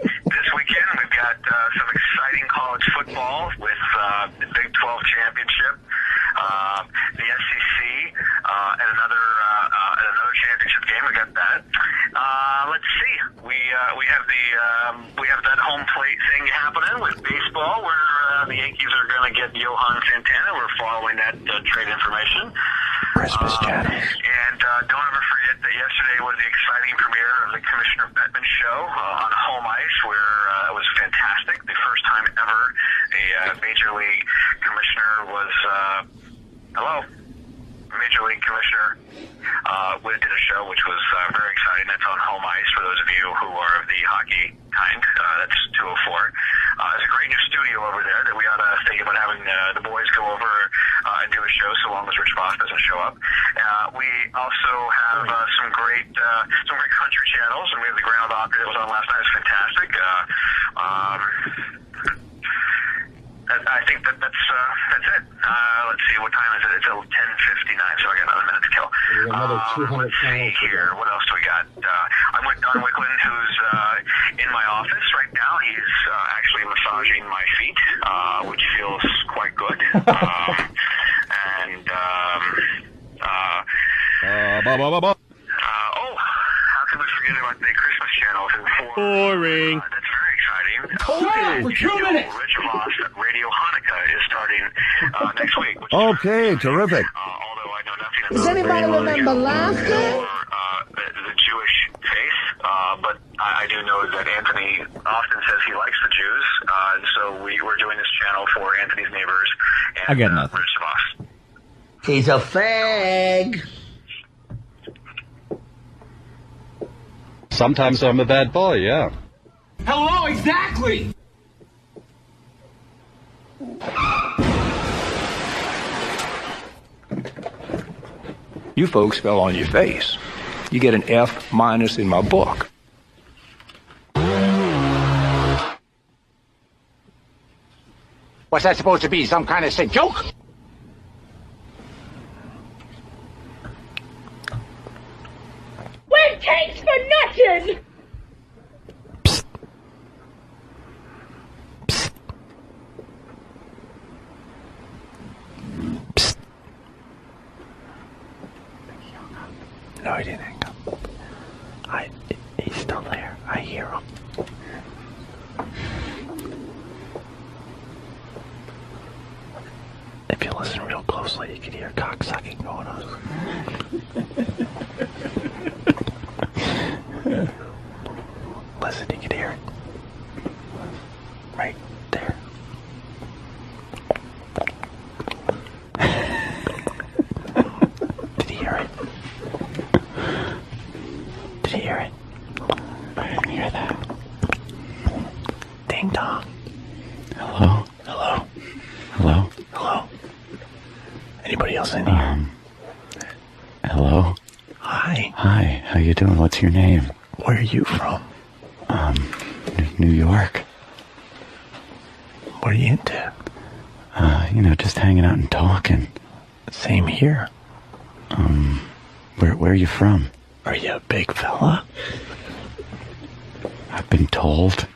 This weekend we've got some exciting college football with the Big 12 championship, the SEC, and another championship game. We got that. Let's see. We have that home plate thing happening with baseball where the Yankees are going to get Johan Santana. We're following that trade information. Christmas channel. And don't ever forget that yesterday was the exciting premiere of the Commissioner Bettman show on home ice, where it was fantastic. The first time ever a Major League Commissioner was Major League Commissioner did a show, which was very exciting. That's on home ice for those of you who are of the hockey kind. That's 204. There's a great new studio over there that we ought to think about having the boys go over and do a show, so long as Rich Voss doesn't show up. We also have some great country channels, and we have the Ground Opera that was on last night. It was fantastic. I think that's it. Let's see, what time is it? It's 10:59, so I got another another 200 channels. Here, what else do we got? I'm with Don Wicklund, who's in my office right now. He's actually massaging my feet, which feels quite good. How can we forget about the Christmas channel? Boring. That's very exciting. For 2 minutes. Rich Voss Radio Hanukkah is starting next week. Okay, terrific. Although I know nothing about Does anybody remember last year? the Jewish faith, but I do know that Anthony often says he likes the Jews, and so we're doing this channel for Anthony's neighbors and I got nothing. Rich Voss. He's a fag. Sometimes I'm a bad boy, yeah. Hello, exactly. You folks fell on your face. You get an F- in my book. What's that supposed to be? Some kind of sick joke? Win cakes for nothing! No, he didn't hang up. He's still there. I hear him. If you listen real closely, you can hear cocksucking going on. Listen, you can hear it. Right there. Did he hear it? Did you hear it? I didn't hear that. Ding dong. Hello? Hello? Hello? Hello? Anybody else in here? Hello? Hi. Hi, how you doing? What's your name? Where are you from? New York. What are you into? Just hanging out and talking. Same here. Where are you from? Are you a big fella? I've been told.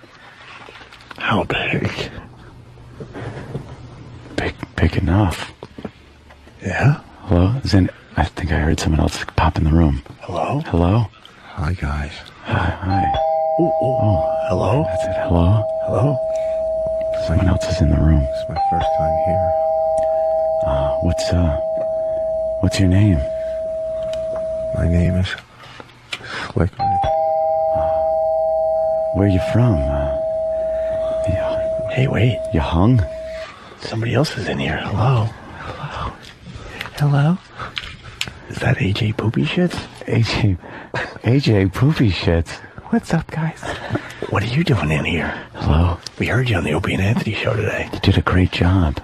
How big? Big enough. Yeah? Hello? I think I heard someone else pop in the room. Hello? Hello? Hi, guys. Hi. Ooh. Hello? That's it. Hello? Hello? Someone else is in the room. It's my first time here. What's your name? My name is Slickman. Where are you from? Hey, wait. You hung? Somebody else is in here. Hello? Hello? Hello? Is that AJ Poopy Shits? AJ Poopy Shits. What's up, guys? What are you doing in here? Hello? We heard you on the Opie and Anthony show today. You did a great job.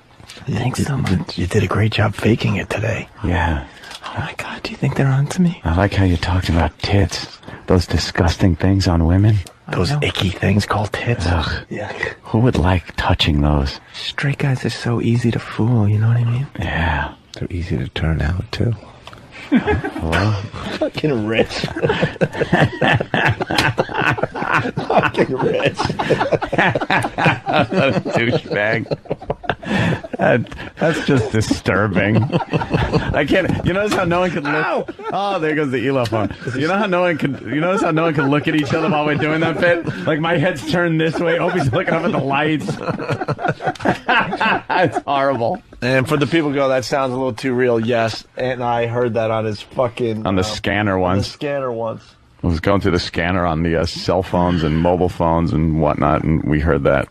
Thanks so much. You did a great job faking it today. Yeah. Oh my God, do you think they're on to me? I like how you talked about tits. Those disgusting things on women. Those icky things called tits. Ugh. Yeah. Who would like touching those? Straight guys are so easy to fool, you know what I mean? Yeah. They're easy to turn out, too. Hello? Fucking rich. Fucking rich. What a douchebag. That's just disturbing. I can't. You notice how no one can look. Oh, there goes the ELO phone. You know how no one can. You notice how no one can look at each other while we're doing that bit. Like my head's turned this way. Opie's looking up at the lights. It's horrible. And for the people who go, that sounds a little too real. Yes, and I heard that on his fucking on the scanner once. The scanner once. I was going through the scanner on the cell phones and mobile phones and whatnot, and we heard that.